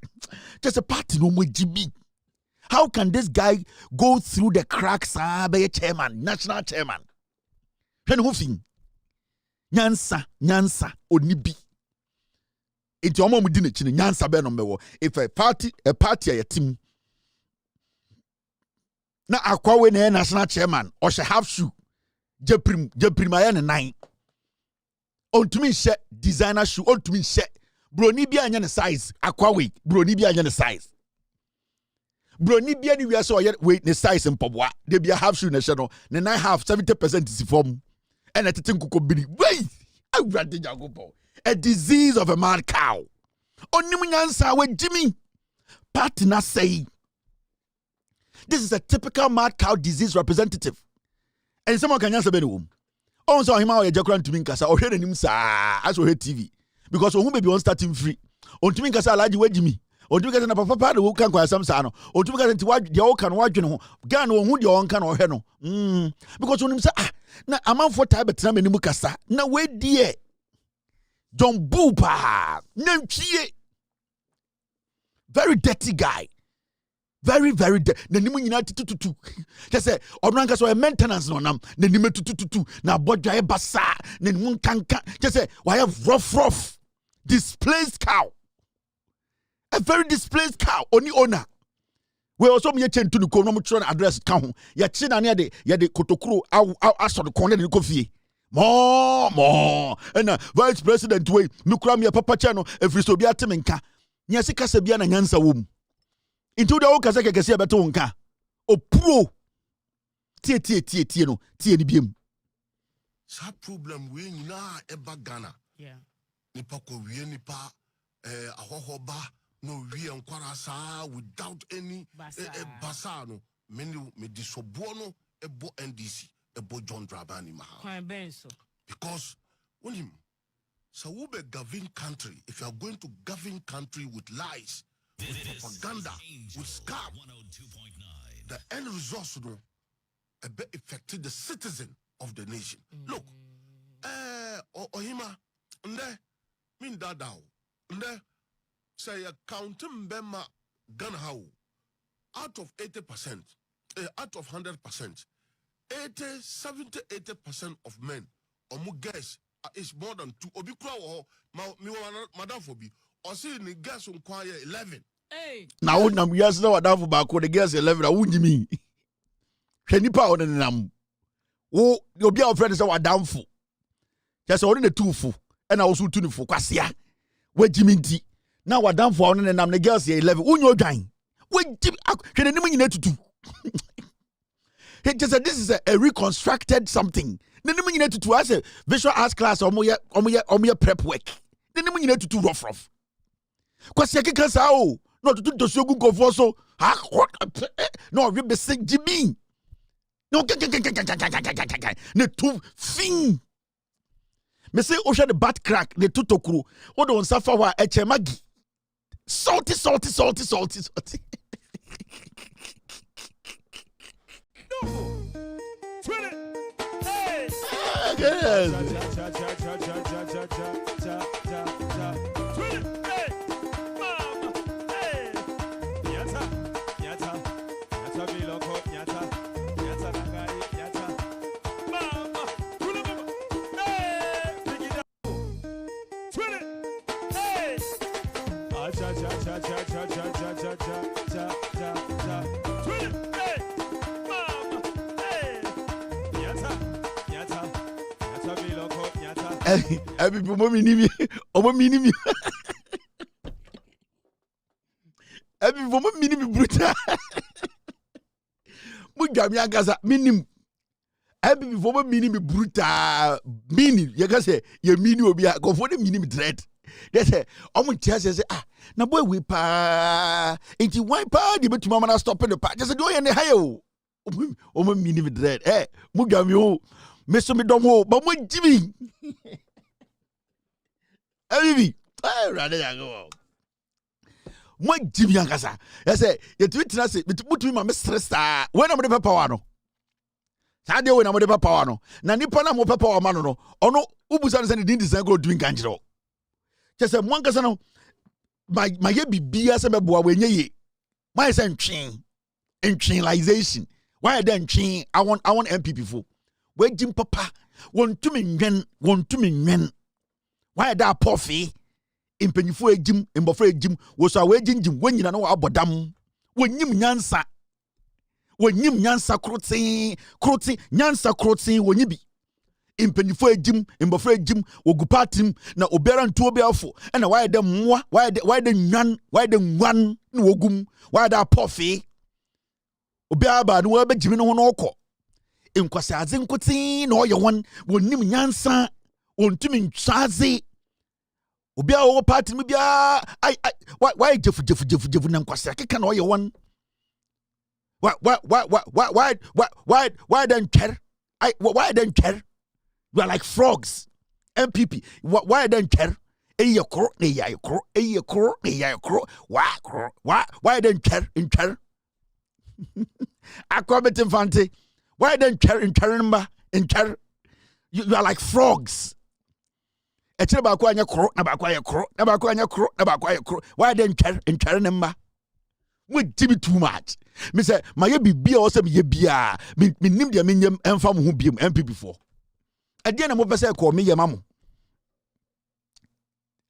Just a party no more GB. How can this guy go through the cracks? Be a chairman, national chairman. Nyansa onibi. It's almost within a chin. Nyansa be no. If a party a team. Na akwawe na national chairman or she have shoe. Jeprim ayan 9. On to me she designer shoe. On to me she. Broni bi anya size. Akwawe. Broni bi anya size. Broni bi ani we so wait the size in pobwa. They be a half shoe na she no. Na 9 half 70% is form. And I think kuko biri. Wait. I grant jagopo. A disease of a mad cow. Onimu nyansa we Jimmy. Partner say. This is a typical mad cow disease representative. And someone can answer any womb. Also, him out a jackran to Minkasa or hear him as we hear TV. Because who may be on starting free. On to Minkasa large way Jimmy. Or to get a papa who can quite some sano. Or to get into what the old can watch you know. Gan or who the own can or heno. Because when him say, na a man for type of time in Mukasa. Na way dear. John Boopa. No chie. Very dirty guy. Very, very dead. The nimu nyina tututu. Just say, Obranka so a maintenance no nam. The nimu tututu. Na bodja e basa. The nimu kanka. Just say, why have rough. Displaced cow. A very displaced cow. Oni owner. We also me chen to no ko no mo tro address ka ho. Ya chi na ne de kotokuro aso de kon de ko fie. More. And vice president way nukura me papa cha no efri so bi atemenka. Nya sika se bia na nyansa wom. Into the old Kazaka Cassia Batonka. O pro tie no, tie ni biem. Sa problem we na eba Ghana. Yeah. Nipa ko wie nipa ahohoba no wie enkwara sa without any basa no me disobo no ebo NDC ebo John Dramani Mahama. Because when him so we be govern country, if you are going to govern country with lies, with propaganda, with scam, the end result will affect the citizen of the nation. Look, Ohima, mean that down. Say counting Bema Ghana out of 80%, out of 100%, 70-80% of men or more guys is more than 2. Obikra or Madam Fobi, or see the gas on choir 11. Now, we are now down for back when the girls 11. I wouldn't mean. Can you power than them? Oh, you'll be our friends are down for. Just only the 2 full, and I also 2 for Cassia. Where Jimmy T. Now we're down for and I'm the girls 11. Who you're dying? Wait, Jimmy, can anyone need to do? Just said this is a reconstructed something. Then you need to do as a visual arts class or more prep work. Then you need to do rough. Because you can't say, oh. Not to do the shogun go for so. No, we be sick Jimmy. No, the 2 thing. Me say, Osha the bat crack, the 2 tokuru. What don't suffer wa echemagi. Salty. No. Hey. Every woman Every woman minimi brutal. Mujamia gaza minim. Every woman minimi brutal. Mini, you can say, your mini will be a go for the minimum dread. They say, say, na boy we pa. Ain't you why pa? You bet mama stop in the pa. Just do it in the high. Minimum dread. Mujamio. Mr. Me don't hold, but when Jimmy. Hey, rather than go. When Jimmy Ankasa, I say, you tweet us, but put me my mistress. When I'm the power. Saa de we na mo de papa no. Na nipa na mo papa wa ma no. Ono ubusa ne din design go doing kanjiro. Chese mo ankasa no my ye bibia se beboa we nye ye. Why say ntwinalization? Why then ntwin? I want MPP for. We jim papa want to me nwen. Why that puffy? Impanyifo ejim, mbofra ejim, wo so awe jinjim, wanyina no abodam. Wonyim nyansa. Wonyim nyansa krotin, nyansa krotin wonyibi. Impanyifo ejim, mbofra ejim, wogu partim na obiara ntuo be afo. Na why dem mwa, why the nwan na wogum, why that puffy? Obiara ba no wabejimi no ho no okọ. Enkwase adze nkotin na oye won, wonnim nyansa, wontumi ntwaze. Obia o party me bia why jefu na nkwase akeka na oye won. Why then care? Why then care? You are like frogs. MPP. Why then care? Eye kro na ya kro. Why then care in care? Akwabet infante. Why then care in care? You are like frogs. Echire ba kwa anya kro na ba kwa ye kro na ba kwa anya kro na ba kwa ye kro. Why then care in care number? We give too much. Me say my bibia o say me ye bia me nim dia me nyam emfa mo ho biem MPP for. Ade na mo pese ko me ye mamo.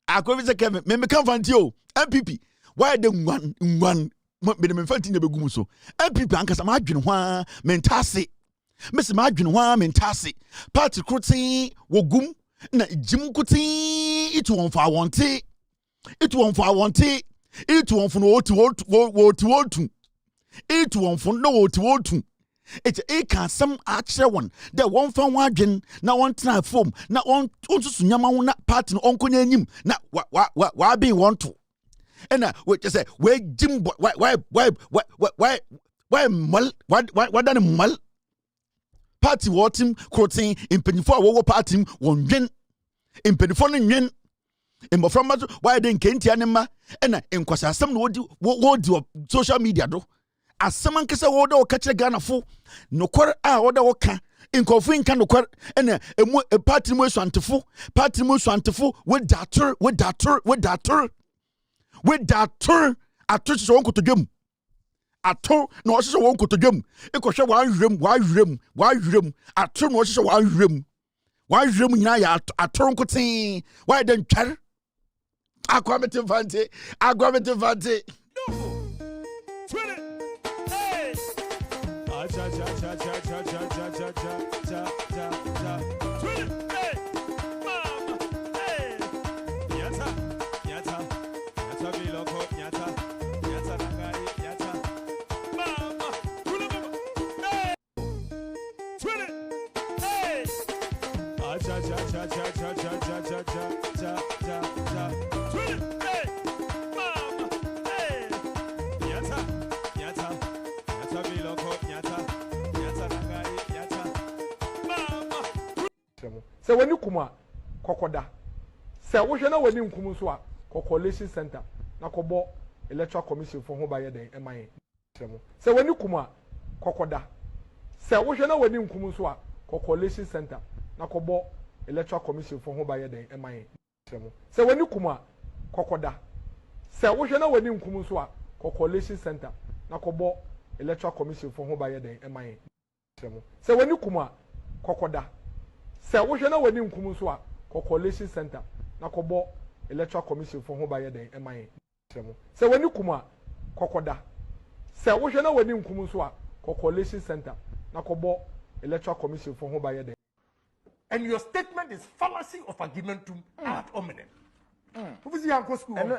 Akobi se ke me kan fanti o MPP. Why the one me me fanti na begum so. MPP ankasa ma adwene ho a mentase. Me se ma adwene ho a mentase. Party krotin wogum na jim kutin itu won fa wonte. Itu won fa wonte. Itu won no wotu. Itu won no wotu. It's a can some actual one. The one fan wagon, na one try form, na one also nyama na part no onko nyim, na why be want to. And we just say, where Jim why done mal? Party watim crotin in penifo wo party one yen in penifo yen. In from why then can't anima and in kwasa some no do social media do. As someone can say, "Oh, catch a gun for no quarter hour, the worker in coffin can no quarter and a party most wonderful, with that turn at church uncle to Jim. At turn, no, also uncle to Jim. It was a why rim, at turn was a why rim, ya at turn cutting, why then care? Aquamative vante. So when you come kokoda say wo hwe na wani nkum so a coalition center na kobo electoral commission for ho ba ye den eman say when you come kokoda say wo hwe na wani nkum so a coalition center na kobo electoral commission for ho ba ye den eman say when you come kokoda say wo hwe na wani nkum so a coalition center na kobo electoral commission for ho ba ye den eman say when you come kokoda say wo hwe na wani nkum so a coalition center na kobo electoral commission for ho ba ye den eman say wani kuma kokoda say wo hwe na wani nkum so a coalition center na kobo electoral commission for ho ba ye den. And your statement is fallacy of argumentum ad hominem. Who's the uncle school? No,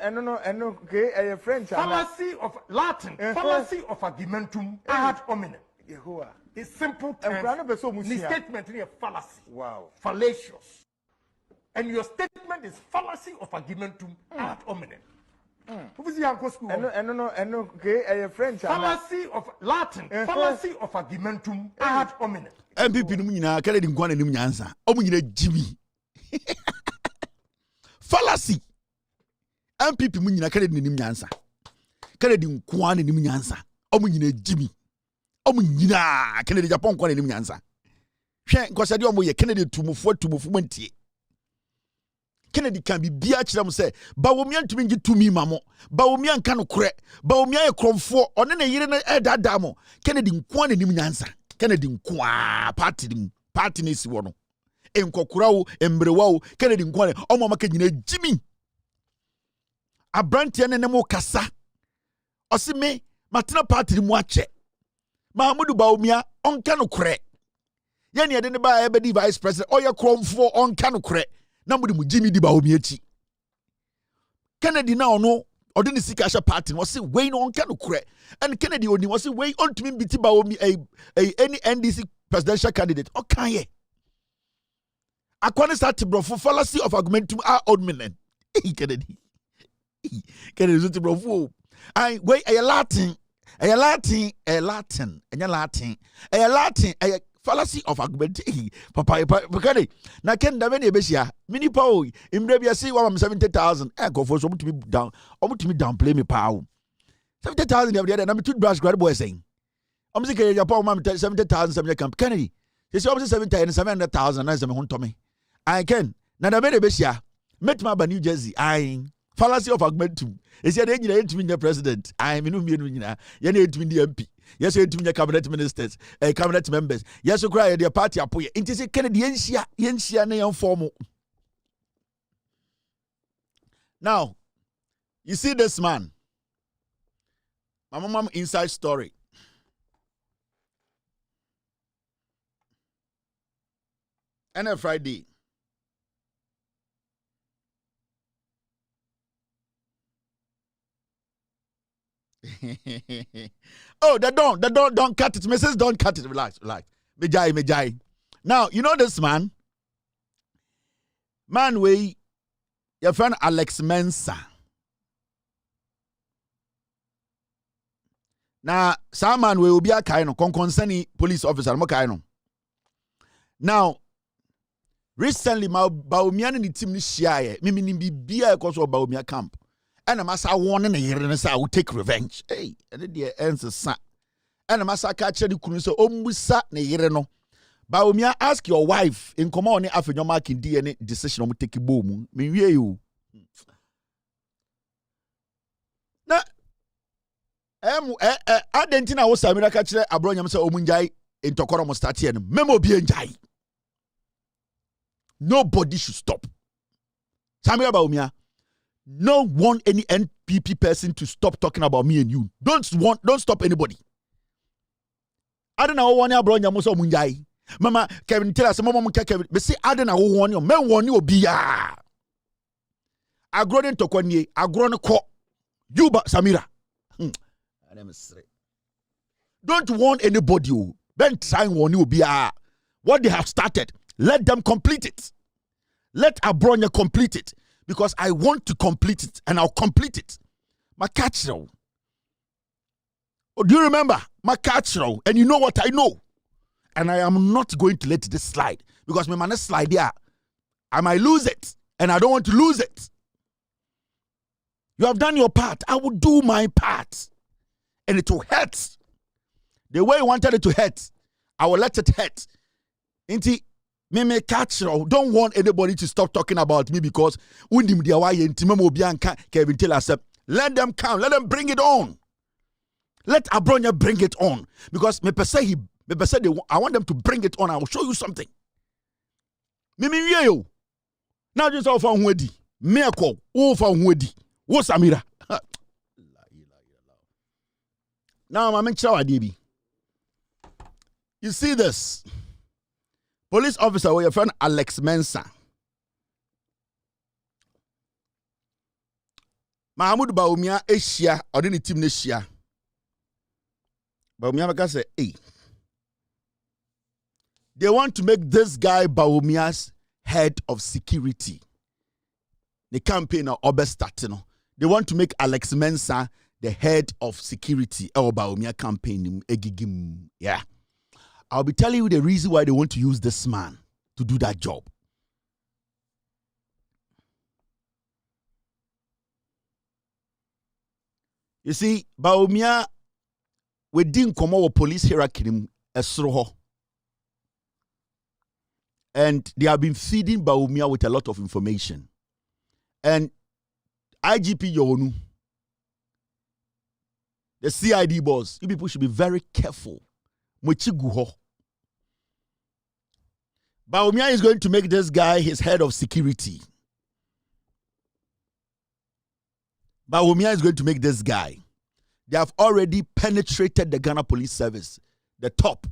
okay, French. Fallacy of Latin, fallacy of argumentum ad hominem. It's simple terms. The statement is a fallacy. Wow. Fallacious. And your statement is fallacy of argumentum ad hominem. Who's the uncle school? No, okay, French. Fallacy of Latin, fallacy of argumentum ad hominem. MPP no nyina kale di nkwana nim nyansa. Omu nyina jimi. Fallacy. MPP mu nyina kale di nim nyansa. Kale di nkwana nim nyansa. Omu nyina jimi. Omu nyina kale di Japan nkwana nim nyansa. hwe nkosade omo ye Kennedy tumufo ntie Kennedy can be bia kyerɛ mo sɛ Bawumia ntumi ngi tumi mamo Bawumia nka no korɛ Bawumia ye kromfo ɔne ne yere no ɛdada mo Kennedy nko na nim nyansa Kennedy nko party ne si wo no enkokora wo embrewa wo Kennedy nko na ɔmo maka nyina jimi abrantie ne mo kasa ɔse me matena party mu akyɛ Mahamudu Bawumia ɔnka no korɛ yɛne yɛde ne ba ɛbɛdi vice president ɔyɛ kromfo ɔnka no korɛ na mo de mu Jimmy di Bawumia akyi Kennedy na ono ɔde ne sika hyɛ party no ɔse wei no ɔnka no korɛ and Kennedy oni ɔse wei ɔntumi biti Bawumia any NDC presidential candidate ɔkan yɛ akɔne sa tibrofo fallacy of argumentum are odminen Kennedy so tibrofo ai wei ɛyɛ Latin fallacy of argument papa Kennedy na ken da bene besia mini pa o imbre bia say 170,000 go for so mutimi downplay me pa o 70,000 every day na me toothbrush grad boy saying am say ke Japan ma 70,000 some camp Kennedy they say 700,000 na say me hunto me I can na da bene besia met ma ba New Jersey fallacy of argumentum is here nyina entimi nya president me no mienu nyina ye na entimi di MP yes entimi nya cabinet ministers cabinet members yes kura ye the party apoye inti se Kennedy yenhia na yan form. Now you see this man my mom inside story and a Friday oh, don't cut it. Mrs. Don't cut it. Relax. Mejai. Now, you know this man? Your friend Alex Mensa. Now, some man will be a kind of concerning police officer. Now, recently, my Bawumia and the team is shy. Mimi be a cause of Bawumia camp. And a massa warning a year and I will take revenge. Hey, and the answer, son. And a massa catcher the cruiser, sat ne yereno. Bawumia, ask your wife in command after your marking DNA decision on take a boom. Me, you. Now, Argentina was a miracle catcher, a bron yamsa omunjai in Tokoro Mostatian. Memo BNJ. Nobody should stop. Samuel Bawumia. No want any NPP person to stop talking about me and you. Don't stop anybody. I don't know one abro nyamuso munjai. Mama Kevin tell us mama Kevin. But see I don't know one you. Men one you be ya. Agro den tokwanie. Agro no ko. You ba Samira. Don't want anybody. Ben trying one you be ya. What they have started, let them complete it. Let Abronya complete it. Because I want to complete it and I'll complete it. My catch now. Oh, do you remember? My catch now. And you know what I know. And I am not going to let this slide. Because my man slide there. I might lose it. And I don't want to lose it. You have done your part. I will do my part. And it will hurt. The way you wanted it to hurt, I will let it hurt. Inti. Me catch now. Don't want anybody to stop talking about me because undim dia waye ntime mo bianka Kevin Taylor said, let them come, let them bring it on. Let Abronya bring it on because me per se I want them to bring it on. I will show you something. Me yo. Now just off on wedi. Me akọ off on wedi. Wo Samira. Now I'm in you see this? Police officer or your friend Alex Mensa. Mahamudu Bawumia Asia or any team Asia. Bawumia say, hey. They want to make this guy Bawumia's head of security. The campaign of Obestatino. They want to make Alex Mensa the head of security or Bawumia campaign. Yeah. I'll be telling you the reason why they want to use this man to do that job. You see, Bawumia, we didn't come over police hierarchy esroho. And they have been feeding Bawumia with a lot of information. And IGP Yonu, the CID boss, you people should be very careful. Bawumia is going to make this guy his head of security. Bawumia is going to make this guy. They have already penetrated the Ghana Police Service, the top.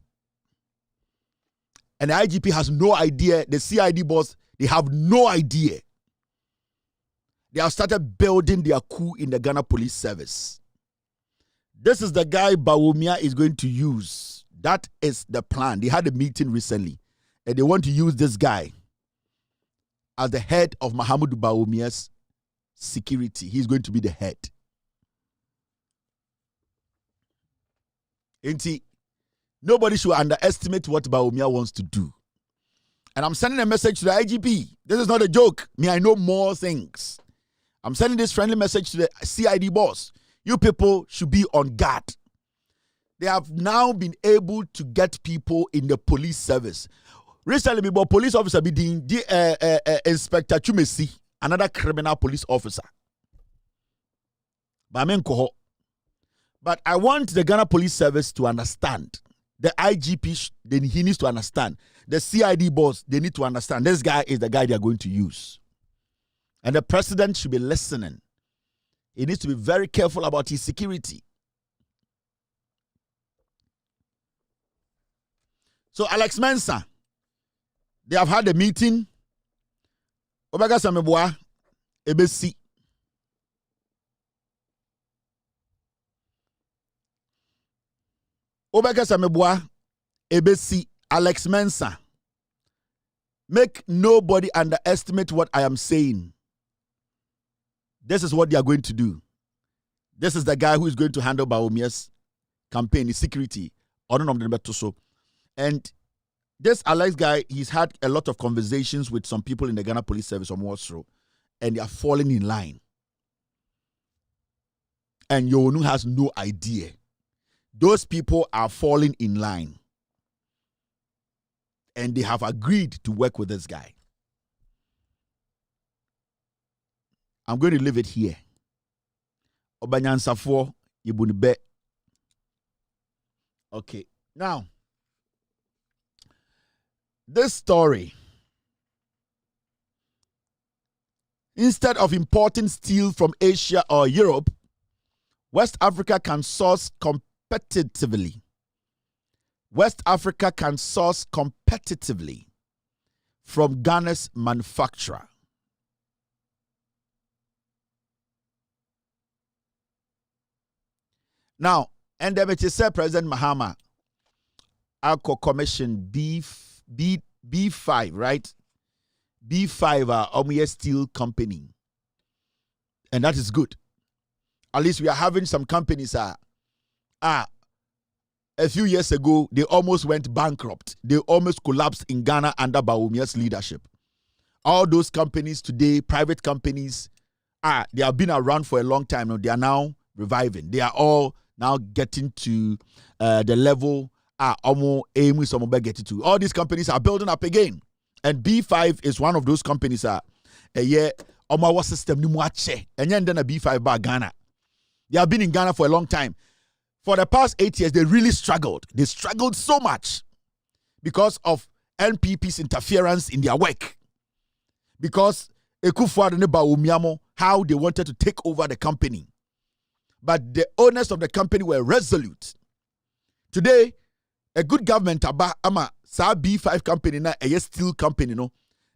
And the IGP has no idea. The CID boss, they have no idea. They have started building their coup in the Ghana Police Service. This is the guy Bawumia is going to use. That is the plan. They had a meeting recently, and they want to use this guy as the head of Mahamudu Bawumia's security. He's going to be the head. Nobody should underestimate what Bawumia wants to do. And I'm sending a message to the IGP. This is not a joke. I know more things. I'm sending this friendly message to the CID boss. You people should be on guard. They have now been able to get people in the police service. Recently, police officer be Inspector Chumesi, another criminal police officer. But I want the Ghana Police Service to understand. The IGP, then he needs to understand. The CID boss, they need to understand. This guy is the guy they are going to use. And the president should be listening. He needs to be very careful about his security. So Alex Mensah, they have had a meeting. Obega Sameboa, Ebesi. Obega Sameboa, Ebesi, Alex Mensah. Make nobody underestimate what I am saying. This is what they are going to do. This is the guy who is going to handle Bawumia's campaign, his security. And this Alex guy, he's had a lot of conversations with some people in the Ghana Police Service on Warsaw, and they are falling in line. And Yonu has no idea. Those people are falling in line. And they have agreed to work with this guy. I'm going to leave it here. Obanyansafo Ibunibe. Okay. Now, this story, instead of importing steel from Asia or Europe, West Africa can source competitively. West Africa can source competitively from Ghana's manufacturer. Now, and then it said President Mahama Alco Commission B5, right? B5 Omuye Steel Company. And that is good. At least we are having some companies a few years ago, they almost went bankrupt. They almost collapsed in Ghana under Bawumia's leadership. All those companies today, private companies, they have been around for a long time now. They are now reviving. They are all now getting to the level all these companies are building up again. And B5 is one of those companies our system and then a B5 bar Ghana. They have been in Ghana for a long time. For the past 8 years, they really struggled. They struggled so much because of NPP's interference in their work. Because Ekufuor and Bawumia, how they wanted to take over the company. But the owners of the company were resolute. Today, a good government, B5 company, a steel company,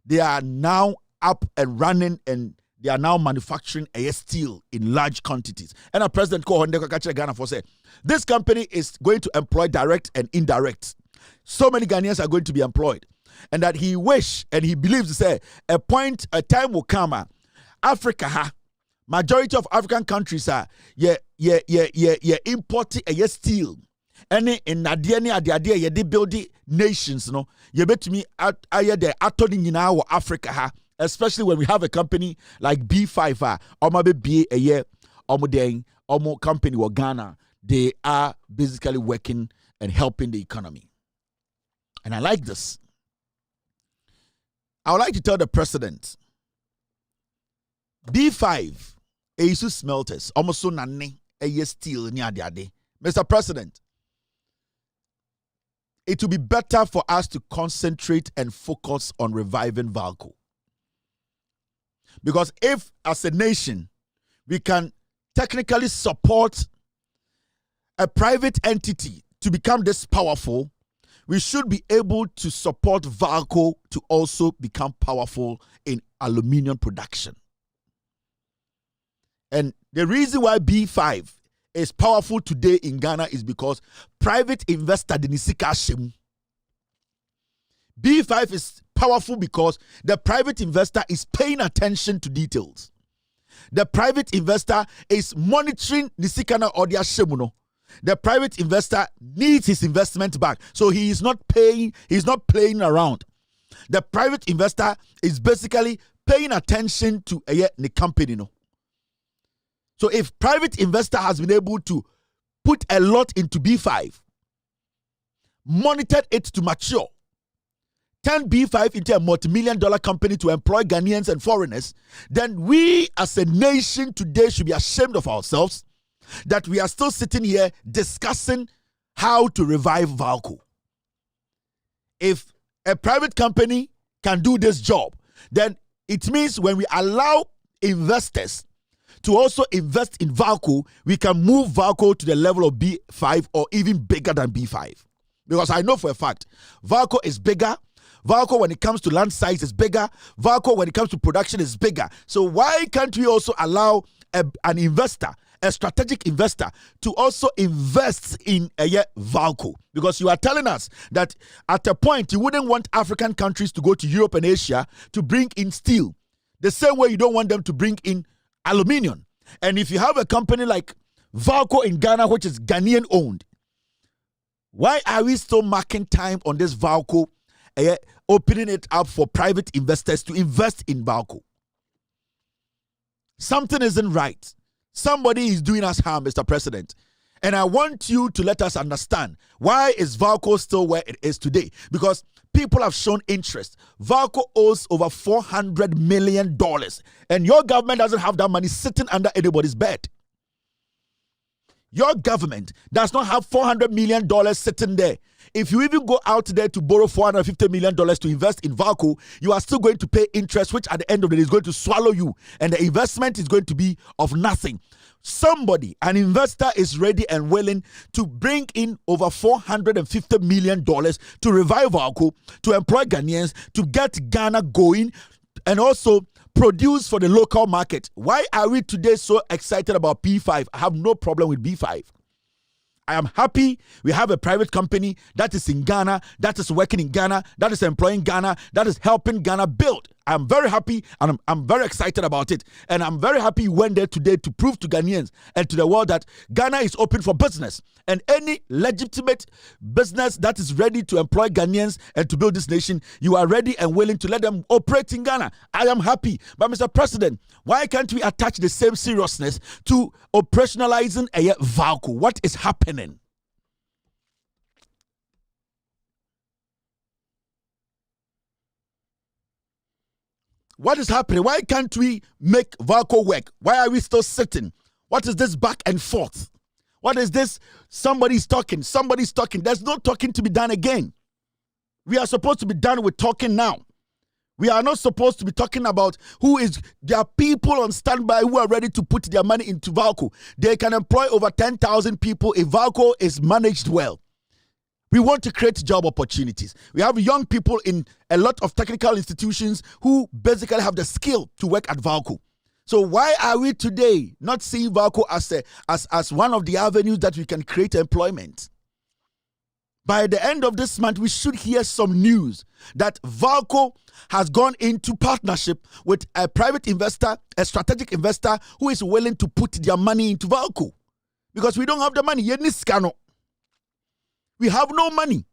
they are now up and running and they are now manufacturing steel in large quantities. And a President Kohonde Ghana for say, this company is going to employ direct and indirect. So many Ghanaians are going to be employed. And that he wish and he believes, say, a time will come, Africa, majority of African countries are, importing steel. Any in Nadia, they build nations, you bet me at Atoni in our Africa, especially when we have a company like B5, be a year, Omo company or Ghana, they are basically working and helping the economy. And I like this. I would like to tell the president, B5, Eisu smelters, almost so nane, steel near the ade. Mr. President, it will be better for us to concentrate and focus on reviving VALCO. Because if, as a nation, we can technically support a private entity to become this powerful, we should be able to support VALCO to also become powerful in aluminium production. And the reason why B5 is powerful today in Ghana is because private investor Denisika Shem. B5 is powerful because the private investor is paying attention to details. The private investor is monitoring Nisikana Odia Shemuno. The private investor needs his investment back. So he is not paying, he's not playing around. The private investor is basically paying attention to the company. No? So if private investor has been able to put a lot into B5, monitored it to mature, turn B5 into a multi-million-dollar company to employ Ghanaians and foreigners, then we as a nation today should be ashamed of ourselves that we are still sitting here discussing how to revive VALCO. If a private company can do this job, then it means when we allow investors to also invest in VALCO, we can move VALCO to the level of B5 or even bigger than B5. Because I know for a fact, VALCO is bigger. VALCO, when it comes to land size, is bigger. VALCO, when it comes to production, is bigger. So why can't we also allow an investor, a strategic investor, to also invest in VALCO? Because you are telling us that at a point you wouldn't want African countries to go to Europe and Asia to bring in steel, the same way you don't want them to bring in aluminium. And if you have a company like VALCO in Ghana, which is Ghanaian owned, why are we still marking time on this VALCO, opening it up for private investors to invest in VALCO? Something isn't right. Somebody is doing us harm, Mr. President. And I want you to let us understand, why is VALCO still where it is today? Because people have shown interest. VALCO owes over $400 million. And your government doesn't have that money sitting under anybody's bed. Your government does not have $400 million sitting there. If you even go out there to borrow $450 million to invest in VALCO, you are still going to pay interest, which at the end of the day is going to swallow you. And the investment is going to be of nothing. Somebody, an investor, is ready and willing to bring in over $450 million to revive VALCO, to employ Ghanaians, to get Ghana going, and also produce for the local market. Why are we today so excited about B5? I have no problem with B5. I am happy we have a private company that is in Ghana, that is working in Ghana, that is employing Ghana, that is helping Ghana build. I'm very happy and I'm very excited about it. And I'm very happy you went there today to prove to Ghanaians and to the world that Ghana is open for business. And any legitimate business that is ready to employ Ghanaians and to build this nation, you are ready and willing to let them operate in Ghana. I am happy. But Mr. President, why can't we attach the same seriousness to operationalizing a VALCO? What is happening? What is happening? Why can't we make VALCO work? Why are we still sitting? What is this back and forth? What is this? Somebody's talking. Somebody's talking. There's no talking to be done again. We are supposed to be done with talking now. We are not supposed to be talking about who is. There are people on standby who are ready to put their money into VALCO. They can employ over 10,000 people if VALCO is managed well. We want to create job opportunities. We have young people in a lot of technical institutions who basically have the skill to work at VALCO. So why are we today not seeing VALCO as one of the avenues that we can create employment? By the end of this month, we should hear some news that VALCO has gone into partnership with a private investor, a strategic investor who is willing to put their money into VALCO. Because we don't have the money. We have no money.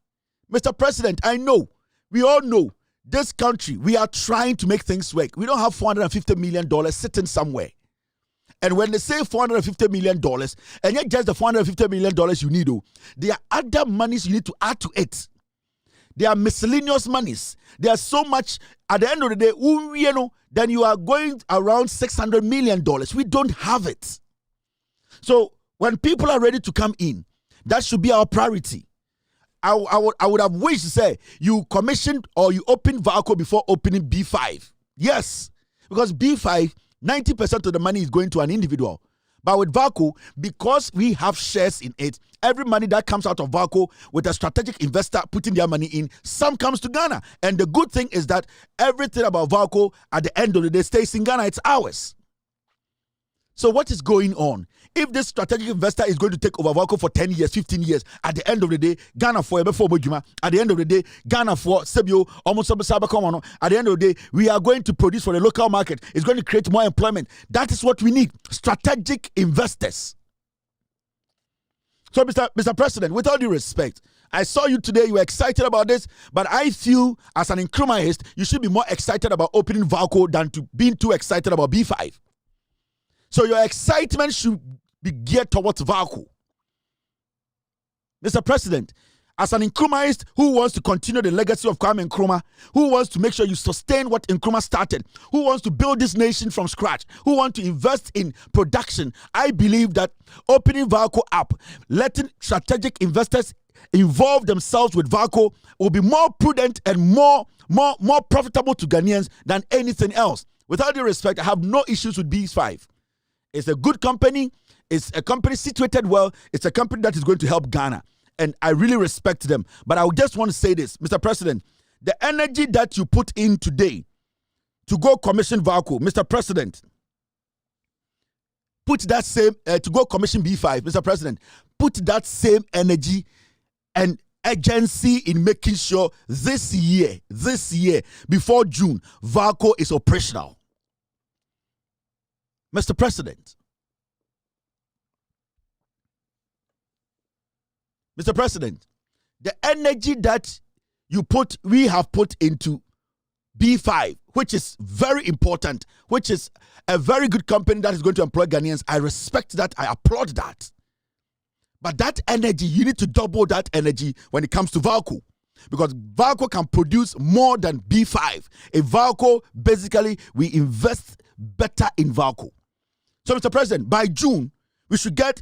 Mr. President, I know, we all know, this country, we are trying to make things work. We don't have $450 million sitting somewhere. And when they say $450 million, and not just the $450 million you need, there are other monies you need to add to it. There are miscellaneous monies. There's so much. At the end of the day, then you are going around $600 million. We don't have it. So when people are ready to come in, that should be our priority. I would have wished to say you commissioned or you opened VALCO before opening B5. Yes, because B5, 90% of the money is going to an individual. But with VALCO, because we have shares in it, every money that comes out of VALCO with a strategic investor putting their money in, some comes to Ghana. And the good thing is that everything about VALCO at the end of the day stays in Ghana. It's ours. So what is going on? If this strategic investor is going to take over VALCO for 10 years, 15 years, at the end of the day, Ghana for before Bojuma, at the end of the day, Ghana for Sebio, almost at the end of the day, we are going to produce for the local market. It's going to create more employment. That is what we need. Strategic investors. So, Mr. President, with all due respect, I saw you today, you were excited about this, but I feel as an Nkrumahist, you should be more excited about opening VALCO than to being too excited about B5. So your excitement should be geared towards VALCO. Mr. President, as an Nkrumahist who wants to continue the legacy of Kwame Nkrumah, who wants to make sure you sustain what Nkrumah started, who wants to build this nation from scratch, who wants to invest in production, I believe that opening VALCO up, letting strategic investors involve themselves with VALCO will be more prudent and more profitable to Ghanaians than anything else. With all due respect, I have no issues with B5. It's a good company. It's a company situated well. It's a company that is going to help Ghana. And I really respect them. But I just want to say this, Mr. President, the energy that you put in today to go commission VALCO, Mr. President, put that same, to go commission B5, Mr. President, put that same energy and urgency in making sure this year, before June, VALCO is operational. Mr. President, the energy that we have put into B5, which is very important, which is a very good company that is going to employ Ghanaians, I respect that, I applaud that. But that energy, you need to double that energy when it comes to VALCO. Because VALCO can produce more than B5. In VALCO, basically, we invest better in VALCO. So, Mr. President, by June, we should get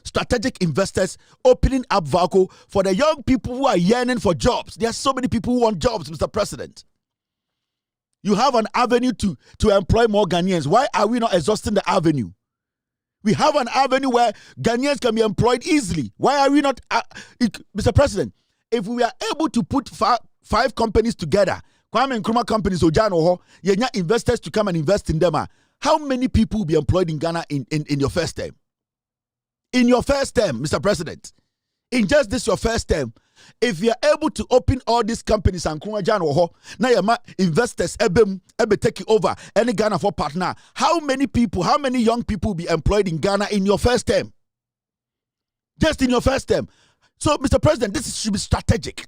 strategic investors opening up VALCO for the young people who are yearning for jobs. There are so many people who want jobs, Mr. President. You have an avenue to employ more Ghanaians. Why are we not exhausting the avenue? We have an avenue where Ghanaians can be employed easily. Why are we not, Mr. President, if we are able to put five companies together, Kwame Nkrumah companies, Ojano, Yenya investors to come and invest in them, how many people will be employed in Ghana in your first term? In your first term, Mr. President, in just this your first term, if you are able to open all these companies and now your investors ebe take over any Ghana for partner, how many young people will be employed in Ghana in your first term? Just in your first term. So, Mr. President, this should be strategic.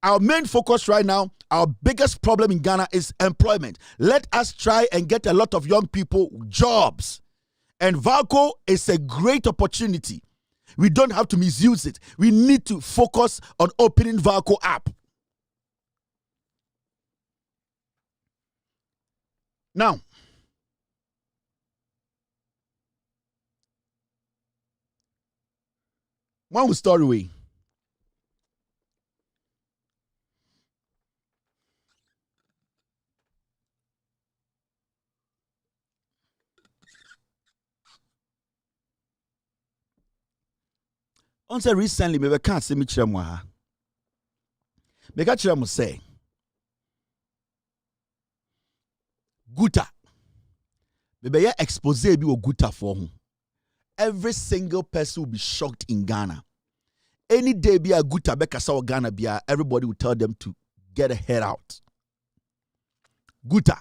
Our main focus right now, our biggest problem in Ghana is employment. Let us try and get a lot of young people jobs. And VALCO is a great opportunity. We don't have to misuse it. We need to focus on opening VALCO up. Now, one story way. Once recently, me can't see me chemwa. Me can't chemo say Guta. Me be expose bi o Guta for him. Every single person will be shocked in Ghana. Any day be a Guta bekasa o Ghana bia, everybody will tell them to get a head out. Guta.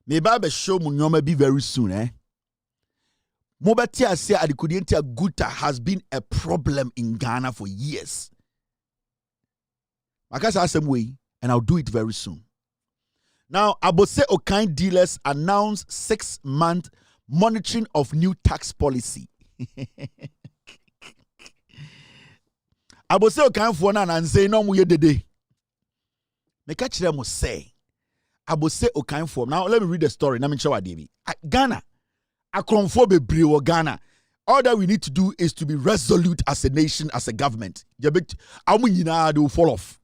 Me ba be show mu nyoma be very soon, eh? Mobatia say Adikudientia Guta has been a problem in Ghana for years. I guess the same way, and I'll do it very soon. Now, Abose Okan dealers announced 6-month monitoring of new tax policy. Abose Okan for na say no mu yedede. me catch them say abose okan form. Now let me read the story. Na me show Devi. Ghana, akronfo bebre wo Ghana. All that we need to do is to be resolute as a nation, as a government. They will fall off.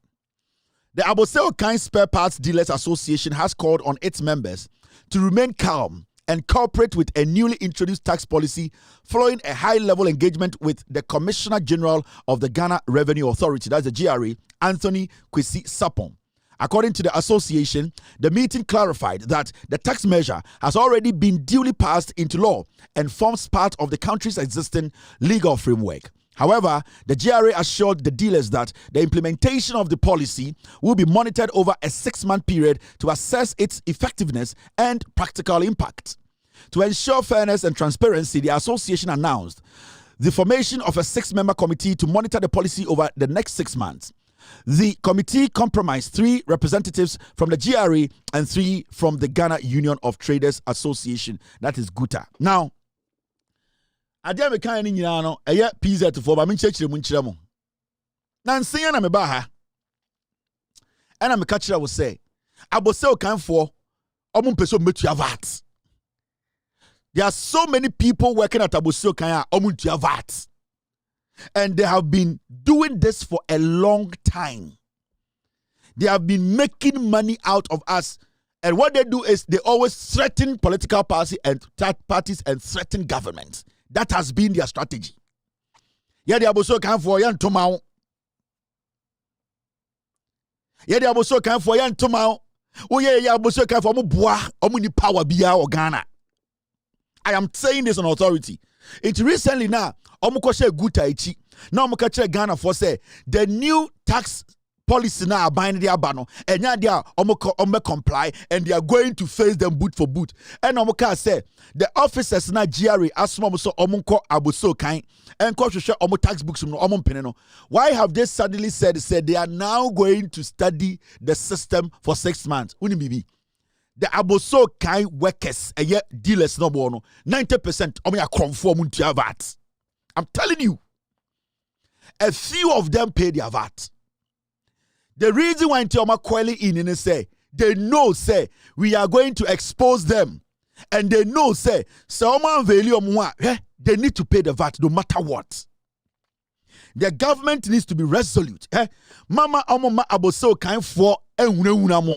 The Abose Okan Spare Parts Dealers Association has called on its members to remain calm and cooperate with a newly introduced tax policy following a high-level engagement with the Commissioner General of the Ghana Revenue Authority, that's the GRA, Anthony Kwesi Sapon. According to the association, the meeting clarified that the tax measure has already been duly passed into law and forms part of the country's existing legal framework. However, the GRA assured the dealers that the implementation of the policy will be monitored over a 6-month period to assess its effectiveness and practical impact. To ensure fairness and transparency, the association announced the formation of a 6-member committee to monitor the policy over the next 6 months. The committee comprised 3 representatives from the GRA and 3 from the Ghana Union of Traders Association, that is GUTA. Now, adia me kan ni nyina no eye PZ for ba me nchechire mu nchire mo. Na nsen na me ba ha. Ana me ka kire wo say, abose okanfo omo mpeso metua VAT. There are so many people working at abose okan a omo ntua VAT. And they have been doing this for a long time. They have been making money out of us. And what they do is they always threaten political parties and threaten governments. That has been their strategy. Yeah, they are so kind for yan tomao. Yeah, they are so kind for yan tomao. Oh yeah, yeah, so kind for mubwa omuni power biya or Ghana. I am saying this on authority. It's recently now. Omukoshe guta ichi. Now omukache Ghana for say the new tax policy now bind their bano and now they are comply and they are going to face them boot for boot. And omuka say the officers na GRA asmo so omunko abuso kind and share omu tax books no omum peneno. Why have they suddenly said they are now going to study the system for 6 months? Unibibi. The aboso kind workers a year dealers no bono 90% omu ya conform to VAT. I'm telling you, a few of them pay their VAT. The reason why Ntioma Kweli in say they know say we are going to expose them, and they know say they need to pay the VAT no matter what. The government needs to be resolute. Mama amoma aboso kan for enwuna mo.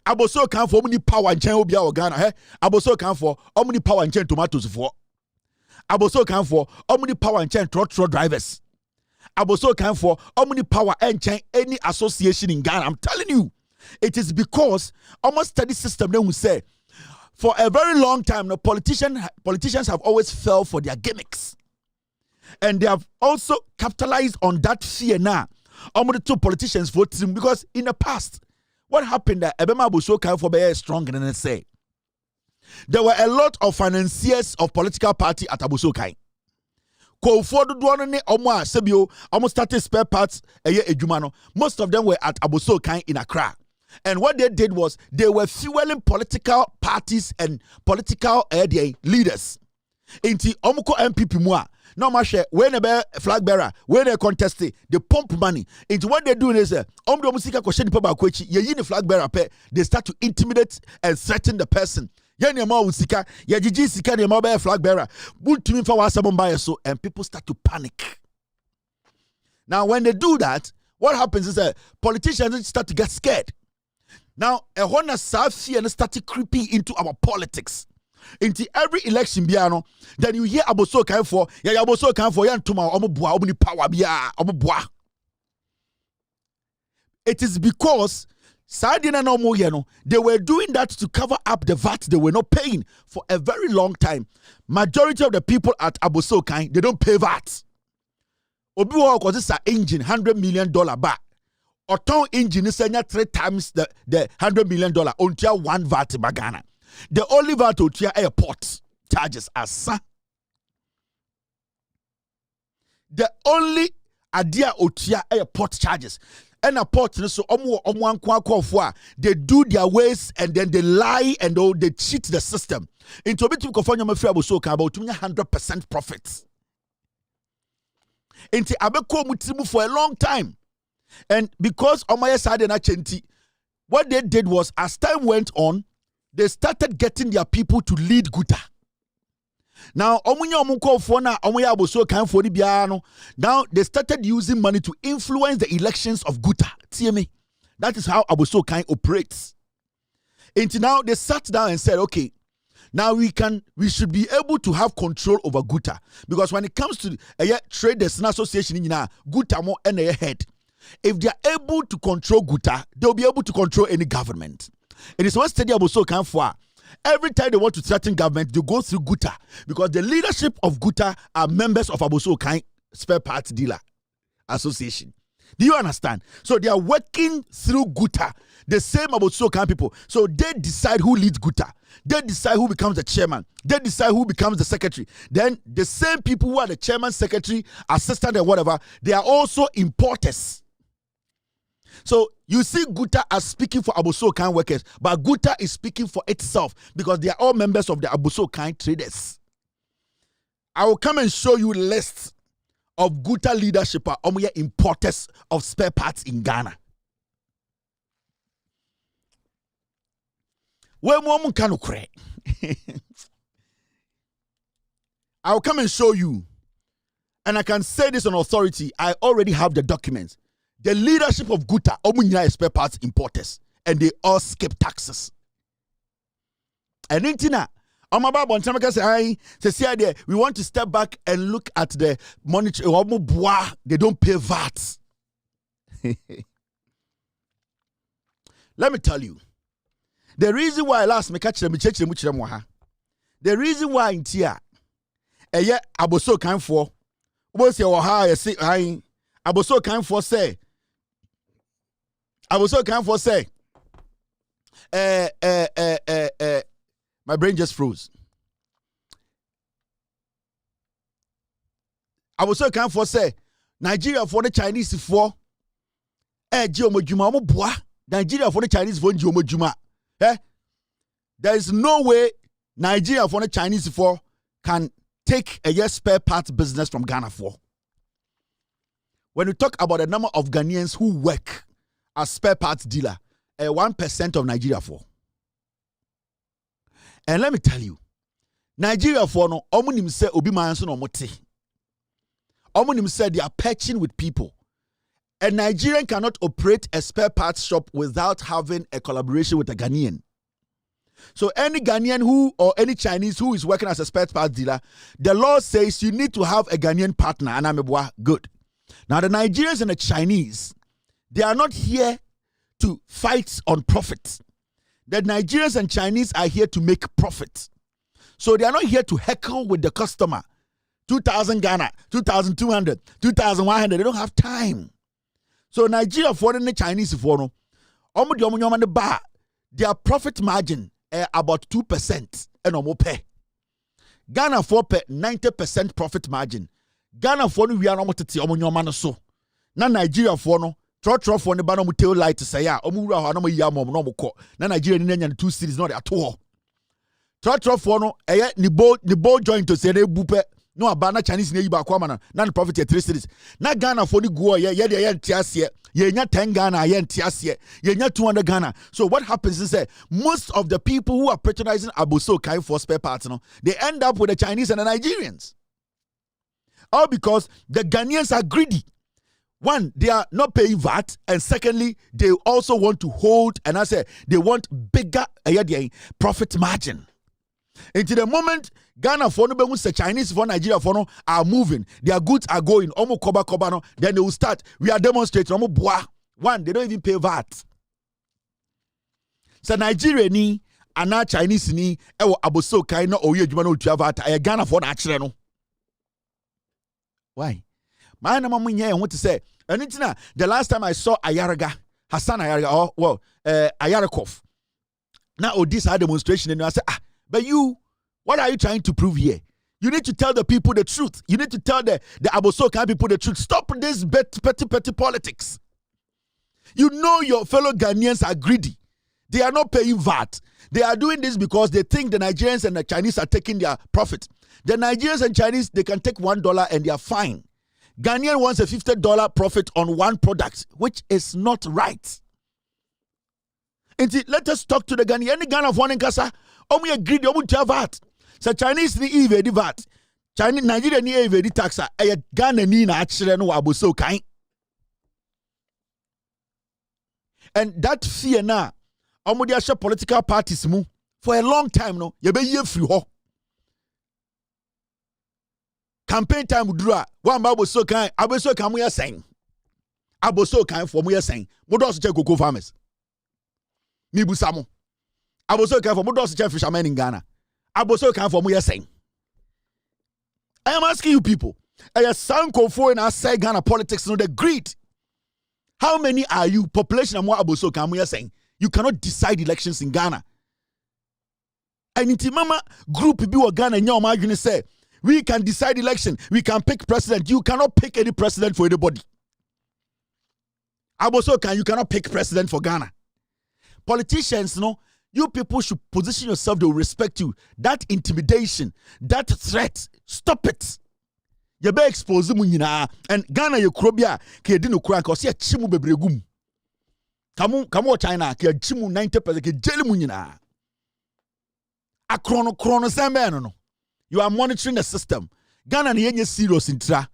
Aboso kan for omni power nchen obi a Ghana. Aboso kan for omni power nchen tomatoes for. Aboso kan for omni power and chain trot drivers. Aboso kan for omni power and chain any association in Ghana. I'm telling you, it is because almost study system then we say for a very long time the politicians have always fell for their gimmicks, and they have also capitalized on that fear now. Almost 2 politicians voting because in the past, what happened that Ebema Aboso kan for be strong and then say. There were a lot of financiers of political party at Aboso Kai. Almost started spare parts most of them were at Aboso Kai in Accra. And what they did was they were fueling political parties and political leaders. Inti omuko MPP mua. No mashe when a flag bearer, when they contest they pump money. Into what they're doing is musika question ye the flag bearer they start to intimidate and threaten the person. And people start to panic. Now, when they do that, what happens is that politicians start to get scared. Now, a Honda Safi and started creeping into our politics. Into every election, then you hear Aboso kan for, Aboso kan for yan tuma omubwa omuni power biya omubwa. It is because they were doing that to cover up the VAT they were not paying for a very long time. Majority of the people at Aboso Kai, they don't pay VAT. Obiwa because it's an engine, $100 million back. Oton engine is 3 times the $100 million on 1 VAT bagana. The only VAT on airport charges are the only idea otia airport charges. And a port so they do their ways and then they lie and they cheat the system. Into bit about 100% profits. Into abeko mutimu for a long time. And because Omaya Sade na Chenti, what they did was, as time went on, they started getting their people to lead Guta. Now, now they started using money to influence the elections of Guta. TMA. That is how Aboso Kai operates. Until now, they sat down and said, okay, now we should be able to have control over Guta. Because when it comes to traders and association, Guta more and their head. If they are able to control Guta, they'll be able to control any government. It is one study Aboso Kai for. Every time they want to threaten government, they go through Guta. Because the leadership of Guta are members of Aboso Kai Spare Parts Dealer Association. Do you understand? So they are working through Guta. The same Aboso Kai people. So they decide who leads Guta. They decide who becomes the chairman. They decide who becomes the secretary. Then the same people who are the chairman, secretary, assistant, and whatever, they are also importers. So you see Guta as speaking for Aboso Kai workers, but Guta is speaking for itself because they are all members of the Aboso Kai traders. I will come and show you lists of Guta leadership are importers of spare parts in Ghana. I will come and show you, and I can say this on authority. I already have the documents. The leadership of Guta, spare parts importers, and they all skip taxes. And Intina, we want to step back and look at the monetary. They don't pay VAT. Let me tell you, the reason why last me catch them, the reason why in Tia, Aboso Kai for, what's your Aboso Kai for say. I was so kind for say, my brain just froze. I was so kind for say, Nigeria for the Chinese for, Nigeria for the Chinese for Juma. There is no way Nigeria for the Chinese for can take a spare parts business from Ghana for. When we talk about the number of Ghanaians who work as spare parts dealer, 1% of Nigeria for. And let me tell you, Nigeria for no, omunim say obi manso no mote. Omunim say they are patching with people. A Nigerian cannot operate a spare parts shop without having a collaboration with a Ghanaian. So any Ghanaian who or any Chinese who is working as a spare parts dealer, the law says you need to have a Ghanaian partner. And I'm good. Now the Nigerians and the Chinese, they are not here to fight on profit. The Nigerians and Chinese are here to make profit. So they are not here to heckle with the customer. 2,000 Ghana, 2,200, 2,100. They don't have time. So Nigeria for the Chinese for no, their profit margin about 2% and pay. Ghana for pay 90% profit margin. Ghana for no we are not so. Na Nigeria for no. Trot for the banner tail light to say, yeah, Omura, no yam, no co. Na Nigeria and 2 cities not at all. Trot for no, ni bold joint to say they booper. No, a banner Chinese neighbor, Quamana, non profit at 3 cities. Na Ghana for the go, yeah, tiasia, ye not 10 Ghana, yen tiasia, ye not 200 Ghana. So what happens is that most of the people who are patronizing Aboso Kai for spare parts, they end up with the Chinese and the Nigerians. All because the Ghanaians are greedy. One, they are not paying VAT, and secondly, they also want to hold, and I say they want bigger profit margin. Until the moment Ghana for no the Chinese for Nigeria for no are moving, their goods are going, koba, then they will start. We are demonstrating. One, they don't even pay VAT. So Nigeria ni, and Chinese ni, Aboso Kai no oye jumano to VAT. Ghana for actually no. Why? My name I want to say, and it's not the last time I saw Ayaraga, Hassan Ayaraga, Ayarakov. Now, this our demonstration, and I said, but you, what are you trying to prove here? You need to tell the people the truth. You need to tell the Aboso Kai people the truth. Stop this petty politics. You know your fellow Ghanaians are greedy. They are not paying VAT. They are doing this because they think the Nigerians and the Chinese are taking their profit. The Nigerians and Chinese, they can take $1 and they are fine. Ghanaian wants a $50 profit on one product, which is not right. And let us talk to the Ghanaian. Any Ghana of one in Kasa, we agree they will have VAT. So Chinese ni evade VAT. Chinese Nigeria ni evade taxa. Ghana ni na actually no abuso kind. And that fear na, omudiasha political parties mu for a long time no. Yebe ye free ho. Campaign time dura. One abuso kind. Abuso kan mu ya saying. Abuso kind for mu ya saying. Modos check cocoa farmers. Mibusamo. Aboso kan for modos check fishermen in Ghana. Aboso kan for mu ya saying. I am asking you people. A sanko for in our say Ghana politics no the greed. How many are you? Population and more aboso kan mu ya saying. You cannot decide elections in Ghana. And inti mama group be wa Ghana nya o ma adwene say we can decide election. We can pick president. You cannot pick any president for anybody. Aboso kan you cannot pick president for Ghana. Politicians, no, you people should position yourself to respect you. That intimidation, that threat, stop it. You be expose mu nyina and Ghana ye krobia ke di no kura ka se chimu bebregum. Kamu China ke chimu 90% ke jeli mu nyina. Akrono sembe no. You are monitoring the system. Ghana na yenye serious intra.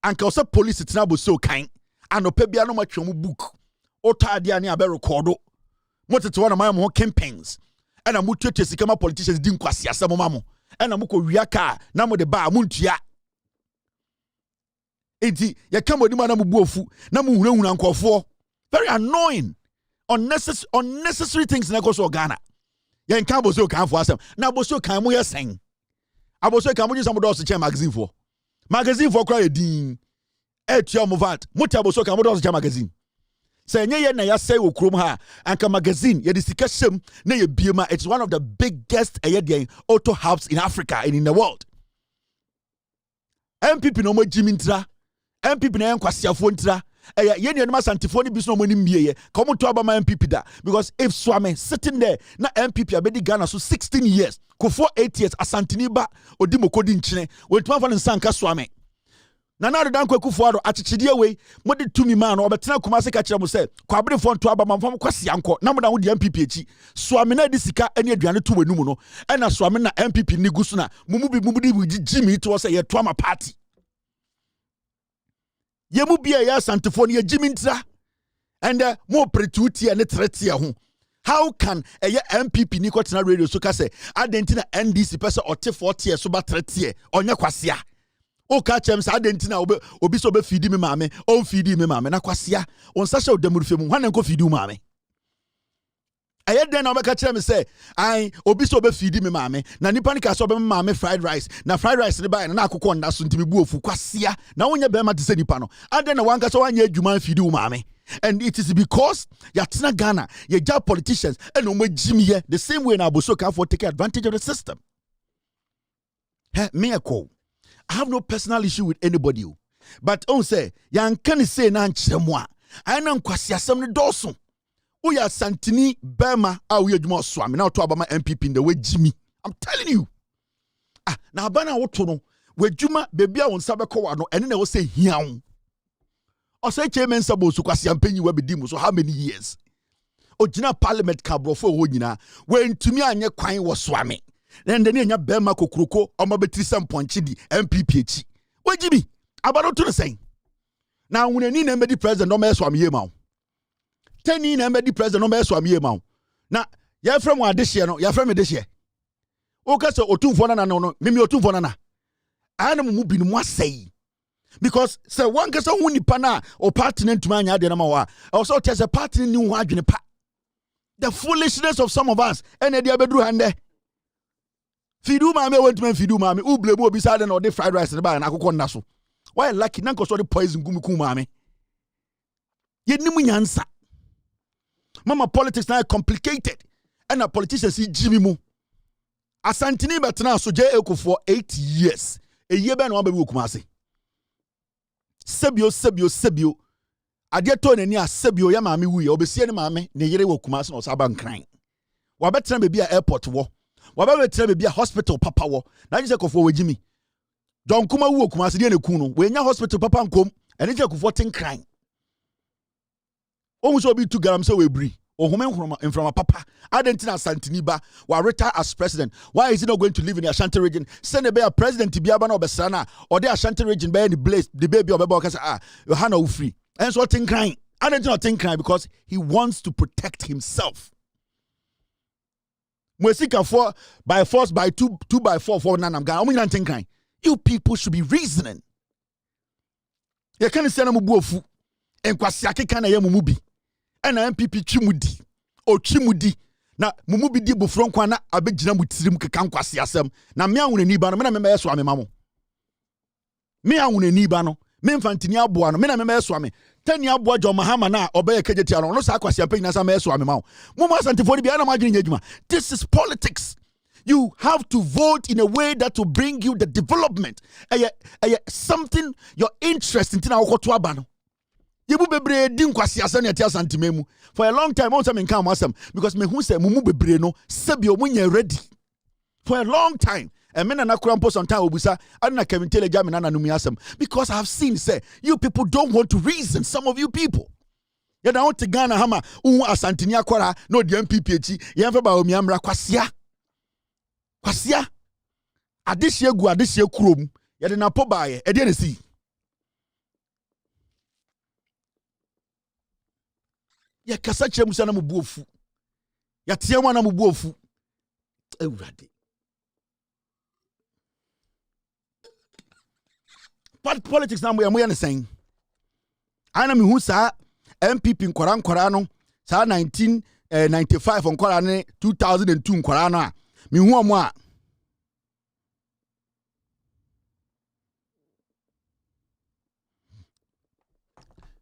Anka ose police tina bo so kan. Anope bia no matwe mu book. Ota ade ani abe record. Motete wana maya mo campaigns. Ena mu twetwe sikama politicians di nkwasi asem mamo. Ena mu ko wiaka na mo de ba muntua. Enti ye kama di ma na mu buofu na mu hunahuna nkofo. Very annoying. Unnecessary things na koso Ghana. Ye nka boso kan fo asem. Na boso kan mo ye sen. Aboso kan mo ji some dos che magazine for. Magazine for kwa edin. Etua mo vat. Muta boso kan mo dos che magazine. Say nye na ya say wo krom ha anka magazine ye disika shem na ye biema. It's one of the biggest auto hubs in Africa and in the world. MPP no mo jimintra. MPP na yankwasiafo ntra. Ye ne ma santifo ni biso no mo ni mieye. Come to abama MPP da because if Swame sitting there na MPP abedi Ghana so 16 years ko for 8 years asantini ba odi mokodi nchine we tuma fa nsanka Swame. Nana do dan kwaku foado achichide we mode tumi ma no obetena Kumase ka kire mo se kwabere fo nto aba mamfam kwase anko na mo da wo di MPP echi Swame na di sika ene aduane to wanum no ena Swame na MPP ni gusu na mumudi jimi to se ye to ama party ye mu bia ya santifo ne jimi ntra and mo pretuti ene trete ho. How can a MPP ni kwatena radio so ka se adentina NDC pese ote 40 years so ba 30 years onye kwasea o ka chem sa adentina obi so be feedi me maame on feedi me maame na kwasea on sa sha odamurufem hwan nko feedi u maame aye den na obeka kire me say ai obi so be feedi me maame na nipa ni ka so be maame fried rice na fried rice ne ba na akokọ nda so ntimi bu ofu kwasea na wonye be ma te se nipa no aden na wanka so wanye adwuma feedi u maame. And it is because yatina Ghana ye job politicians and no jimmy the same way na Aboso can for take advantage of the system. Me a call. I have no personal issue with anybody. But on say yan can say na nchemwa. I nan kwasi asem ne doso. Uya Santini Bema a we adwuma Swame na to abama MPP in the way Jimmy. I'm telling you. Na bana woto no we adwuma baby a won sabekọ wa no ene na wo say hian. O say chairman sabo su kwasi ampanyi wa bedi so how many years? Ojina parliament kabrofo ho nyina we ntumi anye kwan wo Swame. Then the nya Bema kokroko o ma betri samponchi di MPP echi. We Jimmy abado to the saying. Na wunani na medi president no ma Swame ye ma. Teni na medi president no ma Swame ye ma. Na ya frem wa dehye no ya frem dehye. O ka se otumfo na no mimi otumfo na. Ana mu bi no mu asai. Because say one kasa hu nipa na o party ntuma anya de na ma wa. Also tell say party ni hu adwene pa. The foolishness of some of us and dey abedru hande. Fidu mame went men fidu mame u blame obi side na the fried rice na akokọ nna so. Why lucky na nkoso the poison gumiku mame. Ye nimu nyansa. Mama politics now complicated. And a politician see Jimmy mu. Asantini betena so je eko for 8 years. A year ben wan be Kumase. Sebio. Ade to nani a sebio ya maame wu ye obesie ne maame ne yere wo Kumase no saba nkran. Wa betena be a airport wo. Wa betena be a hospital papa wo. Na je ko for Jimmy. John Kuma wu Kumasi de ne ku no we nya hospital papa nkom ene je ku 14 crime o so bi tu garam se we bri ohome in from a papa Adentina Santiniba wa retire as president. Why is he not going to live in the Ashanti region? Send a bear president to Biaba no Besana or the Ashanti region by the blaze the baby of Beba Yohana free. And so think crying. Adentina think crying because he wants to protect himself. Mwesika 4 by force by 2 by 4 for nanam ga. Omu think crying. You people should be reasoning. You can't say na mubuofu. Enkwasi akeka na ye mumubi. Na MPP chimudi o chimudi na mumu bi di bofro nkwa na abegina mutirim keka nkwase asem na me anwune ni ba no me na me yeso ame mamo me anwune ni ba no me mfantini aboa no me na me yeso ame tani aboa jo mahama na obeye kejetia no sa akwase ampa nyina sa me yeso ame mamo mumu asantifo di bia na madwene nyadwuma. This is politics. You have to vote in a way that will bring you the development something your interest in tina okoto aba no. For a long time, I was come awesome because me who say mumu bebre no sebio munye ready. For a long time, and men na krampo on time obusa adna Kevin Taylor jam na numi asem because I have seen say you people don't want to reason. Some of you people. You don't want to Ghana hama asantini akwara no the MPP echi yemfa ba omiamra kwasia. Kwasia. Adihye gu adihye kurom. Ye de na po baaye e de na si. Ya kasa chere musa na mubu ofu. Ya tie mu na mubu ofu. Ewurade. Politics na mo ya ne sen. Ana me hu sa MPP nkwara no sa 1995 nkwara ne 2002 nkwara no a me hu omo a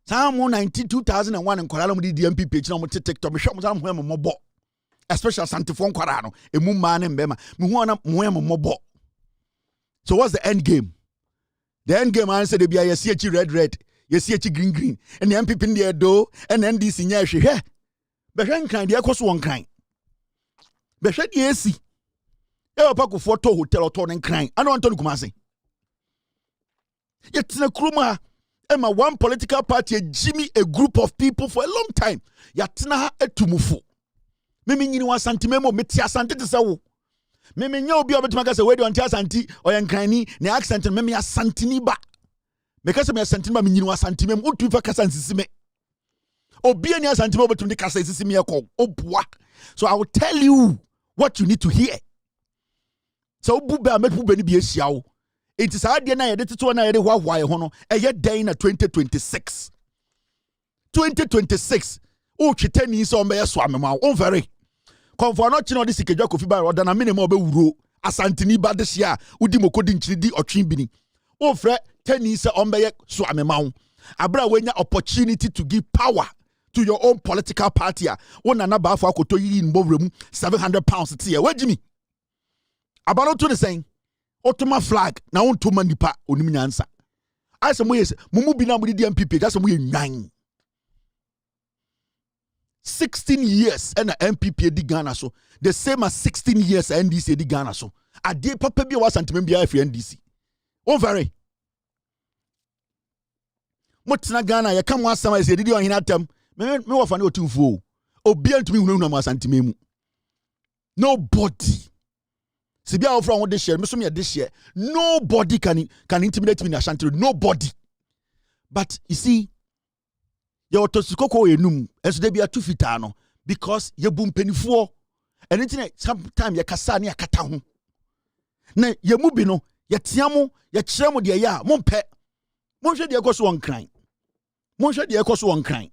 Some 2001 and Korano did the MPP channel to TikTok. Me shop some mobo, especially Santifon Korano, a man and Bema. Muana mobo. So what's the end game? The end game answer the BISC red, you see green, and the MPP in the do, and then this in Yashi. Hey, Beshan kind, the Equus one kind. Beshan yesi. Ever pack of photo hotel or torn and crying. I don't want to Kumasi. Yet in a kruma. Emma one political party Jimmy a group of people for a long time. Yatina etumufu. Mimi nyini wa santimemo meti asante te sawo. Mimi nya obi obetima say we do anti asanti oyankrani ne accent mimi asantini ba. Meka say me asantini ba nyini wa santimemo otu fa kasa nsisime. Obi ani asantimo obetum de kasa nsisime ekọ obua. So I will tell you what you need to hear. So obu ba metu be ni bi ehia wo. It is hard na yede tito na yede hwa ho no eye den na 2026 o twetani so mbe yeso amema o very comfort no chino de sikejwa kofi ba oda na minimum obe wuro asantini ba de hia udi mokodi nchiri di otwen bini o frɛ tani se ombe ye so amema wo abra wenya opportunity to give power to your own political party wona na ba afọ akoto yi mbowrem £700 tie wagimi abano to the saying Otoma flag na ontoma nipa onim nyansa. Asa mo yes mumu bi na mo di MPP asa mo ye nwan. 16 years and MPP di Ghana so the same as 16 years NDC di Ghana so. Ade papa bi wa santima bi afi NDC. O very. Mo tena Ghana ye kam asama ese di ohina atam. Me wo fa na otumfuo. Obi antumi hunahuna mo santima mu. Nobody. Sibia ofra on this share, this year. Nobody can intimidate me in Ashanti. Nobody. But you see, your tosikoko enum, as they be a 2 feet because ye boom penifo. And internet sometimes ye kasani ya katahu. Ne ye mubino, ye tiamo, ye chemo de ya, monpe. Monshe de ekosu one crying. Monshe de ekosu one crying.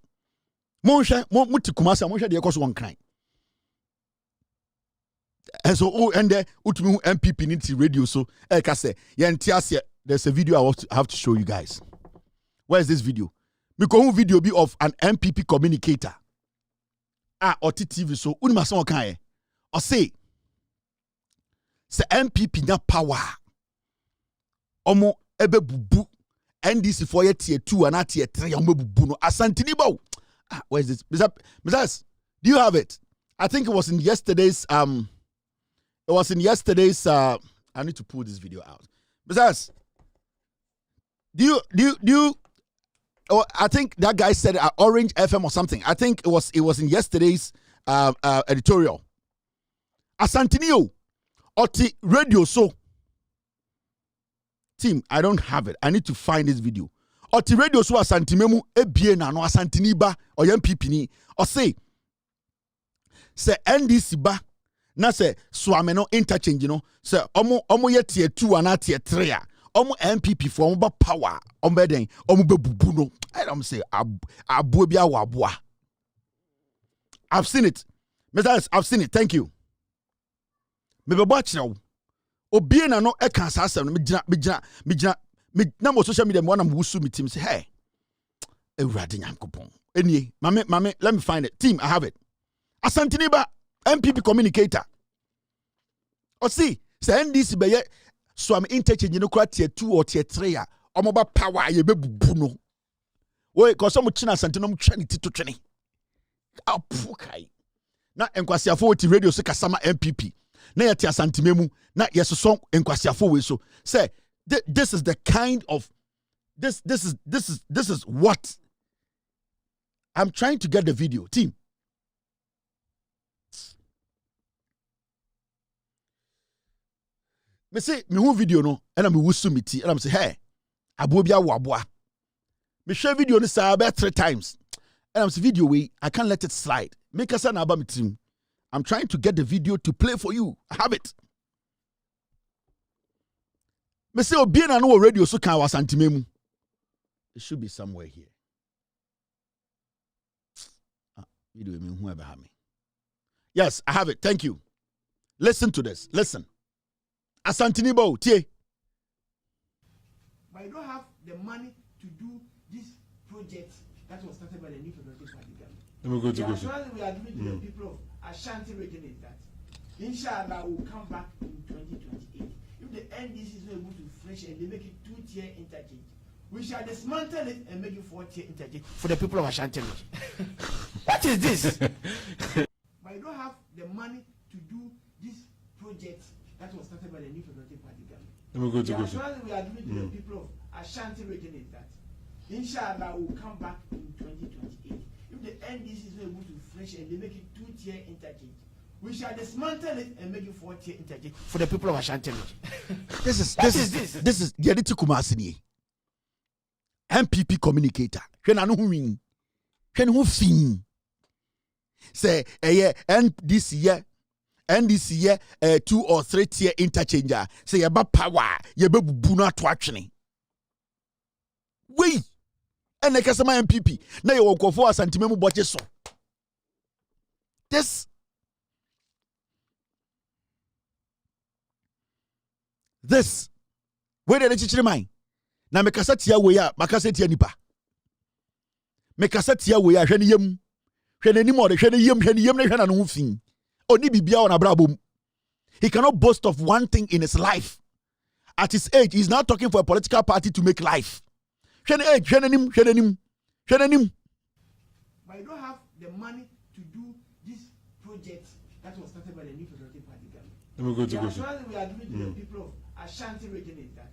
Monshe, mutikumasa, monshe de ekosu one crying. And so, and there, MPP needs radio. So, like I say, there's a video I have to show you guys. Where is this video? Because video be of an MPP communicator. Or TV. So, unimason okaye. Or say MPP na power. Omo ebe bubu. NDC for ye tier 2 and tier 3. Omo bubu no. Asantini ba. Where is this? Mr. Do you have it? I think it was in yesterday's I need to pull this video out. Besides, Do you oh, I think that guy said Orange FM or something. I think it was in yesterday's editorial. Asantinio Oti radio so team, I don't have it. I need to find this video. Oti radio so asantimemu ebie na no asantiniba or MPP ni or say NDC ba na say swame no interchange no say omo ye tier 2 and tier 3 a omo MPP for omo power omo den omo bebubu no I don't say abu bia wa aboa. I've seen it. Mr. I've seen it. Thank you. Me be watch now. Obie na no e kan sa asem no me gina na mo social media mo na mo wusu me team say hey Ewurade Nyankopon. Enie mame let me find it. Team, I have it. Asantini ba MPP communicator. O see, say NDC be ye so am interchange no kwa tier 2 or tier 3 a omo ba power ye be bubu no. We ko so mo china asantino mo twa ni tito twene. Apukai. Na enkwasiafo ti radio so kasama MPP. Na yati asantimemu na yesoso enkwasiafo we so. Say this is the kind of this is what I'm trying to get the video. Team. Me say me hu video no and me wusu me ti and I'm say hey abo bia wo aboa. Me share video no say about 3 times. And I'm say video way I can't let it slide. Make us an aba me team. I'm trying to get the video to play for you. I have it. Me say obi na no radio so kan wasantimemu. It should be somewhere here. Video me who ever have me. Yes, I have it. Thank you. Listen to this. Listen. Asantinibo, tie. But you don't have the money to do this project that was started by the New Federation Party government. Let me go to the assurance we are giving to the people of Ashanti region is that inshallah will come back in 2028. If the NDC is not able to fresh and they make it 2-tier interchange, we shall dismantle it and make it 4-tier interchange for the people of Ashanti region. What is this? But you don't have the money to do this project that was started by the New Federation Party government. Let me go to the assurance we are giving to the people of Ashanti region is that inshallah will come back in 2028. If the NDC is not able to fresh and they make it 2-tier interchange, we shall dismantle it and make it 4-tier interchange for the people of Ashanti region. This is Yediti Kumasini. MPP communicator. Hwe na no hu win. Hwe no hu fin. Say NDC ye 2 or 3 tier interchanger. Say ye ba power, ye be bubu no ato atwene. We ene kasama MPP na ye wokofo asantimemu boche so. This where the chichiri man na mekasa tia we ya makasa tia nipa mekasa tia we ya hwene yam hwene ni mo de hwene yam na hwene no fin oni bibia on abrabom. He cannot boast of one thing in his life. At his age, he's not talking for a political party to make life. Hwene age hwene nim. But you don't have the money to do this project that was started by the New Federation Party government. Let me go to the assurance we are giving to the people of Ashanti region is that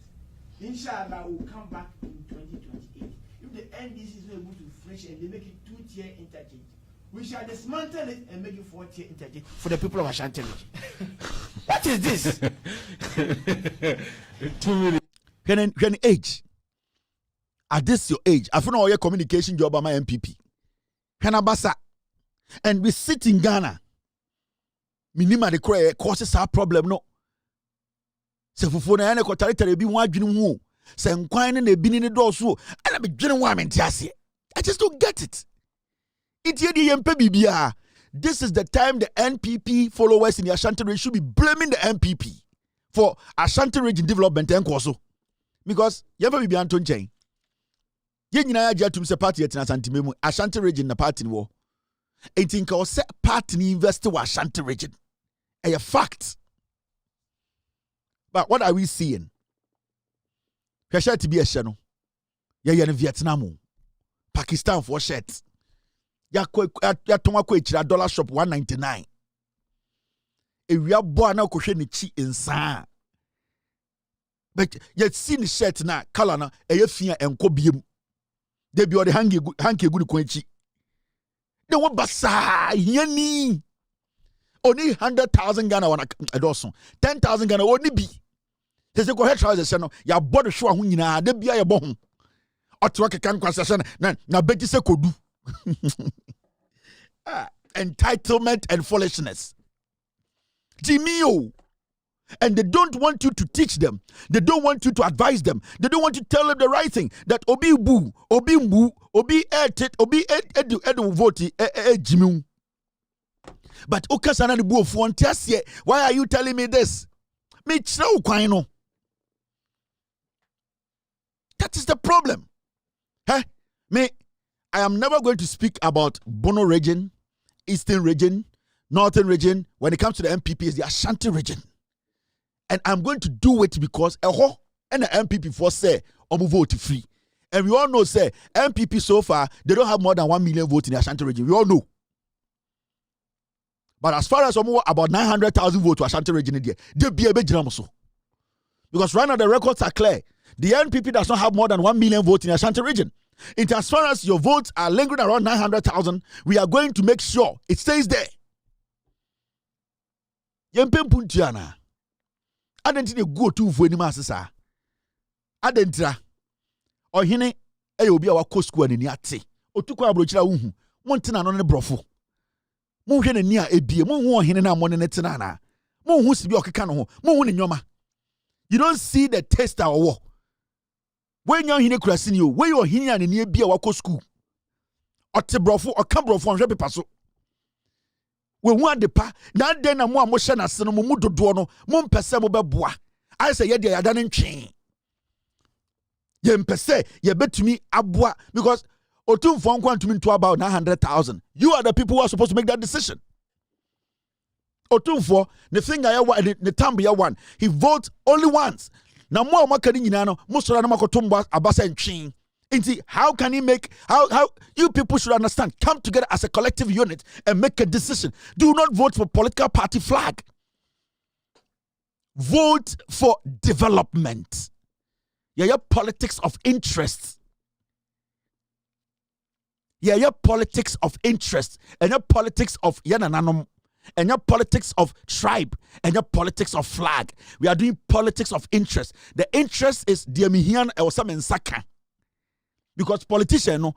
inshallah will come back in 2028. If the NDC is not able to fresh and they make it 2-tier interchange, we shall dismantle it and make it 4-tier interchange for the people of Ashanti region. What is this? 2 minutes. When age? At this your age, I know your communication job by my MPP. Kanabasa. And we sit in Ghana. Minima de cry causes our problem no. Se fufu na yana ko tare bi ho adwene hu. Se nkwan ne bi ni do so. Ana be dwene ho amentiase. I just don't get it. This is the time the NPP followers in the Ashanti region should be blaming the NPP for Ashanti region development and also. Because you never be Anton Chain. You know, you say party at Ashanti Ashanti region na party war. I think I'll set party investor was Ashanti region. A fact. But what are we seeing? Kasha to be a channel. Yeah, in Vietnam, Pakistan for shirts. Ya tonga ko echira dollar shop 199. Ewia bo ana ko hwe ne chi insa. But yet see the shirt na color na fia enko biem. They be the hanky good kwenchi. They want basa yani. Only 100,000 Ghana wana adoso. 10,000 Ghana only be. They say go ahead try this no. Ya body show hu nyina de bia ye bo hu. Otwa kekan kwasase na beti se kodu. Entitlement and foolishness. Jimio. And they don't want you to teach them. They don't want you to advise them. They don't want you to tell them the right thing. That obi boo, obi mbu, obi etit, obi edu voti jimu. But okasana the boo of one tiasye. Why are you telling me this? Me chau kwaino. That is the problem. Huh? Me, I am never going to speak about Bono region, Eastern region, Northern region. When it comes to the MPP, it's the Ashanti region. And I'm going to do it because and the MPP for say vote free. And we all know say MPP so far they don't have more than 1 million votes in the Ashanti region. We all know. But as far as about 900,000 votes to Ashanti region they be a bit so. Because right now the records are clear. The NPP does not have more than 1 million votes in the Ashanti region. And as far as your votes are lingering around 900,000, we are going to make sure it stays there. Yempem puntiana. Adentine go to fu anima asesa. Adentra. Ohene obi a wako school ani ate. Otuko abrochira uhu. Montina no ne brofo. Monhwe ne ni a ebie. Monhu ohene na monne ne tena na. Monhu sibi okeka no ho. Monhu ne nyoma. You don't see the taster or when you're in a crassinio, where you're here and near be a wako school. Or Tebrofo or Cambrofo and Repipaso. We want the pa, not then a more motion as Mudo Duono, Mum Pesemo Babua. I say, yet they are done in chain. Yen Pese, ye bet to me abua because Otum Fon want to mean to about 900,000. You are the people who are supposed to make that decision. Otum for the thing I want the Tambia one, he votes only once. Now more makani nyinano musora na makotumba abasa nchin. Inti how can he make how you people should understand, come together as a collective unit and make a decision. Do not vote for political party flag. Vote for development. Yeah, politics of interest. Yeah, politics of interest and your politics of yanananom. And your politics of tribe and your politics of flag. We are doing politics of interest. The interest is Diamihian or some in Saka. Because politicians, no,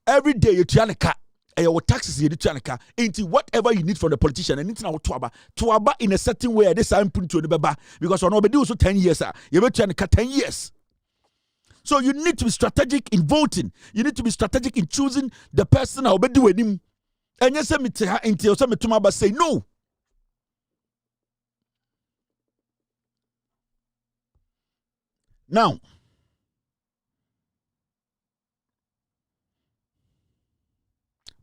every day you tuaneka, and your taxes you tuaneka into whatever you need from the politician and into our tuaba in a certain way. This I'm putting to the baba because on nobody also 10 years. You will tuaneka 10 years. So you need to be strategic in voting. You need to be strategic in choosing the person who will be doing him. And yes, me to her until some to say no. Now,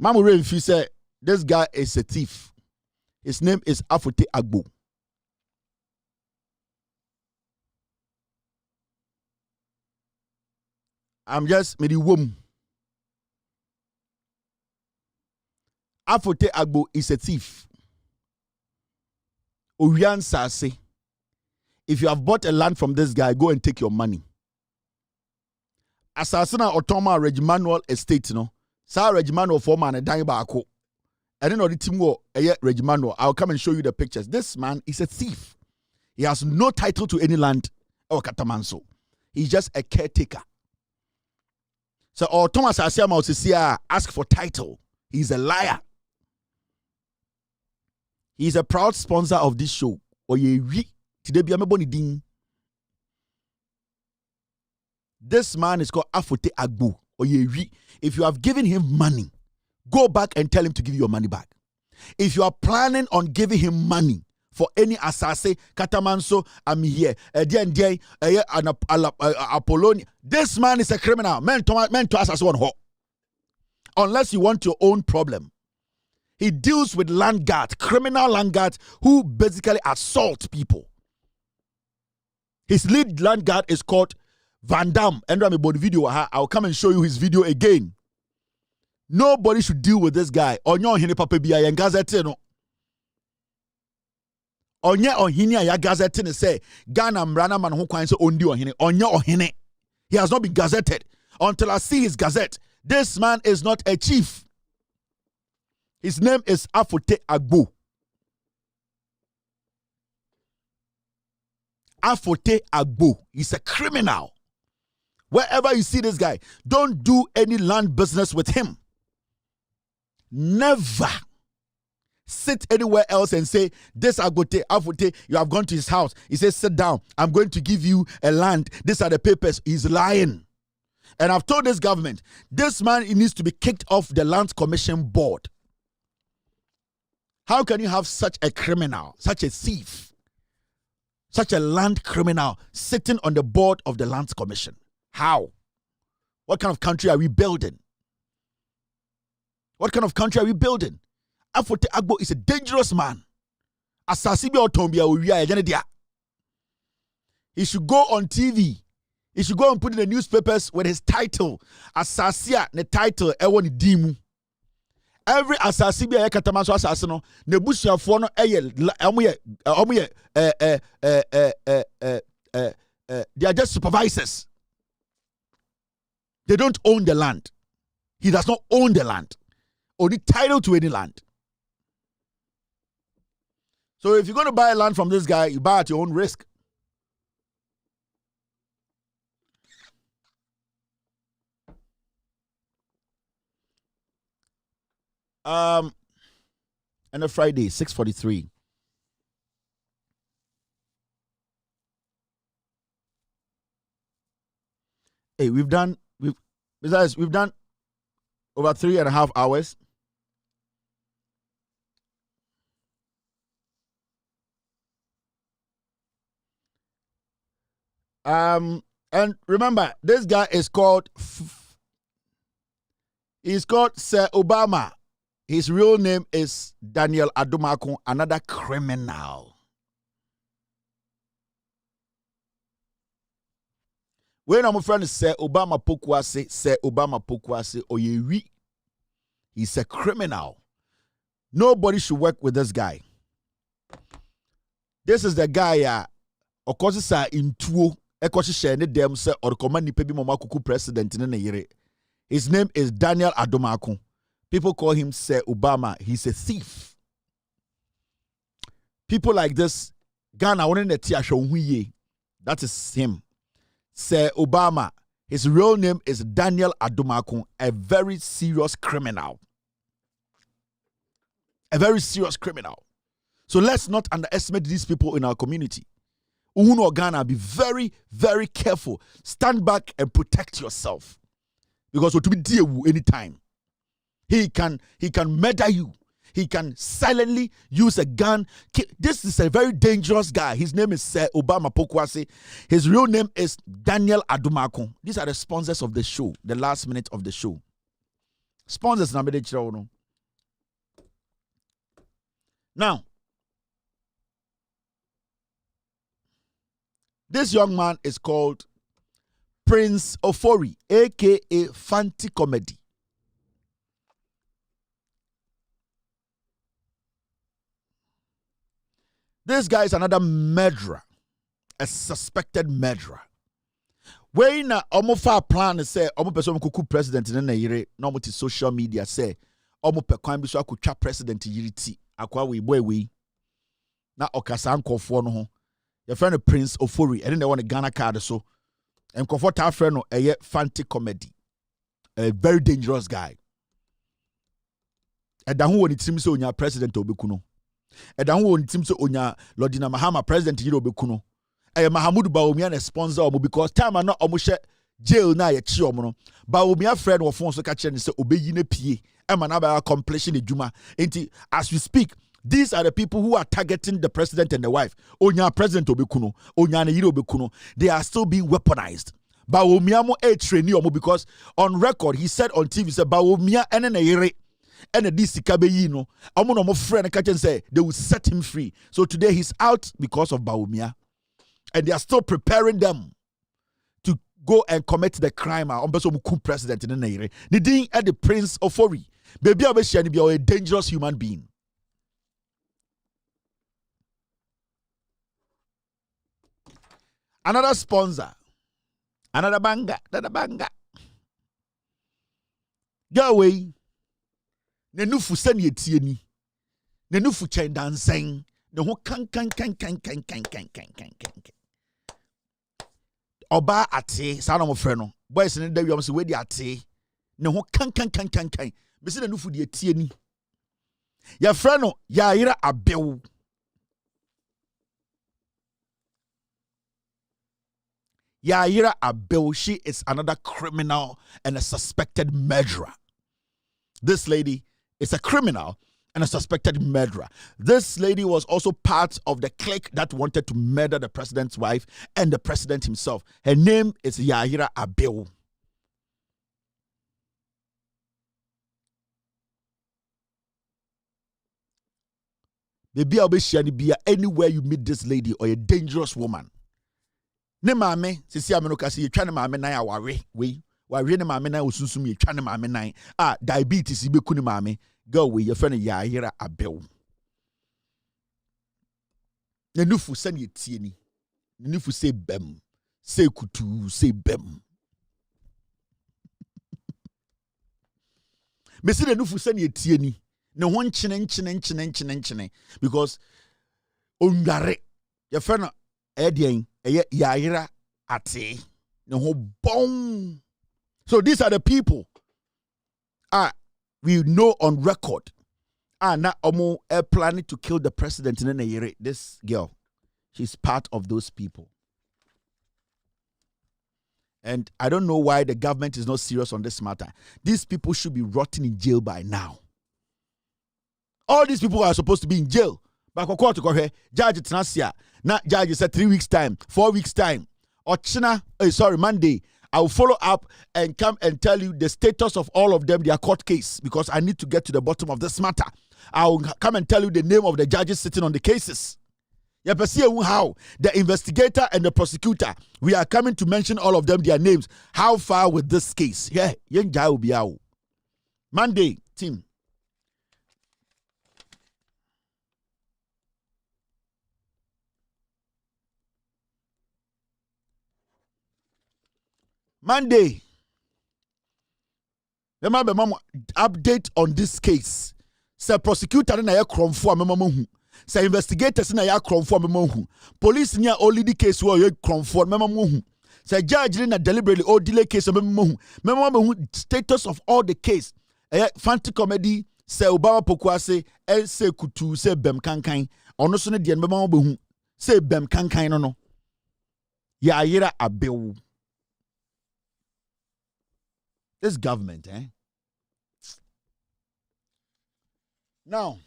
Mamu Refi said this guy is a thief. His name is Afote Agbo. I'm just made woman. Afote Agbo is a thief. Owian Sase. If you have bought a land from this guy, go and take your money. Asasina Otoma Regimanuel Estate, no. Sa Regimanuel for man and dying baako. I don't know the team wo Regimanuel. I'll come and show you the pictures. This man is a thief. He has no title to any land or Katamanso. He's just a caretaker. So Otoma Sase ask for title. He's a liar. He's a proud sponsor of this show. This man is called Afote Agbo. If you have given him money, go back and tell him to give you your money back. If you are planning on giving him money for any asase, Katamanso, I'm here, Apollonia, this man is a criminal. Men to us as one ho. Unless you want your own problem. He deals with land guards, criminal land guards who basically assault people. His lead land guard is called Van Damme. Video. I'll come and show you his video again. Nobody should deal with this guy. Onye ohini a ya gazette ne say Ghana mrana man ho kwan so ondi ohini. Onye ohini. He has not been gazetted. Until I see his gazette, this man is not a chief. His name is Afote Agbo. Afote Agbo. He's a criminal. Wherever you see this guy, don't do any land business with him. Never sit anywhere else and say, this Afote, you have gone to his house. He says, sit down. I'm going to give you a land. These are the papers. He's lying. And I've told this government, this man needs to be kicked off the Land Commission board. How can you have such a criminal, such a thief, such a land criminal sitting on the board of the Land Commission? How? What kind of country are we building? What kind of country are we building? Afote Agbo is a dangerous man. He should go on TV. He should go and put in the newspapers with his title. Asasia, the title, Ewon Dimu. Every asasi bi ayekatama so asase no nebusuafo no they are just supervisors. They don't own the land. He does not own the land or the title to any land. So if you're going to buy land from this guy, you buy at your own risk. And a Friday, 6:43. Hey, we've done over 3.5 hours. And remember, this guy is called Sir Obama. His real name is Daniel Adumakun, another criminal. When I'm friend Sir Obama Pokwase Oyewi, he's a criminal. Nobody should work with this guy. This is the guy okosi intuo ekoshi share ne dem se orkoma nipa bi mama kuku president ne yere. His name is Daniel Adumakun. People call him Sir Obama. He's a thief. People like this, Ghana, that is him. Sir Obama. His real name is Daniel Adumakun, a very serious criminal. A very serious criminal. So let's not underestimate these people in our community. Uhuno Ghana, be very, very careful. Stand back and protect yourself. Because what to be deal with anytime. He can murder you. He can silently use a gun. This is a very dangerous guy. His name is Sir Obama Pokwase. His real name is Daniel Adumakun. These are the sponsors of the show, the last minute of the show. Sponsors. Now, this young man is called Prince Ofori, aka Fanti Comedy. This guy is another murderer, a suspected murderer. When omofa plan say omo person kuku president in Nigeria, no mo social media say omo pe kwan bi so akotwa president yiriti akwa we boy we na okasa nkofo no ho. Your friend Prince Ofori, and then they want a Ghana card so. And comfort our friend no a Fanti Comedy. A very dangerous guy. And then who team so onya president obekuno. And then who team so onya Lordina Mahama president yiro obekuno. E Mahamudu Bawumia na sponsor omo because time na omo she jail na ye chi omo no. Bawumia friend wo phone so ka kire ni se obeyi na pie. E ma na ba accomplishing ejuma. Enti as we speak, these are the people who are targeting the president and the wife. Onya president obekuno, onya na yiro obekuno. They are still being weaponized. Bawumia mo e train omo because on record he said on TV said Bawumia ene na yire ene di sika be yi no. Omo no mo friend ka kire say they will set him free. So today he's out because of Bawumia. And they are still preparing them to go and commit the crime. On beso mu coup president in Nigeria. Nidin at the Prince Ofori. Baby Abeshia ni be a dangerous human being. Another sponsor. Another banger. Go away. Nenufu seni etieni. Nenufu chen dancing. Ne ho kan. Oba ate, sana mo frɛ no. Boys ne da wi am se we di ate. Ne ho kan. Be se nenufu di etieni. Ya frɛ no Yayira Abew. Yayira Abew, she is another criminal and a suspected murderer. This lady is a criminal and a suspected murderer. This lady was also part of the clique that wanted to murder the president's wife and the president himself. Her name is Yayira Abew. Anywhere you meet this lady or a dangerous woman. Ne maame sisi ameno kasi ye twa ne maame nan aware we ne maame nan osunsum ye twa ne maame nan diabetes be ku ne maame go we ye friend Yayira Abew ne nufu se ne tie ni ne nufu se bem se kutu se bem me se ne nufu se ne tie ni ne ho nchene because onware ye friend edien Yayira ate ne ho bon. So these are the people we know on record na omo planning to kill the president in Nigeria. This girl, she's part of those people. And I don't know why the government is not serious on this matter. These people should be rotting in jail by now. All these people are supposed to be in jail. But Judge Tanasia, not Judge said 3 weeks time, 4 weeks time. Or Monday. I will follow up and come and tell you the status of all of them, their court case, because I need to get to the bottom of this matter. I will come and tell you the name of the judges sitting on the cases. How the investigator and the prosecutor, we are coming to mention all of them, their names. How far with this case? Monday, team. Monday. Remember, mama, update on this case. Say prosecutor na ya kromfo mama hu. Say investigators na ya kromfo mama hu. Police nya only the case wo ya kromfo mama hu. Say judge na deliberately or delay case mama hu. Mama hu status of all the case. Fancy comedy say Obama Pokwase say kutu say bem kankan. Ono so ne de mama hu. Say bem kankan no. Yayira Abew. This government, Now,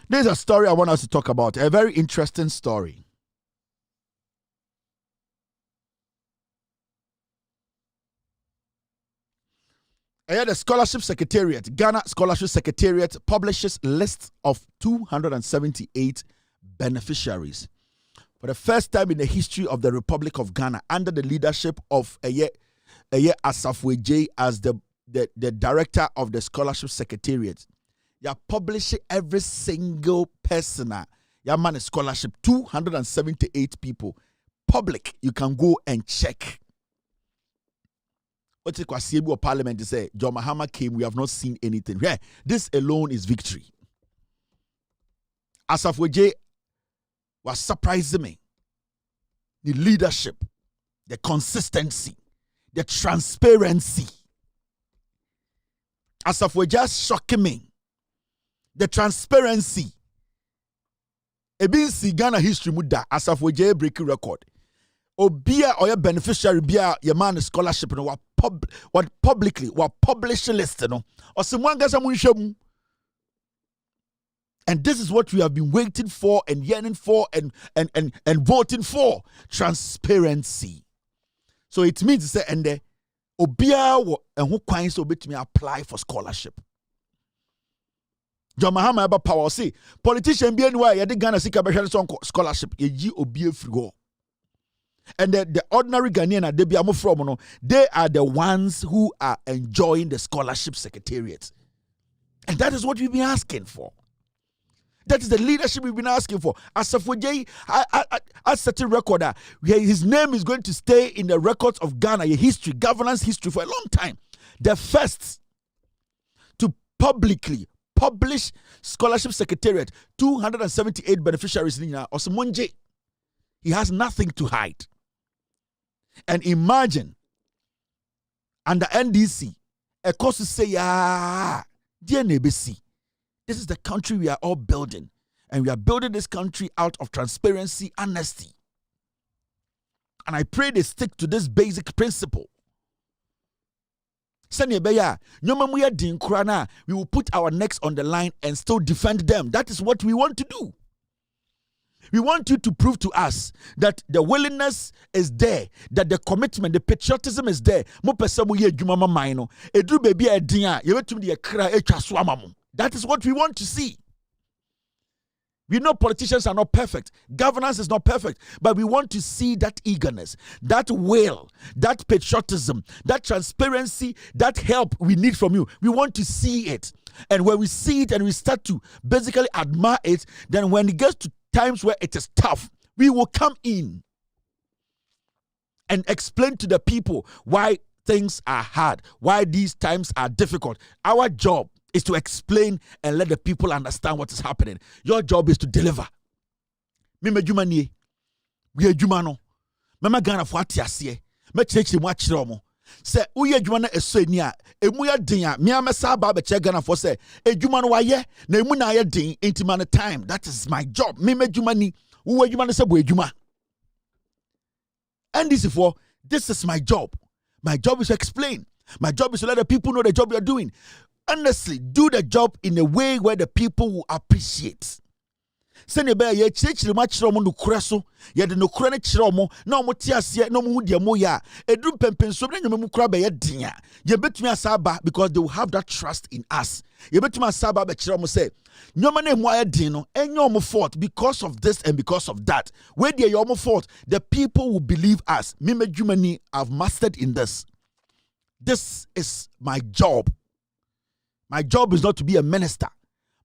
there's a story I want us to talk about, a very interesting story. The Scholarship Secretariat, Ghana Scholarship Secretariat publishes list of 278 beneficiaries. For the first time in the history of the Republic of Ghana, under the leadership of Asafo Ejei as the director of the Scholarship Secretariat, you are publishing every single person. You man a scholarship, 278 people. Public, you can go and check. What the Parliament say? John Mahama came, we have not seen anything. Yeah, this alone is victory. Asafo Ejei was surprising me. The leadership, the consistency, the transparency. Asafo Ejei shocking me. The transparency. Ebin si Ghana history muda Asafo Ejei breaking record. Obia or your beneficiary bia your man scholarship no what publicly what publish list no or someone gets some. And this is what we have been waiting for and yearning for and voting for. Transparency. So it means to say and the obia and who quines to me apply for scholarship. John Mahama eba power say politician be anywhere ya de Ghana sika be hwere scholarship ye obia free go. And the ordinary Ghanaian they be from, no, they are the ones who are enjoying the scholarship secretariat. And that is what we've been asking for. That is the leadership we've been asking for. Asafo Jay, I set a record. His name is going to stay in the records of Ghana, history, governance history for a long time. The first to publicly publish scholarship secretariat, 278 beneficiaries. Osmonje, he has nothing to hide. And imagine, under NDC, a course to say, dear NBC, this is the country we are all building. And we are building this country out of transparency, honesty. And I pray they stick to this basic principle. We will put our necks on the line and still defend them. That is what we want to do. We want you to prove to us that the willingness is there, that the commitment, the patriotism is there. That is what we want to see. We know politicians are not perfect. Governance is not perfect. But we want to see that eagerness, that will, that patriotism, that transparency, that help we need from you. We want to see it. And when we see it and we start to basically admire it, then when it gets to times where it is tough, we will come in and explain to the people why things are hard, why these times are difficult. Our job is to explain and let the people understand what is happening. Your job is to deliver. Meme jumani, we are jumano. Mama Ghana for atiasie. Me church mu achire omo. Se uye jumana eso ni a emu ya din a me amesa ba be che Ghana for say ejuma no waye na emu na ye din intima no time. That is my job. Meme jumani, uwe jumana se bo ejuma. And this is my job. My job is to explain. My job is to let the people know the job you are doing. Honestly, do the job in a way where the people will appreciate. Send a ye church much no kreso, ye de no krene chiromo, no mo tiasie, no mo dia mo ya. Edrum pempen so na nyumu kra be ye dinya. Ye betumi asaba because they will have that trust in us. Ye betumi asaba be chiromo say, nyoma na mu aye din no, enyo mo fault because of this and because of that. Where dey your mo fault, the people will believe us. Me medjumani I've mastered in this. This is my job. My job is not to be a minister.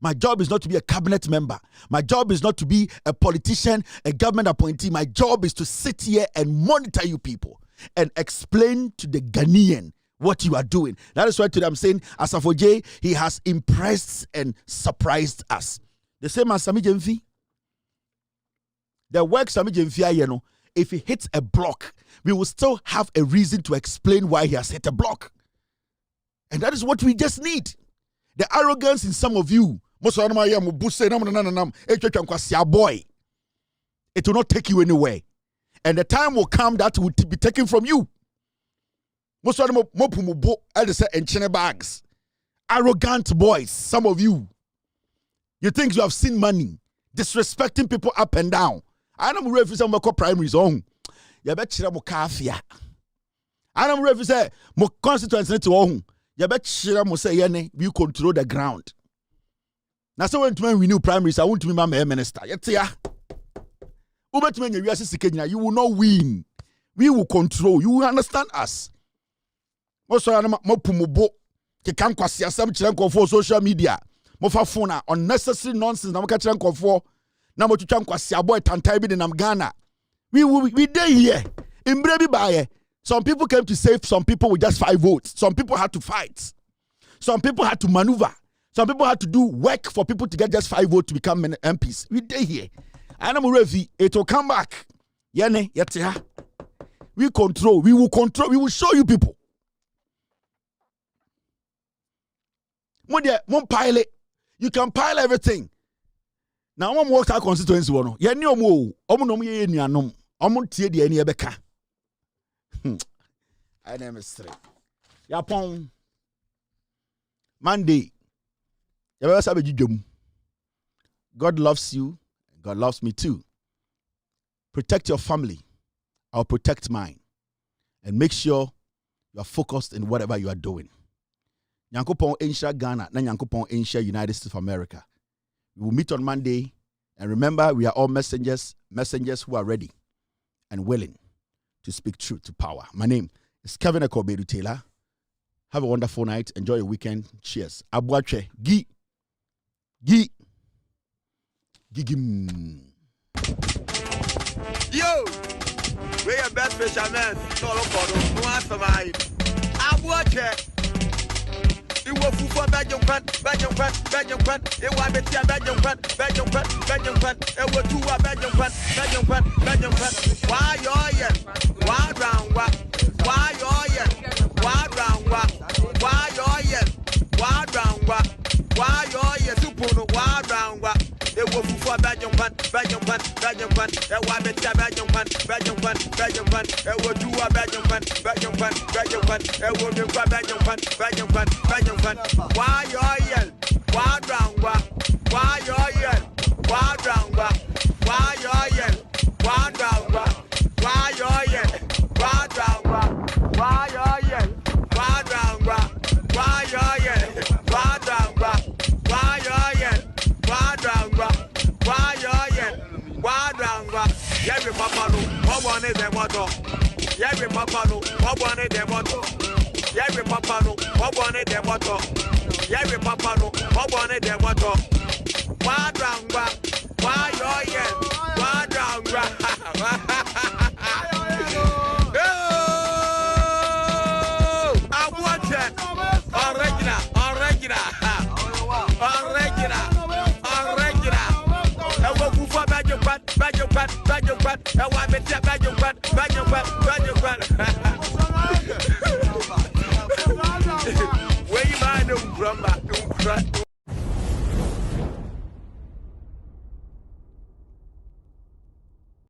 My job is not to be a cabinet member. My job is not to be a politician, a government appointee. My job is to sit here and monitor you people and explain to the Ghanaian what you are doing. That is why today I'm saying, Asafo J, he has impressed and surprised us. The same as Sami Jemfi. The work Sami Jemfi, if he hits a block, we will still have a reason to explain why he has hit a block. And that is what we just need. The arrogance in some of you, it will not take you anywhere. And the time will come that will be taken from you. Bags. Arrogant boys, some of you. You think you have seen money, disrespecting people up and down. I don't know if it's a primary zone. You bet you kafia. I don't know if it's a constituency to own. You bet you control the ground. Now, so when we knew primaries, I want to be my minister. You will not win. We will control. You will understand us. Also, social media. Unnecessary nonsense. We there here. In Brebi Baye. Some people came to save some people with just 5 votes. Some people had to fight. Some people had to maneuver. Some people had to do work for people to get just 5 votes to become MPs. We did here. And I'm ready. It will come back. We control. We will control. We will show you people. One pilot. You can pile everything. Now I'm work our constituency. I name is straight. Yapon Monday. God loves you. God loves me too. Protect your family. I'll protect mine. And make sure you are focused in whatever you are doing. Nyankopon Insha Ghana, na Nyankopon Insha United States of America. We will meet on Monday. And remember, we are all messengers who are ready and willing to speak truth to power. My name is Kevin Akobedu Taylor. Have a wonderful night. Enjoy your weekend. Cheers. Abuache. Gigim. Yo, we are best fishermen. No, no answer my Abuache. You were for Belgium, it was Belgium, it was 2 Belgium. Why round, Supuno, why round, it was for Belgium, it was 2 Belgium. Why round, why round, why every papa no, what one is the motto? Every papa no, what one is the motto? Every papa no, what one is the motto? Every papa no, what one is the motto? Why round, why